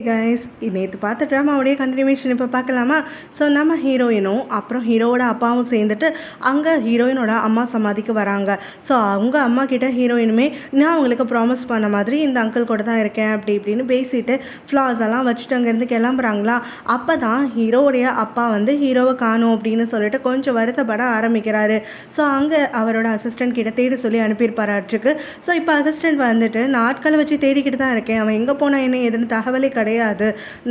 Guys நேற்று பார்த்த ட்ராமாவுடைய continuation இப்போ பார்க்கலாமா? ஸோ நம்ம ஹீரோயினும் அப்புறம் ஹீரோவோட அப்பாவும் சேர்ந்துட்டு அங்கே ஹீரோயினோட அம்மா சமாதிக்கு வராங்க. ஸோ அவங்க அம்மா கிட்ட ஹீரோயினுமே நான் அவங்களுக்கு ப்ராமிஸ் பண்ண மாதிரி இந்த அங்கிள் கூட தான் இருக்கேன் அப்படி இப்படின்னு பேசிட்டு ஃப்ளார்ஸ் எல்லாம் வச்சுட்டு அங்கேருந்து கிளம்புறாங்களா. அப்போ தான் ஹீரோவுடைய அப்பா வந்து ஹீரோவை காணும் அப்படின்னு சொல்லிட்டு கொஞ்சம் வருத்தப்பட ஆரம்பிக்கிறாரு. ஸோ அங்கே அவரோட அசிஸ்டன்ட் கிட்ட தேடி சொல்லி அனுப்பியிருப்பாராட்டுருக்கு. ஸோ இப்போ அசிஸ்டன்ட் வந்துட்டு நான் ஆட்களை வச்சு தேடிக்கிட்டு தான் இருக்கேன், அவன் எங்கே போனால் என்ன எதுன்னு தகவலே கிடையாது,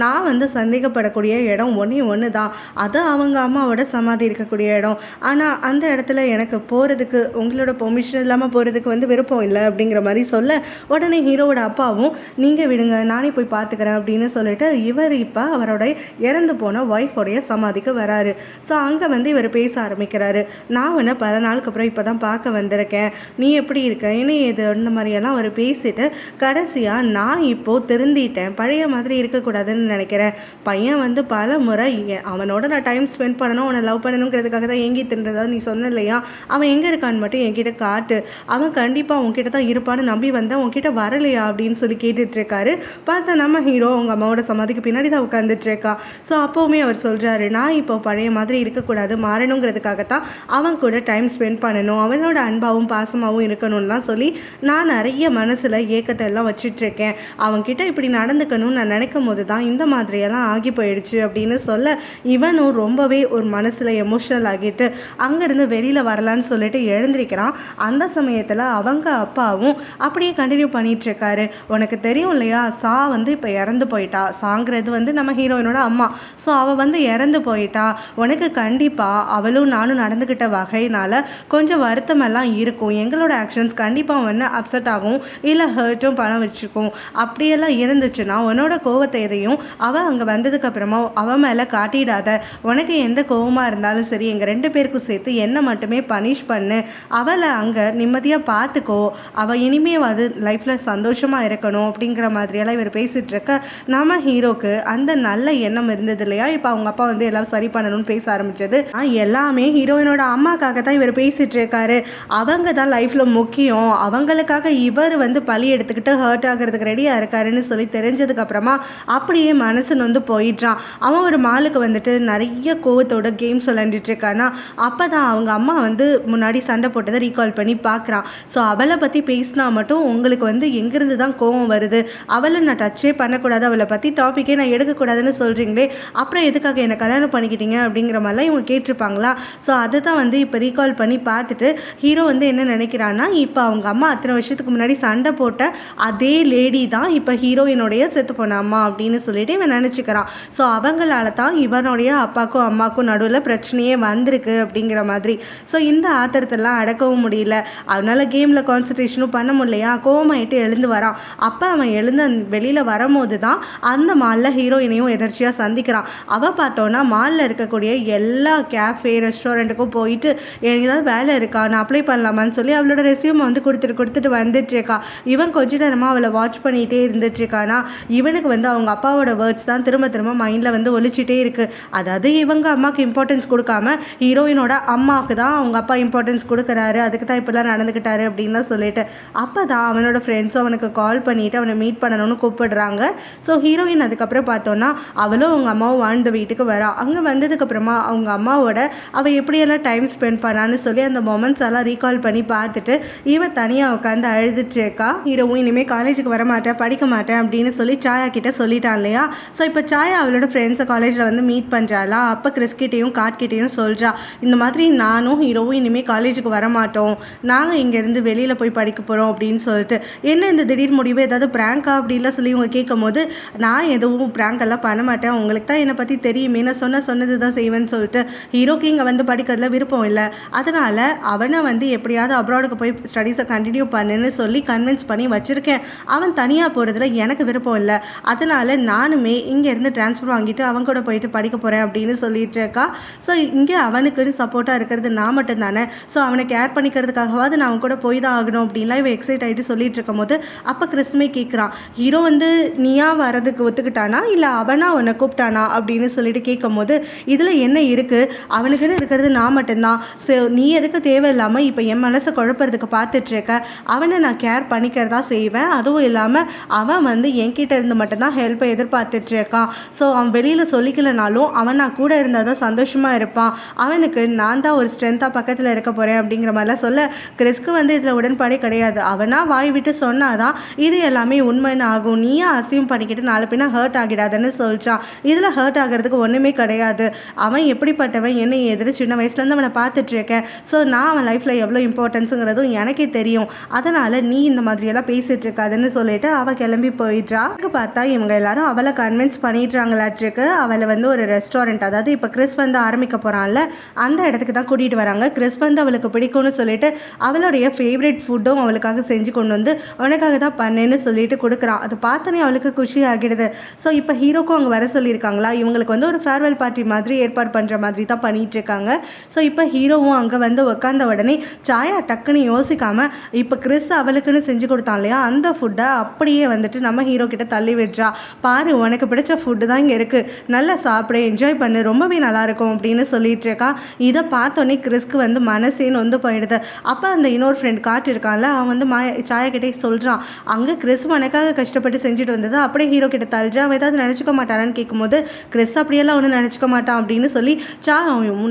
நான் வந்து சந்தேகப்படக்கூடிய இடம் ஒன்று தான், அது அவங்க அம்மாவோட சமாதி இருக்கக்கூடிய இடம். ஆனால் அந்த இடத்துல எனக்கு போகிறதுக்கு உங்களோட பெர்மிஷன் இல்லாமல் போகிறதுக்கு வந்து விருப்பம் இல்லை அப்படிங்கிற மாதிரி சொல்ல உடனே ஹீரோவோட அப்பாவும் நீங்கள் விடுங்க நானே போய் பார்த்துக்கிறேன் அப்படின்னு சொல்லிட்டு இவர் இப்போ அவரோட இறந்து போன ஒய்ஃபோடைய சமாதிக்கு வராரு. ஸோ அங்கே வந்து இவர் பேச ஆரம்பிக்கிறாரு. நான் உன்னை பல நாளுக்கு அப்புறம் இப்போ தான் பார்க்க வந்திருக்கேன், நீ எப்படி இருக்க என்ன இது இந்த மாதிரியெல்லாம் அவர் பேசிட்டு கடைசியாக நான் இப்போது திருந்திட்டேன், பழைய மாதிரி இருக்கக்கூடாதுன்னு நினைக்கிறேன், பையன் வந்து பல முறை அவனோட நான் டைம் ஸ்பெண்ட் பண்ணணும் அவனை லவ் பண்ணணுங்கிறதுக்காக தான் ஏங்கி தின்றதா நீ சொன்ன இல்லையா, அவன் எங்கே இருக்கான்னு மட்டும் என்கிட்ட காட்டு, அவன் கண்டிப்பாக உன்கிட்ட தான் இருப்பான்னு நம்பி வந்தேன், உன்கிட்ட வரலையா அப்படின்னு சொல்லி கேட்டுட்ருக்காரு. பார்த்தா நம்ம ஹீரோ அவங்க அம்மாவோட சமாதிக்கு பின்னாடி தான் உட்காந்துட்ருக்கான். ஸோ அப்போவுமே அவர் சொல்கிறாரு நான் இப்போ பழைய மாதிரி இருக்கக்கூடாது, மாறணுங்கிறதுக்காகத்தான் அவன் கூட டைம் ஸ்பெண்ட் பண்ணணும், அவனோட அன்பாகவும் பாசமாகவும் இருக்கணும்லாம் சொல்லி நான் நிறைய மனசில் ஏக்கத்தை எல்லாம் வச்சிட்ருக்கேன், அவன்கிட்ட இப்படி நடந்துக்கணும்னு நான் நினைக்கும் போது தான் இந்த மாதிரியெல்லாம் ஆகி போயிடுச்சு அப்படின்னு சொல்ல இவனும் ரொம்பவே ஒரு மனசில் எமோஷ்னல் ஆகிட்டு அங்கேருந்து வெளியில் வரலான்னு சொல்லிட்டு எழுந்திருக்கிறான். அந்த சமயத்தில் அவங்க அப்பாவும் அப்படியே கண்டினியூ பண்ணிகிட்ருக்காரு. உனக்கு தெரியும் இல்லையா, சா வந்து இப்போ இறந்து போயிட்டா, சாங்கிறது வந்து நம்ம ஹீரோயினோட அம்மா, ஸோ அவள் வந்து இறந்து போயிட்டா, உனக்கு கண்டிப்பாக அவளும் நானும் நடந்துக்கிட்ட வகையினால் கொஞ்சம் வருத்தமெல்லாம் இருக்கும், எங்களோட ஆக்ஷன்ஸ் கண்டிப்பாக ஒன்று அப்செட் ஆகும் இல்லை ஹர்ட்டும் பணம் வச்சுக்கும், அப்படியெல்லாம் இருந்துச்சுன்னா உன்னோட கோவத்தை எதையும் அவள் அங்கே வந்ததுக்கப்புறமா அவன் மேலே காட்டிடாத, உனக்கு எந்த கோவமாக இருந்தாலும் சரி எங்கள் ரெண்டு பேருக்கும் சேர்த்து என்னை மட்டுமே பனிஷ் பண்ணு, அவளை அங்கே நிம்மதியாக பார்த்துக்கோ, அவள் இனிமேவாது லைஃப்பில் சந்தோஷமாக இருக்கணும் அப்படிங்கிற மாதிரியெல்லாம் இவர் பேசிகிட்டு இருக்க நம்ம ஹீரோக்கு அந்த நல்ல எண்ணம் இருந்தது இல்லையா, இப்போ அவங்க அப்பா வந்து எல்லாம் சரி பண்ணணும்னு பேச ஆரம்பிச்சது எல்லாமே ஹீரோயினோட அம்மாக்காக தான் இவர் பேசிகிட்டு இருக்காரு, அவங்க தான் லைஃப்பில் முக்கியம், அவங்களுக்காக இவர் வந்து பழி எடுத்துக்கிட்டு ஹர்ட் ஆகிறதுக்கு ரெடியாக இருக்காருன்னு சொல்லி தெரிஞ்சதுக்கப்புறமா அப்படியே மனசுன்னு வந்து போயிடுறான். அவன் ஒரு மாலுக்கு வந்துட்டு நிறைய கோவத்தோட கேம்ஸ் விளையாண்டுட்டு இருக்கானா, அப்போ தான் அவங்க அம்மா வந்து முன்னாடி சண்டை போட்டதை ரீகால் பண்ணி பார்க்குறான். ஸோ அவளை பற்றி பேசினா மட்டும் உங்களுக்கு வந்து எங்கேருந்து தான் கோவம் வருது, அவளை நான் டச்சே பண்ணக்கூடாது, அவளை பற்றி டாப்பிக்கே நான் எடுக்கக்கூடாதுன்னு சொல்கிறீங்களே, அப்புறம் எதுக்காக என்னை கல்யாணம் பண்ணிக்கிட்டீங்க அப்படிங்கிற மாதிரிலாம் இவங்க கேட்டிருப்பாங்களா. ஸோ அதை தான் வந்து இப்போ ரீகால் பண்ணி பார்த்துட்டு ஹீரோ வந்து என்ன நினைக்கிறான்னா, இப்போ அவங்க அம்மா அத்தனை வருஷத்துக்கு முன்னாடி சண்டை போட்ட அதே லேடி தான் இப்போ ஹீரோயினுடைய செத்து போன அம்மா அப்படின்னு சொல்லிட்டு இவன் நினச்சிக்கிறான். ஸோ அவங்களால தான் இவனுடைய அப்பாக்கும் அம்மாக்கும் நடுவில் பிரச்சனையே வந்திருக்கு அப்படிங்கிற மாதிரி. ஸோ இந்த ஆத்திரத்தெல்லாம் அடக்கவும் முடியல, அதனால கேமில் கான்சன்ட்ரேஷனும் பண்ண முடியலையா, கோவமாயிட்டு எழுந்து வரான். அப்போ அவன் எழுந்து வெளியில் வரும்போது தான் அந்த மாலில் ஹீரோயினையும் எதர்ச்சியாக சந்திக்கிறான். அவள் பார்த்தோன்னா மாலில் இருக்கக்கூடிய எல்லா கேஃபே ரெஸ்டாரண்ட்டுக்கும் போயிட்டு எனக்கு ஏதாவது வேலை இருக்கா நான் அப்ளை பண்ணலாமான்னு சொல்லி அவளோட ரெஸ்யூமை வந்து கொடுத்துட்டு வந்துட்டுருக்கா. இவன் கொஞ்ச நேரமாக அவளை வாட்ச் பண்ணிகிட்டே இருந்துட்டுருக்கானா, இவனுக்கு வந்து அவங்க அப்பாவோட வேர்ட்ஸ் தான் திரும்ப திரும்ப மைண்டில் வந்து ஒழிச்சிட்டே இருக்குது. அதாவது இவங்க அம்மாவுக்கு இம்பார்ட்டன்ஸ் கொடுக்காம ஹீரோயினோட அம்மாவுக்கு தான் அவங்க அப்பா இம்பார்ட்டன்ஸ் கொடுக்குறாரு, அதுக்கு தான் இப்படிலாம் நடந்துக்கிட்டாரு அப்படின்லாம் சொல்லிட்டு அப்போ தான் அவனோட ஃப்ரெண்ட்ஸும் அவனுக்கு கால் பண்ணிவிட்டு அவனை மீட் பண்ணணும்னு கூப்பிடுறாங்க. ஸோ ஹீரோயின் அதுக்கப்புறம் பார்த்தோன்னா அவளும் அவங்க அம்மாவும் வாழ்ந்த வீட்டுக்கு வரா. அங்கே வந்ததுக்கப்புறமா அவங்க அம்மாவோட அவள் எப்படியெல்லாம் டைம் ஸ்பெண்ட் பண்ணான்னு சொல்லி அந்த மொமெண்ட்ஸ் எல்லாம் ரீகால் பண்ணி பார்த்துட்டு இவன் தனியாக உட்காந்து அழுதுட்டு இருக்கா. ஹீரோவும் இனிமேல் காலேஜுக்கு வர மாட்டேன் படிக்க மாட்டேன் அப்படின்னு சொல்லி சாயா கிட்ட சொல்லிட்டான் இல்லையா. ஸோ இப்போ சாயா அவளோட ஃப்ரெண்ட்ஸை காலேஜில் வந்து மீட் பண்ணுறாளா. அப்போ கிறிஸ்கிட்டையும் காட்கிட்டையும் சொல்கிறா, இந்த மாதிரி நானும் ஹீரோவும் இனிமேல் காலேஜுக்கு வரமாட்டோம், நாங்கள் இங்கேருந்து வெளியில் போய் படிக்க போகிறோம் அப்படின்னு சொல்லிட்டு. என்ன இந்த திடீர் முடிவு, ஏதாவது ப்ராங்கா அப்படின்லாம் சொல்லி இவங்க கேட்கும் போது நான் எதுவும் ப்ராங்கெல்லாம் பண்ண மாட்டேன், உங்களுக்கு தான் என்னை பற்றி தெரியுமே, நான் சொன்னது தான் செய்வேன்னு சொல்லிட்டு ஹீரோக்கு இங்கே வந்து படிக்கிறதுல விருப்பம் இல்லை, அதனால் அவனை வந்து எப்படியாவது அப்ராடுக்கு போய் ஸ்டடீஸை கண்டினியூ பண்ணுன்னு சொல்லி கன்வின்ஸ் பண்ணி வச்சுருக்கேன், அவன் தனியாக போகிறதுல எனக்கு விருப்பம் இல்லை, அதனால் நானுமே இங்கேருந்து ட்ரான்ஸ்ஃபர் வாங்கிட்டு அவன் கூட போயிட்டு படிக்க போகிறேன் அப்படின்னு சொல்லிட்டு இருக்கா. ஸோ இங்கே அவனுக்குன்னு சப்போர்ட்டாக இருக்கிறது நான் மட்டும் தானே, ஸோ அவனை கேர் பண்ணிக்கிறதுக்காகவாது நான் அவன் கூட போய் தான் ஆகணும் அப்படின்லாம் இவன் எக்ஸைட் ஆகிட்டு சொல்லிட்டு இருக்கும் போது அப்போ கிறிஸ்மே கேட்குறான், ஹீரோ வந்து நீயா வரதுக்கு ஒத்துக்கிட்டானா இல்லை அவனா உன்னை கூப்பிட்டானா அப்படின்னு சொல்லிட்டு கேட்கும் போது இதில் என்ன இருக்குது, அவனுக்குன்னு இருக்கிறது நான் மட்டும்தான், ஸோ நீ எதுக்கு தேவையில்லாமல் இப்போ என் மனசை குழப்பறதுக்கு பார்த்துட்ருக்க, அவனை நான் கேர் பண்ணிக்கிறதா செய்வேன், அதுவும் இல்லாமல் அவன் வந்து என்கிட்ட இருந்து மட்டும்தான் தான் ஹெல்ப்பை எதிர்பார்த்துட்டு இருக்கான். ஸோ அவன் வெளியில் சொல்லிக்கலனாலும் அவன் நான் கூட இருந்தால் தான் சந்தோஷமாக இருப்பான். அவனுக்கு நான் தான் ஒரு ஸ்ட்ரென்த்தாக பக்கத்தில் இருக்க போகிறேன் அப்படிங்கிற மாதிரிலாம் சொல்ல கிறிஸ்க்கு வந்து இதில் உடன்பாடே கிடையாது. அவனா வாய் விட்டு சொன்னாதான் இது எல்லாமே உண்மைன்னு ஆகும். நீயே அசியூம் பண்ணிக்கிட்டு நாலு பின்னா ஹர்ட் ஆகிடாதுன்னு சொல்லிச்சான். இதில் ஹர்ட் ஆகிறதுக்கு ஒன்றுமே கிடையாது. அவன் எப்படிப்பட்டவன் என்னை எதிர சின்ன வயசுலேருந்து அவனை பார்த்துட்ருக்கேன். ஸோ நான் அவன் லைஃப்பில் எவ்வளோ இம்பார்ட்டன்ஸுங்கிறதும் எனக்கே தெரியும். அதனால் நீ இந்த மாதிரியெல்லாம் பேசிகிட்டு இருக்காதுன்னு சொல்லிட்டு அவள் கிளம்பி போயிடுறா. பார்த்தா இவங்க எல்லாரும் அவளை கன்வின்ஸ் பண்ணிடுறாங்களாட்டிருக்கு. அவளை வந்து ஒரு ரெஸ்டாரண்ட், அதாவது இப்போ கிறிஸ் வந்து ஆரம்பிக்க போகிறான்ல அந்த இடத்துக்கு தான் கூட்டிகிட்டு வராங்க. கிறிஸ் வந்து அவளுக்கு பிடிக்கும்னு சொல்லிட்டு அவளுடைய ஃபேவரட் ஃபுட்டும் அவளுக்காக செஞ்சு கொண்டு வந்து அவனுக்காக தான் பண்ணேன்னு சொல்லிட்டு கொடுக்குறான். அது பார்த்தோன்னே அவளுக்கு குஷி ஆகிடுது. ஸோ இப்போ ஹீரோக்கும் அங்கே வர சொல்லியிருக்காங்களா, இவங்களுக்கு வந்து ஒரு ஃபேர்வெல் பார்ட்டி மாதிரி ஏற்பாடு பண்ணுற மாதிரி தான் பண்ணிகிட்ருக்காங்க. ஸோ இப்போ ஹீரோவும் அங்கே வந்து உட்காந்த உடனே சாயா டக்குன்னு யோசிக்காமல் இப்போ கிறிஸ் அவளுக்குன்னு செஞ்சு கொடுத்தான் இல்லையா அந்த ஃபுட்டை அப்படியே வந்துட்டு நம்ம ஹீரோ கிட்ட தள்ளி விடுறா. பாரு உனக்கு பிடிச்ச ஃபுட்டு தான் இங்கே இருக்குது, நல்லா சாப்பிடு, என்ஜாய் பண்ணு, ரொம்பவே நல்லாயிருக்கும் அப்படின்னு சொல்லிட்டு இருக்கா. இதை பார்த்தோன்னே கிறிஸ்க்கு வந்து மனசே நொந்து போயிடுது. அப்போ அந்த இன்னொரு ஃப்ரெண்ட் காட்டியிருக்கான்ல அவன் வந்து சாயா கிட்டே சொல்கிறான், அங்கே கிறிஸ் உனக்காக கஷ்டப்பட்டு செஞ்சுட்டு வந்தது அப்படியே ஹீரோ கிட்ட தள்ளுறா. அவன் ஏதாவது நினச்சிக்க மாட்டாரான்னு கேட்கும்போது கிறிஸ் அப்படியெல்லாம் ஒன்றும் நினச்சிக்க மாட்டான் அப்படின்னு சொல்லி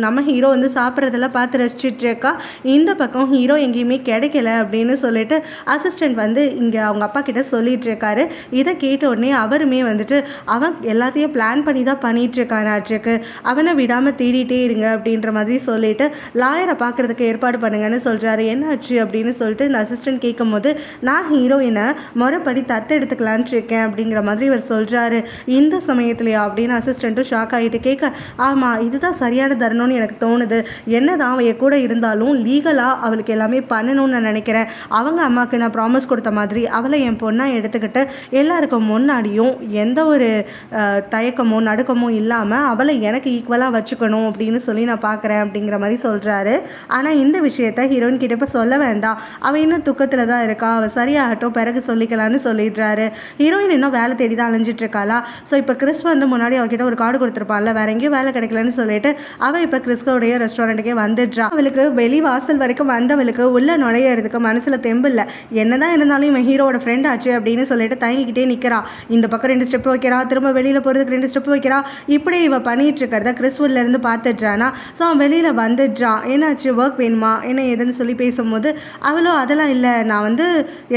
நம்ம ஹீரோ வந்து சாப்பிட்றதெல்லாம் பார்த்து ரசிச்சுட்டு இருக்கா. இந்த பக்கம் ஹீரோ எங்கேயுமே கிடைக்கல அப்படின்னு சொல்லிட்டு அசிஸ்டண்ட் வந்து இங்கே அவங்க அப்பா கிட்ட சொல்லிட்டு இருக்காரு. இதை கேட்ட உடனே அவருமே வந்துட்டு அவன் எல்லாத்தையும் பிளான் பண்ணி தான் பண்ணிட்டு இருக்கானாட்ருக்கு, அவனை விடாமல் தேடிட்டே இருங்க அப்படின்ற மாதிரி சொல்லிட்டு லாயரை பார்க்குறதுக்கு ஏற்பாடு பண்ணுங்கன்னு சொல்கிறாரு. என்னாச்சு அப்படின்னு சொல்லிட்டு இந்த அசிஸ்டன்ட் கேட்கும் போது நான் ஹீரோயினை முறைப்படி தத்தெடுத்துக்கலான்ட்டு இருக்கேன் அப்படிங்கிற மாதிரி இவர் சொல்கிறாரு. இந்த சமயத்துலையா அப்படின்னு அசிஸ்டண்ட்டும் ஷாக் ஆகிட்டு கேட்க, ஆமாம் இதுதான் சரியான தருணம்னு எனக்கு தோணுது. என்னதான் அவ கூட இருந்தாலும் லீகலாக அவளுக்கு எல்லாமே பண்ணணும்னு நான் நினைக்கிறேன். அவங்க அம்மாவுக்கு நான் ப்ராமிஸ் கொடுத்த மாதிரி அவளை என் பொண்ணாக எடுத்துக்கிட்டு எல்லாருக்கும் முன்னாடியும் எந்த ஒரு தயக்கமோ நடுக்கமோ இல்லாமல் அவளை எனக்கு ஈக்குவலாக வச்சுக்கணும் அப்படின்னு சொல்லி நான் பார்க்குறேன் அப்படிங்கிற மாதிரி சொல்கிறாரு. ஆனால் இந்த விஷயத்த ஹீரோயின் கிட்ட இப்போ சொல்ல வேண்டாம், அவள் இன்னும் துக்கத்தில் தான் இருக்கா, அவள் சரியாகட்டும் பிறகு சொல்லிக்கலான்னு சொல்லிடுறாரு. ஹீரோயின் இன்னும் வேலை தேடி தான் அலைஞ்சிட்டு இருக்காளா. ஸோ இப்போ கிறிஸ் வந்து முன்னாடி அவகிட்ட ஒரு கார்டு கொடுத்துருப்பான்ல, வேற எங்கேயும் வேலை கிடைக்கலன்னு சொல்லிட்டு அவள் இப்போ கிறிஸ்கோடைய ரெஸ்டாரண்ட்டுக்கே வந்துடுறா. அவளுக்கு வெளி வாசல் வரைக்கும் வந்தவளுக்கு உள்ள நுழையிறதுக்கு மனசில் தெம்பு இல்லை. என்னதான் இருந்தாலும் இவன் ஹீரோட ஃப்ரெண்ட் ஆச்சு அப்படின்னு சொல்லிட்டு தயங்கிக்கிட்டே நிற்கிறா. இந்த பக்கம் 2 ஸ்டெப் வைக்கிறா, திரும்ப வெளியில் போகிறதுக்கு 2 ஸ்டெப் வைக்கிறா. இப்படி இவள் பண்ணிட்டு இருக்கிறத கிறிஸ் உள்ளேருந்து பார்த்துட்றானா. ஸோ அவன் வெளியில் வந்துடுறான். என்னாச்சு ஒர்க் வேணுமா என்ன ஏதுன்னு சொல்லி பேசும்போது அவளோ அதெல்லாம் இல்லை, நான் வந்து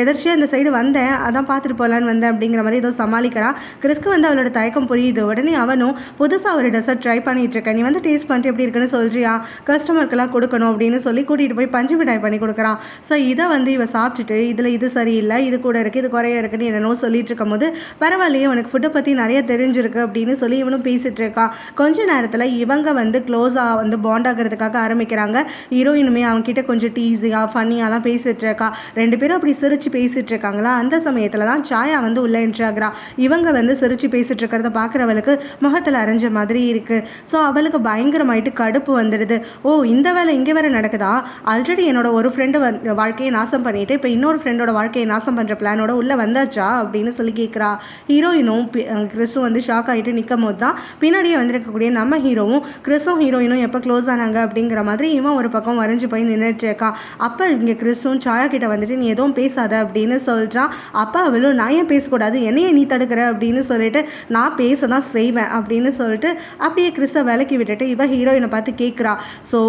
எதர்ச்சியாக இந்த சைடு வந்தேன், அதான் பார்த்துட்டு போகலான்னு வந்தேன் அப்படிங்கிற மாதிரி ஏதோ சமாளிக்கிறான். கிறிஸ்க்கு வந்து அவளோட தயக்கம் புரியுது. உடனே அவனும் புதுசாக ஒரு டெசர்ட் ட்ரை பண்ணிட்டு இருக்கேன், நீ வந்து டேஸ்ட் பண்ணிட்டு எப்படி இருக்குன்னு சொல்றியா, கஸ்டமருக்கெல்லாம் கொடுக்கணும் அப்படின்னு சொல்லி கூட்டிகிட்டு போய் பஞ்சு மிட்டாய் பண்ணி கொடுக்குறான். ஸோ இதை வந்து இவ சாப்பிட்டுட்டு இதில் இது சரியில்லை, இது கூட இருக்குது, இது குறைய இருக்குன்னு என்னென்னோ சொல்லிட்டு இருக்கும் போது பரவாயில்லையே உனக்கு ஃபுட்டை பற்றி நிறைய தெரிஞ்சிருக்கு அப்படின்னு சொல்லி இவனும் பேசிகிட்டு இருக்கான். கொஞ்ச நேரத்தில் இவங்க வந்து க்ளோஸாக வந்து பாண்ட் ஆகிறதுக்காக ஆரம்பிக்கிறாங்க. ஹீரோயினுமே அவன்கிட்ட கொஞ்சம் டீஸியாக ஃபன்னியாலாம் பேசிகிட்டு இருக்கா. 2 பேரும் அப்படி சிரித்து பேசிகிட்டு இருக்காங்களா. அந்த சமயத்தில் தான் சாயா வந்து உள்ளே என்ட்ராகிறா. இவங்க வந்து சிரித்து பேசிகிட்டு இருக்கிறத பார்க்குறவளுக்கு முகத்தில் அரைஞ்ச மாதிரி இருக்குது. ஸோ அவளுக்கு பயங்கரமாயிட்டு கடுப்பு வந்துடுது. ஓ இந்த வேலை இங்கே வேறு நடக்குதா, ஆல்ரெடி என்னோட ஒரு ஃப்ரெண்டு வாழ்க்கையை நாசம் பண்ணிவிட்டு இப்போ இன்னொரு ஃப்ரெண்டோட வாழ்க்கையை நாசம் பண்ணுற பிளானோட உள்ளே வந்தாச்சா அப்படின்னு சொல்லி கேட்குறா. ஹீரோயினும் கிறிஸும் வந்து ஷாக் ஆகிட்டு நிற்கும் போது தான் பின்னாடியே வந்திருக்கக்கூடிய நம்ம ஹீரோவும் கிறிஸும் ஹீரோயினும் எப்போ க்ளோஸ் ஆனாங்க அப்படிங்கிற மாதிரி இவன் ஒரு பக்கம் வரைஞ்சி போய் நின்றுட்டு இருக்கான். அப்போ இங்கே கிறிஸும் சாயா கிட்ட வந்துட்டு நீ எதுவும் பேசாத அப்படின்னு சொல்கிறான். அப்போ அவளும் நான் ஏன் பேசக்கூடாது, என்னையே நீ தடுக்கிற அப்படின்னு சொல்லிட்டு நான் பேச தான் செய்வேன் அப்படின்னு சொல்லிட்டு அப்படியே கிறிஸை விலக்கி விட்டுட்டு இவன் ஹீரோயினை பார்த்து கேட்குறா. ஸோ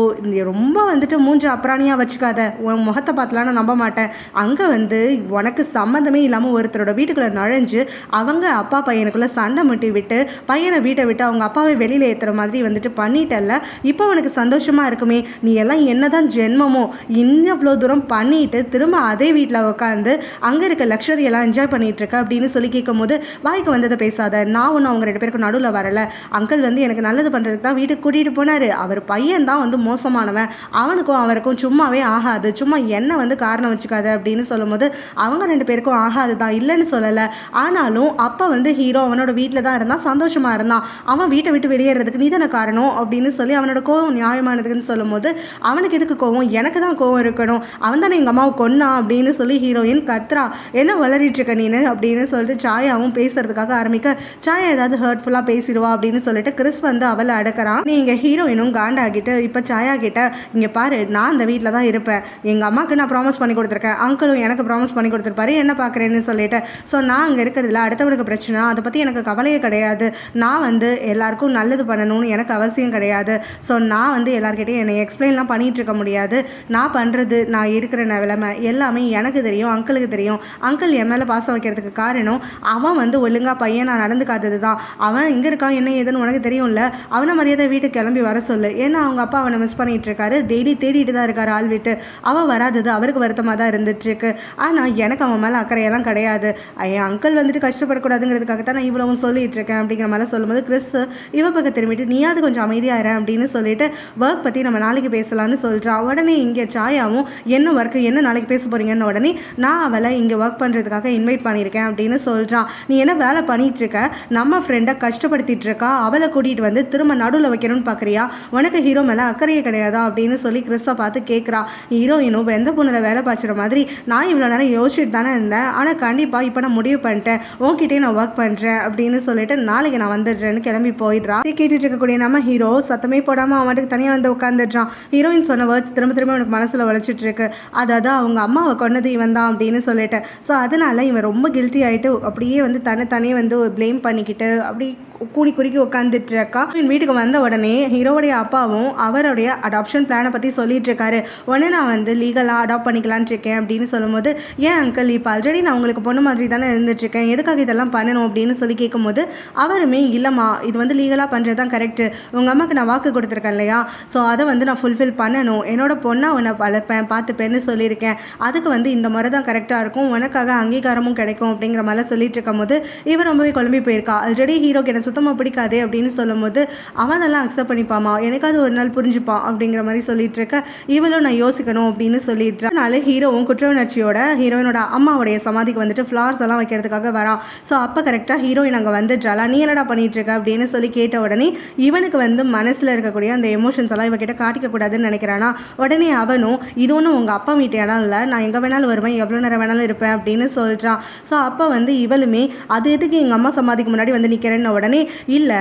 ரொம்ப வந்துட்டு மூஞ்ச அப்ராணியாக வச்சுக்காத, உன் முகத்தை பார்த்துலாம் நான் நம்ப மாட்டேன். அங்கே வந்து உனக்கு சம்மந்தமே இல்லாமல் ஒருத்தரோட வீட்டுக்குள்ளே நுழைஞ்சு அவங்க அப்பா பையனுக்குள்ளே சண்டை முட்டி விட்டு பையனை வீட்டை விட்டு அவங்க அப்பாவை வெளியில் ஏற்றுற மாதிரி வந்துட்டு பண்ணிட்டல்ல, இப்போ உனக்கு சந்தோஷமாக இருக்குமே, நீ எல்லாம் என்னதான் ஜென்மமோ இவ்வளோ தூரம் பண்ணிட்டு திரும்ப அதே வீட்டில் உட்காந்து அங்கே இருக்க லக்ஸரி எல்லாம் என்ஜாய் பண்ணிட்டு இருக்க அப்படின்னு சொல்லி கேட்கும் போது வாய்க்கு வந்ததை பேசாத, நான் ஒன்று அவங்க 2 பேருக்கு நடுவில் வரலை. அங்கிள் வந்து எனக்கு நல்லது பண்ணுறதுக்கு தான் வீட்டுக்கு கூட்டிகிட்டு போனார். அவர் பையன் தான் வந்து மோசமானவன், அவனுக்கும் அவருக்கும் சும்மாவே ஆகாது, சும்மா என்ன வந்து காரணம் வச்சுக்காது அப்படின்னு சொல்லும்போது அவங்க 2 பேருக்கும் ஆகாது தான், இல்லைன்னு சொல்லலை. ஆனாலும் அப்போ வந்து ஹீரோ அவனோட வீட்டில் தான் இருந்தான், சந்தோஷமாக இருந்தான், அவன் வீட்டை விட்டு வெளியேறதுக்கு நீ தானே காரணம் அப்படின்னு சொல்லி அவனோட கோவம் நியாயமானதுன்னு சொல்லும்போது அவனுக்கு எதுக்கு கோவம், எனக்கு தான் கோவம் இருக்கணும், அவன் தானே எங்கள் அம்மாவை கொன்னா அப்படின்னு சொல்லி ஹீரோயின் கத்ரா. என்ன வளரிட்டு இருக்க நீனு அப்படின்னு சொல்லிட்டு சாயாவும் பேசுறதுக்காக ஆரம்பிக்க சாயா ஏதாவது ஹர்ட்ஃபுல்லாக பேசிடுவா அப்படின்னு சொல்லிட்டு கிறிஸ் வந்து அவளை அடக்கிறான். நீங்கள் ஹீரோயினும் காண்டாகிட்டு இப்போ சாயா கிட்ட இங்கே பாரு, நான் அந்த வீட்டில் தான் இருப்பேன், எங்கள் அம்மாவுக்கு நான் ப்ராமிஸ் பண்ணி கொடுத்துருக்கேன், அங்கிளும் எனக்கு ப்ராமிஸ் பண்ணி கொடுத்துருப்பாரு, என்ன பார்க்குறேன்னு சொல்லிட்டு, ஸோ நான் அங்கே இருக்கிறதுல அடுத்தவனுக்கு பிரச்சனை, அதை பற்றி எனக்கு கவலையே கிடையாது. நான் வந்து எல்லாருக்கும் நல்லது பண்ணணும்னு எனக்கு அவசியம் கிடையாது. ஸோ நான் வந்து எல்லாருக்கிட்டையும் என்னை எக்ஸ்பிளைன்லாம் பண்ணிகிட்டு இருக்க முடியாது. நான் பண்ணுறது, நான் இருக்கிற நிலைமை எல்லாமே எனக்கு தெரியும், அங்கிளுக்கு தெரியும். அங்கிள் என் மேலே பாசம் வைக்கிறதுக்கு காரணம் அவன் வந்து ஒழுங்காக பையன் நான் நடந்துக்காதது தான். அவன் இங்கே இருக்கான் என்ன ஏதுன்னு உனக்கு தெரியும்ல, அவனை மரியாதை வீட்டுக்கு கிளம்பி வர சொல்லு. ஏன்னா அவங்க அப்பா அவனை மிஸ் பண்ணிகிட்டு இருக்காரு, டெய்லி தேடிட்டு தான் இருக்காரு ஆள் விட்டு. அவன் வராதது அவருக்கு வருத்தமாக தான் இருந்துட்டுருக்கு. ஆனால் எனக்கு அவன் மேலே அக்கறையெல்லாம் கிடையாது. என் அங்கிள் வந்துட்டு கஷ்டப்படக்கூடாதுங்கிறதுக்காக தான் நான் இவ்வளவும் சொல்லிட்டு இருக்கேன் அப்படிங்கிற மாதிரி சொல்லும்போது கிறிஸ் இவ பக்கம் திரும்பிட்டு நீயாவது கொஞ்சம் அமைதியாக இரு அப்படின்னு சொல்லிட்டு ஒர்க் பற்றி நம்ம நாளைக்கு பேசலாம்னு சொல்கிறான். உடனே இங்கே சாயாவும் என்ன ஒர்க்கு என்ன நாளைக்கு பேச போகிறீங்கன்னு உடனே நான் அவளை இங்கே ஒர்க் பண்ணுறதுக்காக இன்வைட் பண்ணியிருக்கேன் அப்படின்னு சொல்கிறான். நீ என்ன வேலை பண்ணிகிட்டு இருக்க, நம்ம ஃப்ரெண்டை கஷ்டப்படுத்திட்டு இருக்கா, அவளை கூட்டிகிட்டு வந்து திரும்ப நடுவில் வைக்கணும்னு பார்க்குறியா, உனக்கு ஹீரோ மேலே அக்கறையே கிடையாதா அப்படின்னு சொல்லி கிறிஸை பார்த்து கேட்குறா. ஹீரோயினும் எந்த பொண்ணில் வேலை பார்த்துற மாதிரி நான் இவ்வளோ நேரம் யோசிச்சுட்டு தானே இருந்தேன், ஆனால் கண்டிப்பாக இப்போ நான் முடிவு பண்ணிட்டேன், உன்கிட்டே நான் ஒர்க் பண்ணுறேன் அப்படின்னு சொல்லிட்டு நாளைக்கு நான் வந்துடுறேன்னு கிளம்பி போயிடுறா. கேட்டுட்டு இருக்கக்கூடிய நம்ம ஹீரோ சத்தமே போடாமல் அவனுக்கு தனியாக வந்து உட்காந்துடுறான். ஹீரோயின் சொன்ன வேர்ட்ஸ் திரும்ப திரும்ப அவனுக்கு மனசில் வளைச்சிட்டு இருக்கு. அதாவது அவங்க அம்மாவை கொன்னது இவன் தான் அப்படின்னு சொல்லிட்டு. ஸோ அதனால இவன் ரொம்ப கில்ட்டி ஆகிட்டு அப்படியே வந்து தன்னைத்தானே வந்து ப்ளேம் பண்ணிக்கிட்டு அப்படி கூடி குறுக்கி உட்காந்துட்டு இருக்கா. வீட்டுக்கு வந்த உடனே ஹீரோவுடைய அப்பாவும் அவருடைய அடாப்ஷன் பிளானை பற்றி சொல்லிட்டு இருக்காரு. உடனே நான் வந்து லீகலாக அடாப்ட் பண்ணிக்கலான் இருக்கேன் அப்படின்னு சொல்லும்போது, ஏன் அங்கிள் இப்போ ஆல்ரெடி நான் உங்களுக்கு பொண்ணு மாதிரி தானே இருந்துட்டுருக்கேன், எதுக்காக இதெல்லாம் பண்ணணும் அப்படின்னு சொல்லி கேட்கும்போது அவருமே இல்லைம்மா இது வந்து லீகலாக பண்ணுறது தான் கரெக்டு, உங்கள் அம்மாவுக்கு நான் வாக்கு கொடுத்துருக்கேன் இல்லையா, ஸோ அதை வந்து நான் ஃபுல்ஃபில் பண்ணணும், என்னோட பொண்ணாக உன்னை வளர்ப்பேன் பார்த்துப்பேன்னு சொல்லியிருக்கேன், அதுக்கு வந்து இந்த முறை தான் கரெக்டாக இருக்கும், உனக்காக அங்கீகாரமும் கிடைக்கும் அப்படிங்கிற மாதிரிலாம் சொல்லிட்டு இருக்கும் போது இவர் ரொம்பவே குழம்பி போயிருக்கா. ஆல்ரெடி ஹீரோக்கு என்ன சுத்தமாக பிடிக்காதே அப்படின்னு சொல்லும்போது அவன் அதெல்லாம் அக்செப்ட் பண்ணிப்பாமா, எனக்காவது ஒரு நாள் புரிஞ்சுப்பான் அப்படிங்கிற மாதிரி சொல்லிட்டு இருக்க. இவளும் நான் யோசிக்கணும் அப்படின்னு சொல்லிட்டு அதனால ஹீரோவும் குற்ற உணர்ச்சியோட ஹீரோயினோட அம்மாவுடைய சமாதிக்கு வந்துட்டு ஃப்ளார்ஸ் எல்லாம் வைக்கிறதுக்காக வரான். ஸோ அப்போ கரெக்டாக ஹீரோயின் அங்கே வந்துட்டாளா, நீ என்னடா பண்ணிட்டு இருக்க அப்படின்னு சொல்லி கேட்ட உடனே இவனுக்கு வந்து மனசில் இருக்கக்கூடிய அந்த எமோஷன்ஸ் எல்லாம் இவகிட்ட காட்டிக்க கூடாதுன்னு நினைக்கிறானா. உடனே அவனும் இது ஒன்றும் உங்கள் அப்பா வீட்டு இடம் இல்லை, நான் எங்கே வேணாலும் வருவேன், எவ்வளோ நேரம் வேணாலும் இருப்பேன் அப்படின்னு சொல்கிறான். ஸோ அப்போ வந்து இவளுமே அது எதுக்கு எங்கள் அம்மா சமாதிக்கு முன்னாடி வந்து நிற்கிறேன்னு உடனே இல்லை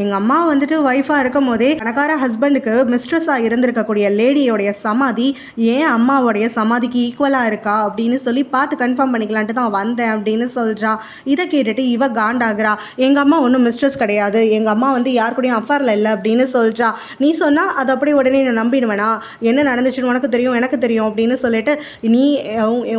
எங்கள் அம்மா வந்துட்டு ஒய்ஃபாக இருக்கும் போதே பணக்கார ஹஸ்பண்டுக்கு மிஸ்ட்ரஸாக இருந்திருக்கக்கூடிய லேடியோடைய சமாதி ஏன் அம்மாவோடைய சமாதிக்கு ஈக்குவலாக இருக்கா அப்படின்னு சொல்லி பார்த்து கன்ஃபார்ம் பண்ணிக்கலான்ட்டு தான் வந்தேன் அப்படின்னு சொல்கிறான். இதை கேட்டுட்டு இவ காண்டாகிறா. எங்கள் அம்மா ஒன்றும் மிஸ்ட்ரஸ் கிடையாது, எங்கள் அம்மா வந்து யார் கூடயும் அஃபாரில் இல்லை அப்படின்னு சொல்கிறா. நீ சொன்னால் அது அப்படியே உடனே நான் நம்பிடுவேனா, என்ன நடந்துச்சுன்னு உனக்கு தெரியும் எனக்கு தெரியும் அப்படின்னு சொல்லிட்டு நீ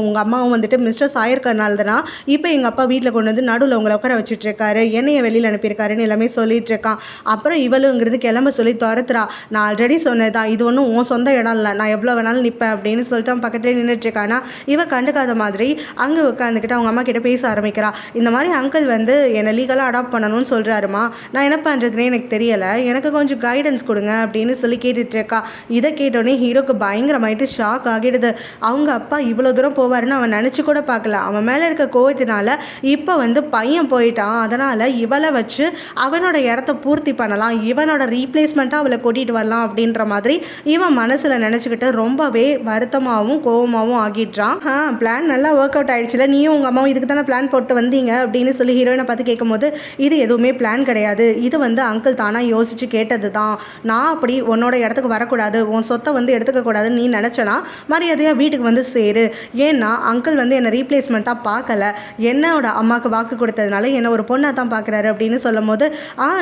உங்கள் அம்மாவும் வந்துட்டு மிஸ்ட்ரஸ் ஆயிருக்கறனால தானா இப்போ எங்கள் அப்பா வீட்டில் கொண்டு வந்து நடுவில் உங்களை உட்கார வச்சுட்டு இருக்காரு, என்னைய வெளியில் அனுப்பியிருக்காருன்னு எல்லாமே சொல்லிட்டு இருக்கான். அப்புறம் இவளுங்கிறது கிளம்ப சொல்லி துரத்துறா. நான் ஆல்ரெடி சொன்னதான் இது ஒன்றும் உன் சொந்த இடம் இல்லை, நான் எவ்வளோ வேணாலும் நிற்பேன் அப்படின்னு சொல்லிட்டு அவன் பக்கத்துலேயே நின்றுட்டு இருக்கானா. இவ கண்டுக்காத மாதிரி அங்கே உட்காந்துக்கிட்டு அவங்க அம்மா கிட்ட பேச ஆரம்பிக்கிறா. இந்த மாதிரி அங்கிள் வந்து என்னை லீகலாக அடாப்ட் பண்ணணும்னு சொல்கிறாருமா, நான் என்ன பண்ணுறதுனே எனக்கு தெரியலை, எனக்கு கொஞ்சம் கைடன்ஸ் கொடுங்க அப்படின்னு சொல்லி கேட்டுட்டு இருக்கா. இதை கேட்டோடனே ஹீரோக்கு பயங்கரமாயிட்டு ஷாக் ஆகிடுது. அவங்க அப்பா இவ்வளோ தூரம் போவாருன்னு அவன் நினச்சி கூட பார்க்கல. அவன் மேலே இருக்க கோவத்தினால இப்போ வந்து பையன் போயிட்டான், அதனால் இவளை வச்சு அவனோட இடத்த பூர்த்தி பண்ணலாம், இவனோட ரீப்ளேஸ்மெண்ட்டாக அவளை கூட்டிகிட்டு வரலாம் அப்படின்ற மாதிரி இவன் மனசில் நினச்சிக்கிட்டு ரொம்பவே வருத்தமாகவும் கோவமாகவும் ஆகிடுறான். பிளான் நல்லா ஒர்க் அவுட் ஆகிடுச்சுல, நீயும் உங்கள் அம்மாவும் இதுக்கு தானே பிளான் போட்டு வந்தீங்க அப்படின்னு சொல்லி ஹீரோயினை பார்த்து கேட்கும்போது இது எதுவுமே பிளான் கிடையாது, இது வந்து அங்கிள் தானாக யோசித்து கேட்டது தான், நான் அப்படி உன்னோட இடத்துக்கு வரக்கூடாது, உன் சொத்தை வந்து எடுத்துக்கக்கூடாதுன்னு நீ நினச்சனா மரியாதையாக வீட்டுக்கு வந்து சேரு, ஏன்னா அங்கிள் வந்து என்னை ரீப்ளேஸ்மெண்ட்டாக பார்க்கல, என்னோட அம்மாவுக்கு வாக்கு கொடுத்ததுனால என்னை ஒரு பொண்ணாக தான் பார்க்குறாரு அப்படின்னு சொல்லும் போது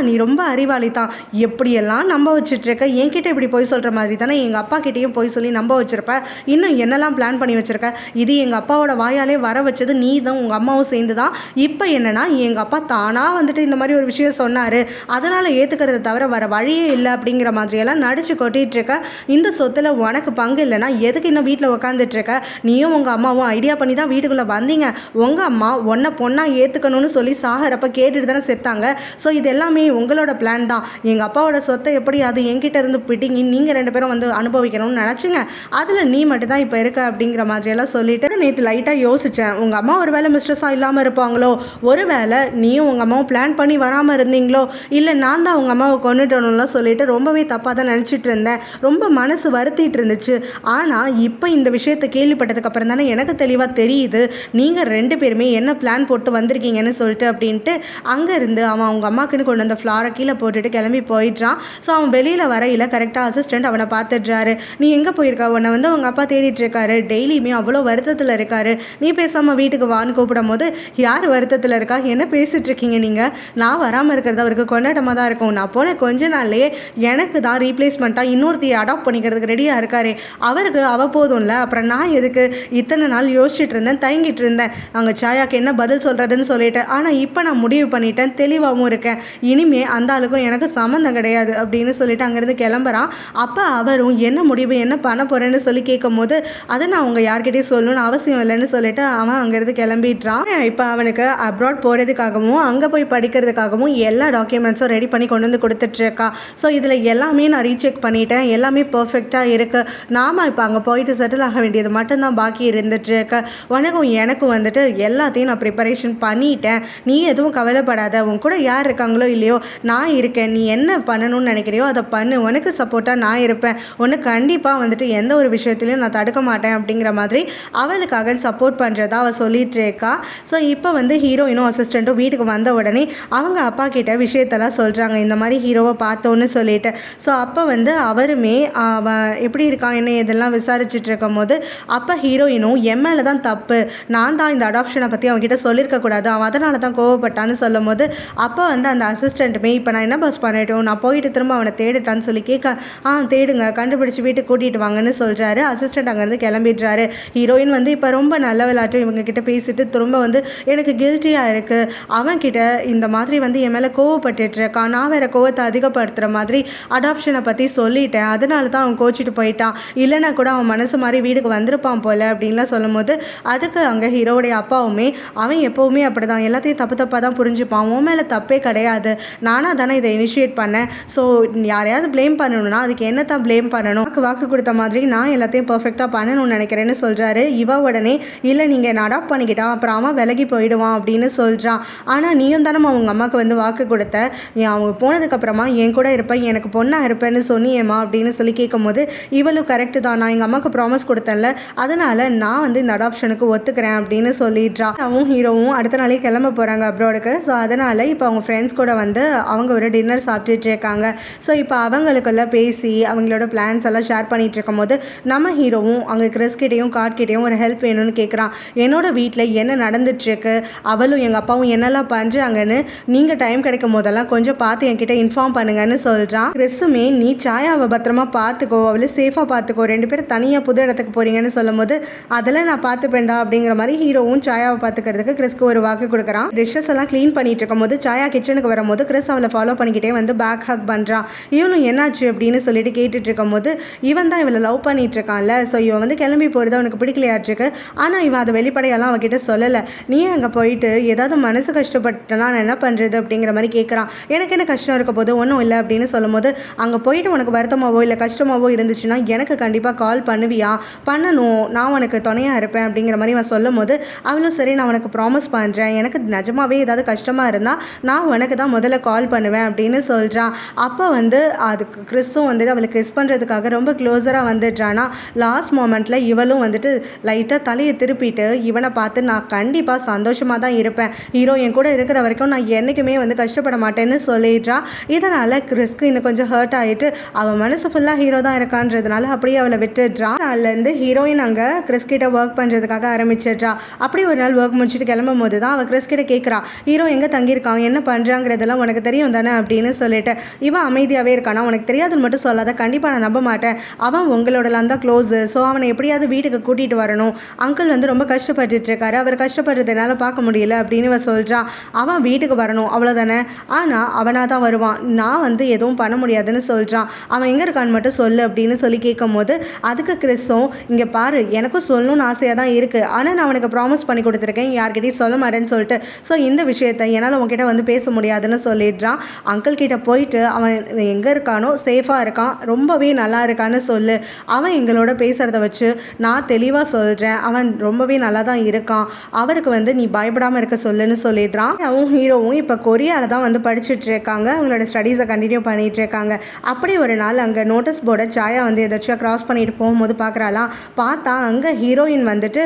நீ ரொம்ப அறிவாளி தான், எப்படியெல்லாம் நம்ப வச்சுட்ருக்க, என்கிட்ட இப்படி போய் சொல்கிற மாதிரி தானே எங்கள் அப்பா கிட்டேயும் போய் சொல்லி நம்ப வச்சுருப்ப, இன்னும் என்னெல்லாம் பிளான் பண்ணி வச்சுருக்க, இது எங்கள் அப்பாவோட வாயாலே வர வச்சது நீ தான் உங்கள் அம்மாவும் சேர்ந்து தான், இப்போ என்னென்னா எங்கள் அப்பா தானாக வந்துட்டு இந்த மாதிரி ஒரு விஷயம் சொன்னார், அதனால் ஏற்றுக்கிறத தவிர வர வழியே இல்லை அப்படிங்கிற மாதிரியெல்லாம் நடிச்சு கொட்டிகிட்ருக்க, இந்த சொத்தில் உனக்கு பங்கு இல்லைனா எதுக்கு இன்னும் வீட்டில் உட்காந்துட்ருக்க, நீயும் உங்கள் அம்மாவும் ஐடியா பண்ணி தான் வீட்டுக்குள்ளே வந்தீங்க, உங்கள் அம்மா உன்னை பொண்ணாக ஏற்றுக்கணும்னு சொல்லி சாகிறப்ப கேட்டுட்டு தானே செத்தாங்க, ஸோ இது எல்லாமே உங்களோட பிளான் தான், எங்கள் அப்பாவோட சொத்தை எப்படி அது என்கிட்ட இருந்து பிடிங்கி நீங்கள் 2 பேரும் வந்து அனுபவிக்கணும்னு நினச்சிங்க, அதில் நீ மட்டும் தான் இப்போ இருக்க அப்படிங்கிற மாதிரியெல்லாம் சொல்லிட்டு நேற்று லைட்டாக யோசித்தேன், உங்கள் அம்மா ஒரு வேளை மிஸ்ட்ரஸாக இல்லாமல் இருப்பாங்களோ, ஒரு வேளை நீயும் உங்கள் அம்மாவும் பிளான் பண்ணி வராமல் இருந்தீங்களோ, இல்லை நான் தான் உங்கள் அம்மாவை கொண்டுட்டணும்லாம் சொல்லிட்டு ரொம்பவே தப்பாக தான் நினச்சிட்டு இருந்தேன், ரொம்ப மனசு வருத்திட்டு இருந்துச்சு, ஆனால் இப்போ இந்த விஷயத்தை கேள்விப்பட்டதுக்கு அப்புறம் தானே எனக்கு தெளிவாக தெரியுது நீங்கள் 2 பேருமே என்ன பிளான் போட்டு வந்திருக்கீங்கன்னு சொல்லிட்டு அப்படின்ட்டு அங்கே இருந்து அவன் அவங்க அம்மாக்குன்னு கொண்டு வந்த ஃப்ளாரை கீழே போட்டுட்டு கிளம்பி போயிடுறான். ஸோ அவன் வெளியில் வரையில் கரெக்டாக அசிஸ்டண்ட் அவனை பார்த்துடுறாரு. நீ எங்கே போயிருக்கா, உன்னை வந்து அவங்க அப்பா தேடிட்டு இருக்காரு, டெய்லியுமே அவ்வளோ வருத்தத்தில் இருக்காரு, நீ பேசாமல் வீட்டுக்கு வான்னு கூப்பிடும் போது யார் வருத்தத்தில் இருக்கா, என்ன பேசிகிட்டு இருக்கீங்க நீங்கள், நான் வராமல் இருக்கிறது அவருக்கு கொண்டாட்டமாக தான் இருக்கும், நான் போன கொஞ்ச நாள்லேயே எனக்கு தான் ரீப்ளேஸ்மெண்ட்டாக இன்னொருத்தையை அடாப்ட் பண்ணிக்கிறதுக்கு ரெடியாக இருக்காரு, அவருக்கு அவ போதும்ல, அப்புறம் நான் எதுக்கு இத்தனை நாள் யோசிச்சுட்டு இருந்தேன், தயங்கிட்டு இருந்தேன் அங்கே சாயாக்கு என்ன பதில் சொல்கிறதுன்னு சொல்லிட்டு. ஆனால் இப்போ நான் முடிவு பண்ணிட்டேன், தெளிவாகவும் இருக்கேன், இனிமே அந்த ஆளுக்கும் எனக்கு சம்மந்தம் கிடையாது அப்படின்னு சொல்லிட்டு அங்கேருந்து கிளம்புறான். அப்போ அவரும் என்ன முடிவு என்ன பண்ண போகிறேன்னு சொல்லி கேட்கும் போது அதை நான் அவங்க யார்கிட்டையும் சொல்லணும்னு அவசியம் இல்லைன்னு சொல்லிட்டு அவன் அங்கேருந்து கிளம்பிடுறான். இப்போ அவனுக்கு அப்ராட் போகிறதுக்காகவும் அங்கே போய் படிக்கிறதுக்காகவும் எல்லா டாக்குமெண்ட்ஸும் ரெடி பண்ணி கொண்டு வந்து கொடுத்துட்ருக்கா. ஸோ இதில் எல்லாமே நான் ரீசெக் பண்ணிட்டேன், எல்லாமே பர்ஃபெக்டாக இருக்குது, நாம் இப்போ அங்கே போயிட்டு செட்டில் ஆக வேண்டியது மட்டும்தான் பாக்கி இருந்துட்டுருக்கு. உனக்கும் எனக்கும் வந்துட்டு எல்லாத்தையும் நான் ப்ரிப்பரேஷன் பண்ணிட்டேன், நீ எதுவும் கவலைப்படாத, உன் கூட யார் இருக்காங்களோ இல்லையோ நான் இருக்கேன், நீ என்ன பண்ணணும்னு நினைக்கிறியோ அதை பண்ணு, உனக்கு சப்போர்ட்டாக நான் இருப்பேன், உனக்கு கண்டிப்பாக வந்துட்டு எந்த ஒரு விஷயத்துலையும் நான் தடுக்க மாட்டேன் அப்படிங்கிற மாதிரி அவளுக்காக சப்போர்ட் பண்ணுறதா அவள் சொல்லிட்டு இருக்கா. ஸோ இப்போ வந்து ஹீரோயினும் அசிஸ்டண்ட்டும் வீட்டுக்கு வந்த உடனே அவங்க அப்பா கிட்ட விஷயத்தெல்லாம் சொல்கிறாங்க, இந்த மாதிரி ஹீரோவை பார்த்தோன்னு சொல்லிட்டு. ஸோ அப்போ வந்து அவருமே அவன் எப்படி இருக்கான் என்ன இதெல்லாம் விசாரிச்சுட்டு இருக்கும் போது அப்போ ஹீரோயினும் என் மேலே தான் தப்பு, நான் தான் இந்த அடாப்ஷனை பற்றி அவன்கிட்ட சொல்லியிருக்கக்கூடாது, அவன் அதனால தான் கோவப்பட்டான்னு சொல்லும் போது அப்போ வந்து அந்த அசிஸ்டண்ட்டுமே இப்போ நான் என்ன பஸ் பண்ணிட்டோம், நான் போயிட்டு திரும்ப அவனை தேடிட்டான்னு சொல்லி கேட்க தேடுங்க கண்டுபிடிச்சி வீட்டுக்கு கூட்டிகிட்டு வாங்கன்னு சொல்கிறாரு. அசிஸ்டண்ட் அங்கேருந்து கிளம்பிடுறாரு. ஹீரோயின் வந்து இப்போ ரொம்ப நல்ல விளையாட்டு இவங்க கிட்ட பேசிட்டு திரும்ப வந்து எனக்கு கில்ட்டியாக இருக்குது, அவன்கிட்ட இந்த மாதிரி வந்து என் மேலே கோவப்பட்டுட்ருக்கான், நான் வேறு கோவத்தை அதிகப்படுத்துகிற மாதிரி அடாப்ஷனை பற்றி சொல்லிட்டேன், அதனால தான் அவன் கோச்சிட்டு போயிட்டான், இல்லைனா கூட அவன் மனசு மாதிரி வீட்டுக்கு வந்திருப்பான் போல் அப்படின்லாம் சொல்லும் போது அதுக்கு அங்கே ஹீரோவுடைய அப்பாவுமே அவன் எப்போவுமே அப்படி தான் எல்லாத்தையும் தப்பாக தான் புரிஞ்சுப்பான், உன் மேலே தப்பே கிடையாது, நானாக தானே இதை இனிஷியேட் பண்ணேன், ஸோ யாரையாவது ப்ளேம் பண்ணணும்னா அதுக்கு என்ன தான் ப்ளேம் பண்ணணும், வாக்கு கொடுத்த மாதிரி நான் எல்லாத்தையும் பர்ஃபெக்டாக பண்ணணும்னு நினைக்கிறேன்னு சொல்கிறாரு. இவ உடனே இல்லை நீங்கள் என்ன அடாப்ட் பண்ணிக்கிட்டா அப்புறம் அவன் விலகி போயிடுவான் அப்படின்னு சொல்கிறான். ஆனால் நீயும் தானே அவங்க அம்மாவுக்கு வந்து வாக்கு கொடுத்த, நீ அவங்க போனதுக்கப்புறமா என் கூட இருப்பேன், எனக்கு பொண்ணாக இருப்பேன்னு சொன்னியேம்மா அப்படின்னு சொல்லி கேட்கும் போது இவளும் கரெக்டு தான், நான் எங்கள் அம்மாவுக்கு ப்ராமிஸ் கொடுத்தேன்ல, அதனால் நான் வந்து இந்த அடாப்ஷனுக்கு ஒத்துக்கிறேன் அப்படின்னு சொல்லிடுறான். அவன் ஹீரோவும் அடுத்த நாளே கிளம்ப போகிறாங்க அப்ராடுக்கு. ஸோ அதனால் இப்போ அவங்க ஃப்ரெண்ட்ஸ் கூட வந்து அவங்க ஒரு டின்னர் சாப்பிட்டுட்டு இருக்காங்க. ஸோ இப்போ அவங்களுக்குள்ள பேசி அவங்களோட பிளான்ஸ் எல்லாம் ஷேர் பண்ணிகிட்டு இருக்கும் போது நம்ம ஹீரோவும் அங்கே கிறிஸ்கிட்டையும் கார்ட்கிட்டையும் ஒரு ஹெல்ப் வேணும்னு கேட்குறான். என்னோட வீட்டில் என்ன நடந்துட்டுருக்கு, அவளும் எங்கள் அப்பாவும் என்னெல்லாம் பண்ணுறாங்கன்னு நீங்கள் டைம் கிடைக்கும் போதெல்லாம் கொஞ்சம் பார்த்து என்கிட்ட இன்ஃபார்ம் பண்ணுங்கன்னு சொல்கிறான். கிறிஸுமே நீ சாயாவை பத்திரமா பார்த்துக்கோ, அவளை சேஃபாக பார்த்துக்கோ, 2 பேரும் தனியாக புது இடத்துக்கு போகிறீங்கன்னு சொல்லும் போது அதெல்லாம் நான் பார்த்துப்பேன்டா அப்படிங்கிற மாதிரி ஹீரோவும் சாயாவை பார்த்துக்கிறதுக்கு கிறிஸ்க்கு ஒரு வாக்கு கொடுக்குறான். டிஷ்ஷஸ் எல்லாம் க்ளீன் பண்ணிட்டு இருக்கும் போது சாயா கிச்சனுக்கு வரும்போது கிறிஸ் அவளை ஃபாலோ பண்ணிக்கிட்டே வந்து பேக் ஹக் பண்ணுறான். இவனும் என்னாச்சு அப்படின்னு சொல்லிட்டு கேட்டுட்டு இருக்கும் போது இவன் தான் இவளை லவ் பண்ணிட்டு இருக்கான்ல, ஸோ இவன் வந்து கிளம்பி போகிறது அவனுக்கு பிடிக்கலையாட்டிருக்கு, ஆனால் இவன் அதை வெளிப்படையெல்லாம் அவகிட்ட சொல்லலை, நீ அங்கே போயிட்டு ஏதாவது மனசு கஷ்டப்பட்டனா நான் என்ன பண்ணுறது அப்படிங்கிற மாதிரி கேட்குறான். எனக்கு என்ன கஷ்டம் இருக்க போது ஒன்றும் இல்லை அப்படின்னு சொல்லும் போது அங்கே போயிட்டு உனக்கு வருத்தமாவோ இல்லை கஷ்டமாவோ இருந்துச்சுன்னா எனக்கு கண்டிப்பாக கால் பண்ணுவியா, பண்ணணும், நான் உனக்கு துணையாக இருப்பேன் அப்படிங்கிற மாதிரி அவன் சொல்லும் போது அவளும் சரி நான் உனக்கு ப்ராமிஸ் பண்ணுறேன், எனக்கு நிஜமாவே ஏதாவது கஷ்டமாக இருந்தால் நான் உனக்கு தான் முதல்ல கால் பண்ணுவேன் அப்படின்னு சொல்கிறான். அப்போ வந்து அதுக்கு கிறிஸும் வந்துட்டு அவளுக்கு கிஸ் பண்ணுறதுக்காக ரொம்ப க்ளோஸராக வந்துடுறானா. லாஸ்ட் மோமெண்ட்டில் இவளும் வந்துட்டு லைட்டாக தலையை திருப்பிட்டு இவனை பார்த்து நான் கண்டிப்பாக சந்தோஷமாக தான் இருப்பேன், ஹீரோ என் கூட இருக்கிற வரைக்கும் நான் என்றைக்குமே வந்து கஷ்டப்பட மாட்டேன்னு சொல்லிடுறா. இதனால் கிறிஸ்க்கு இன்னும் கொஞ்சம் ஹர்ட் ஆகிட்டு அவன் மனசு ஃபுல்லாக ஹீரோ தான் இருக்கான்றதுனால அப்படியே அவளை விட்டுடுறா. அதுலேருந்து ஹீரோயின் அங்கே கிறிஸ்கிட்ட ஒர்க் பண்ணுறதுக்காக ஆரம்பிச்சிடுறா. அப்படி ஒரு நாள் ஒர்க் முடிச்சுட்டு கிளம்பும் போது தான் அவள் கிறிஸ்கிட்ட கேட்குறா, ஹீரோ எங்கே தங்கியிருக்கான் என்ன பண்ணுறாங்கிறதெல்லாம் உனக்கு தெரியும் தானே அப்படின்னு சொல்லிட்டு. இவன் அமைதியாகவே இருக்கானா, உனக்கு தெரியாதுன்னு மட்டும் சொல்லாத, கண்டிப்பாக நான் நம்ப மாட்டேன், அவன் உங்களோடலாம் தான் க்ளோஸு, ஸோ அவனை எப்படியாவது வீட்டுக்கு கூட்டிகிட்டு வரணும், அங்கிள் வந்து ரொம்ப கஷ்டப்பட்டுட்டு இருக்காரு, அவர் கஷ்டப்படுறது என்னால் பார்க்க முடியல அப்படின்னு இவன் சொல்கிறான். அவன் வீட்டுக்கு வரணும் அவ்வளோதானே, ஆனால் அவனாக தான் வருவான், நான் வந்து எதுவும் பண்ண முடியாதுன்னு சொல்கிறான், அவன் எங்கே இருக்கான்னு மட்டும் சொல்லு அப்படின்னு சொல்லி கேட்கும் போது அதுக்கு கிறிஸும் இங்கே பாரு எனக்கும் சொல்லணும்னு ஆசையாக தான் இருக்குது, ஆனால் நான் அவனுக்கு ப்ராமிஸ் பண்ணி கொடுத்துருக்கேன் யார்கிட்டையும் சொல்ல மாட்டேன்னு சொல்லிட்டு, ஸோ இந்த விஷயத்தை என்னால் உங்ககிட்ட வந்து பேச முடியாதுன்னு சொல்லிடுறான். அங்கிள் கிட்ட போயிட்டு அவன் எங்கே இருக்கானோ சேஃபாக இருக்கான், ரொம்பவே நல்லா இருக்கான்னு சொல்லு, அவன் எங்களோட பேசுகிறத வச்சு நான் தெளிவாக சொல்கிறேன், அவன் ரொம்பவே நல்லா தான் இருக்கான், அவருக்கு வந்து நீ பயப்படாமல் இருக்க சொல்லுன்னு சொல்லிடுறான். அவன் ஹீரோவும் இப்போ கொரியாவில் தான் வந்து படிச்சுட்டு இருக்காங்க, அவங்களோட ஸ்டடீஸை கண்டினியூ பண்ணிகிட்டு இருக்காங்க. அப்படி ஒரு நாள் அங்கே நோட்டீஸ் போர்டை சாயா வந்து எதாச்சும் க்ராஸ் பண்ணிட்டு போகும்போது பார்க்குறாலாம். பார்த்தா அங்கே ஹீரோயின் வந்துட்டு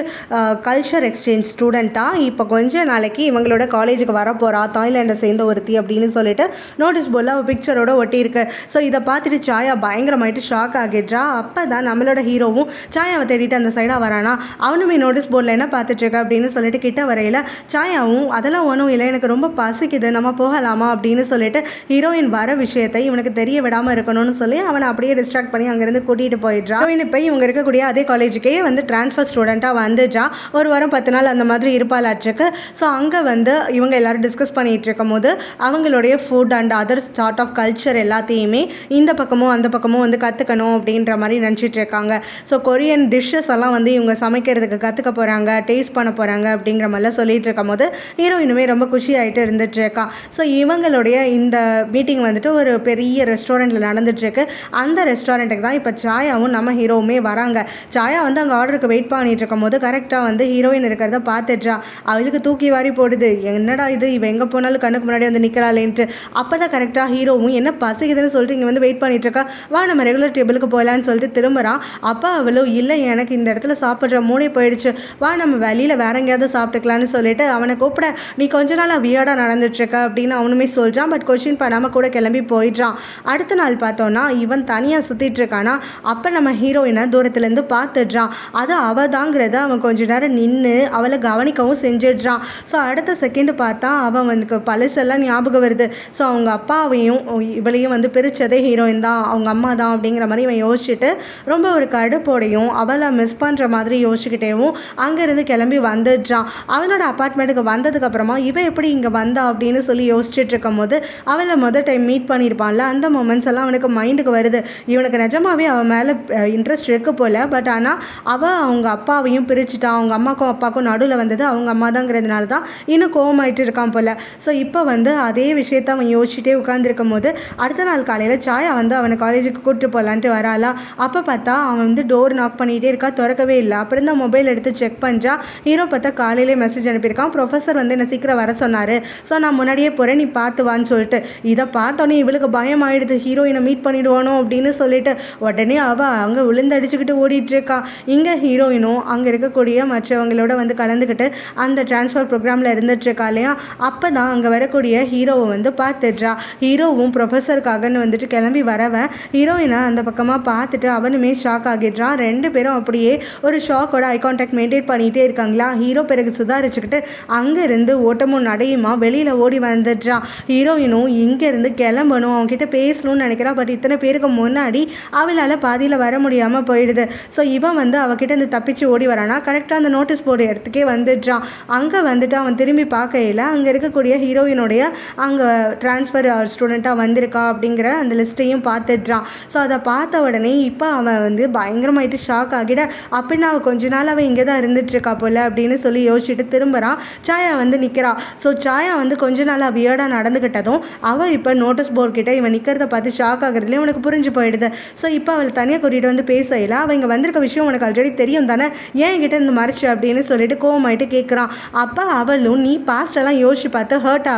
கல்ச்சர் எக்ஸ்சேஞ்ச் ஸ்டூடெண்ட்டாக இப்போ கொஞ்ச நாளைக்கு இவங்களோட காலேஜுக்கு வர போகிறா, தாய்லாண்டில் தாய்லாண்டை சேர்ந்த ஒருத்தி அப்படின்னு சொல்லிட்டு நோட்டீஸ் போர்டில் அவள் பிக்சரோட ஒட்டியிருக்கு. ஸோ இதை பார்த்துட்டு சாயா பயங்கரமாயிட்டு ஷாக் ஆகிடுறா. அப்போ தான் நம்மளோட ஹீரோவும் சாயாவை தேடிட்டு அந்த சைடாக வரானா. அவனுமே நோட்டீஸ் போர்டில் என்ன பார்த்துட்ருக்க அப்படின்னு சொல்லிட்டு கிட்ட வரையில் சாயாவும் அதெல்லாம் ஒன்றும் இல்லை, எனக்கு ரொம்ப பசிக்குது, நம்ம போகலாமா அப்படின்னு சொல்லிட்டு ஹீரோயின் வர விஷயத்தை இவனுக்கு தெரிய விடாமல் இருக்கணும்னு சொல்லி அவனை அப்படியே டிஸ்ட்ராக்ட் பண்ணி அங்கேருந்து கூட்டிகிட்டு போயிடுறான். ஹீரோயின் இப்போ இவங்க இருக்கக்கூடிய அதே காலேஜுக்கே வந்து ட்ரான்ஸ்ஃபர் ஸ்டூடெண்ட்டாக வந்துடுறா. ஒரு வாரம் 10 நாள் அந்த மாதிரி இருப்பாளாட்ருக்கு. ஸோ அங்கே வந்து இவங்க எல்லோரும் டிஸ்கஸ் பண்ணிகிட்டு இருக்கும் போது அவங்களுடைய food and other sort of culture எல்லாத்தையுமே இந்த பக்கமும் அந்த பக்கமும் வந்து கற்றுக்கணும் அப்படின்ற மாதிரி நினச்சிட்டு இருக்காங்க. ஸோ கொரியன் டிஷ்ஷஸ் எல்லாம் வந்து இவங்க சமைக்கிறதுக்கு கற்றுக்க போகிறாங்க, டேஸ்ட் பண்ண போகிறாங்க அப்படிங்கிற மாதிரிலாம் சொல்லிட்டு இருக்கும் போது ஹீரோயினுமே ரொம்ப குஷியாகிட்டு இருந்துகிட்ருக்கான். ஸோ இவங்களுடைய இந்த மீட்டிங் வந்துட்டு ஒரு பெரிய ரெஸ்டாரண்ட்டில் நடந்துகிட்ருக்கு. அந்த ரெஸ்டாரண்ட்டுக்கு தான் இப்போ சாயாவும் நம்ம ஹீரோவுமே வராங்க. சாயா வந்து அங்கே ஆர்டருக்கு வெயிட் பண்ணிட்டு இருக்கும் போது கரெக்டாக வந்து ஹீரோயின் இருக்கிறத பார்த்துட்றா. அவளுக்கு தூக்கி வாரி போடுது, என்னடா இது இவ எங்கே போனாலும் கண்ணுக்கு முன்னாடி வந்து நிற்கிறாளேன்ட்டு. அப்போ தான் கரெக்டாக ஹீரோவும் என்ன பசிக்குதுன்னு சொல்லிட்டு இங்கே வந்து வெயிட் பண்ணிகிட்ருக்கா, வா நம்ம ரெகுலர் டேபிளுக்கு போகலான்னு சொல்லிட்டு திரும்புகிறான். அப்போ அவளும் இல்லை எனக்கு இந்த இடத்துல சாப்பிட்ற மூடே போயிடுச்சு, வா நம்ம வெளியில் வேற எங்கேயாவது சாப்பிட்டுக்கலான்னு சொல்லிட்டு அவனை கூப்பிட நீ கொஞ்ச நாள் வியர்டாக நடந்துட்டுருக்க அப்படின்னு அவனுமே சொல்கிறான். பட் கொஷின் பண்ணாமல் கூட கிளம்பி போயிடுறான். அடுத்த நாள் பார்த்தோன்னா இவன் தனியாக சுற்றிட்டு இருக்கானா. அப்போ நம்ம ஹீரோயினை தூரத்துலேருந்து பார்த்துடுறான். அது அவள் தாங்கிறத அவன் கொஞ்ச நேரம் நின்று அவளை கவனிக்கவும் செஞ்சிடுறான். ஸோ அடுத்த செகண்டு பார்த்தா அவனுக்கு பழசெல்லாம் ஞாபகம் வருது. ஸோ அவங்க அப்பாவையும் இவளையும் வந்து பிரித்ததே ஹீரோயின் தான், அவங்க அம்மா தான் அப்படிங்கிற மாதிரி இவன் யோசிச்சுட்டு ரொம்ப ஒரு கடுப்போடையும் அவளை மிஸ் பண்ணுற மாதிரி யோசிச்சுக்கிட்டேவும் அங்கேருந்து கிளம்பி வந்துடுறான். அவனோட அப்பார்ட்மெண்ட்டுக்கு வந்ததுக்கப்புறமா இவன் எப்படி இங்கே வந்தா அப்படின்னு சொல்லி யோசிச்சுட்டு இருக்கும் போது அவளை மொதல் டைம் மீட் பண்ணியிருப்பான்ல, அந்த மொமெண்ட்ஸ் எல்லாம் அவனுக்கு மைண்டுக்கு வருது. இவனுக்கு நிஜமாவே அவன் மேலே இன்ட்ரெஸ்ட் இருக்கு போல். பட் ஆனால் அவள் அவங்க அப்பாவையும் பிரிச்சுட்டான், அவங்க அம்மாக்கும் அப்பாவுக்கும் நடுவில் வந்தது அவங்க அம்மா தாங்கிறதுனால தான் இன்னும் கோவமாயிட்டு இருக்கான் போல். ஸோ இப்போ வந்து அதே விஷயத்த அவன் யோசிச்சுட்டே உட்காந்துருக்கும் போது அடுத்த நாள் காலையில் சாயா வந்து அவனை காலேஜுக்கு கூப்பிட்டு போகலான்ட்டு வராளா. அப்போ பார்த்தா அவன் வந்து டோர் நாக் பண்ணிகிட்டே இருக்கா, திறக்கவே இல்லை. அப்புறம் தான் மொபைல் எடுத்து செக் பண்ணுறா. ஹீரோ பார்த்தா காலையிலே மெசேஜ் அனுப்பியிருக்கான், ப்ரொஃபஸர் வந்து என்னை சீக்கிரம் வர சொன்னார், ஸோ நான் முன்னாடியே போகிறேன் நீ பார்த்து வான்னு சொல்லிட்டு. இதை பார்த்தோன்னே இவளுக்கு பயம் ஆகிடுது, ஹீரோயினை மீட் பண்ணிடுவானோ அப்படின்னு சொல்லிட்டு உடனே அவள் அங்கே விழுந்தடிச்சுக்கிட்டு ஓடிட்டுருக்கா. இங்கே ஹீரோயினும் அங்கே இருக்கக்கூடிய மற்றவங்களோட வந்து கலந்துக்கிட்டு அந்த ட்ரான்ஸ்ஃபர் ப்ரோக்ராமில் இருந்துகிட்ருக்கா இல்லையா. அப்போ தான் அங்கே வரக்கூடிய ஹீரோவை வந்து பார்த்துட்றா. ஹீரோவும் ப்ரொஃபஸருக்காகன்னு வந்துட்டு கிளம்பி வரவன் ஹீரோயினை அந்த பக்கமாக பார்த்துட்டு அவனுமே ஷாக் ஆகிடுறான். 2 பேரும் அப்படியே ஒரு ஷாக்கோட ஐ கான்டாக்ட் மெயின்டைன் பண்ணிகிட்டே இருக்காங்களா. ஹீரோ பிறகு சுதாரிச்சுக்கிட்டு அங்கேருந்து ஓட்டமும் நடையுமா வெளியில் ஓடி வந்துடுறான். ஹீரோயினும் இங்கேருந்து கிளம்பணும், அவன்கிட்ட பேசணும்னு நினைக்கிறா. பட் இத்தனை பேருக்கு முன்னாடி அவளால் பாதியில் வர முடியாமல் போயிடுது. ஸோ இவன் வந்து அவகிட்ட இருந்து தப்பிச்சு ஓடி வரானா. கரெக்டாக அந்த நோட்டீஸ் போர்டு இடத்துக்கே வந்துடுறான். அங்கே வந்துட்டு அவன் திரும்பி பார்க்கையில் அங்கே இருக்கக்கூடிய ஹீரோயினுடைய அங்கே ட்ரான்ஸ்ஃபர் ஸ்டூடெண்ட்டாக வந்திருக்கா அப்படிங்கிற அந்த லிஸ்ட்டையும் பார்த்துடுறான். ஸோ அதை பார்த்த உடனே இப்போ அவன் வந்து பயங்கரமாயிட்டு ஷாக் ஆகிட, அப்படின்னா அவள் கொஞ்ச நாள் அவன் இங்கே தான் இருந்துகிட்ருக்கா போல் அப்படின்னு சொல்லி யோசிச்சுட்டு திரும்புகிறான். சாயா வந்து நிற்கிறா. ஸோ சாயா வந்து கொஞ்ச நாள் வியர்டாக நடந்துக்கிட்டதும் அவள் இப்போ நோட்டீஸ் போர்டு கிட்ட இவன் நிற்கிறத பார்த்து ஷாக் ஆகிறதுலேயே உனக்கு புரிஞ்சு போயிடுது. ஸோ இப்போ அவள் தனியாக கூட்டிகிட்டு வந்து பேசையில் அவள் இங்கே வந்திருக்க விஷயம் உனக்கு ஆல்ரெடி தெரியும் தானே, ஏன் என்கிட்ட இந்த மறைச்சு அப்படின்னு சொல்லிட்டு கோவமாயிட்டு கேட்குறான். அப்போ அவளும் நீ பாஸ்டெல்லாம் யோசிச்சு பார்த்து ஹர்ட்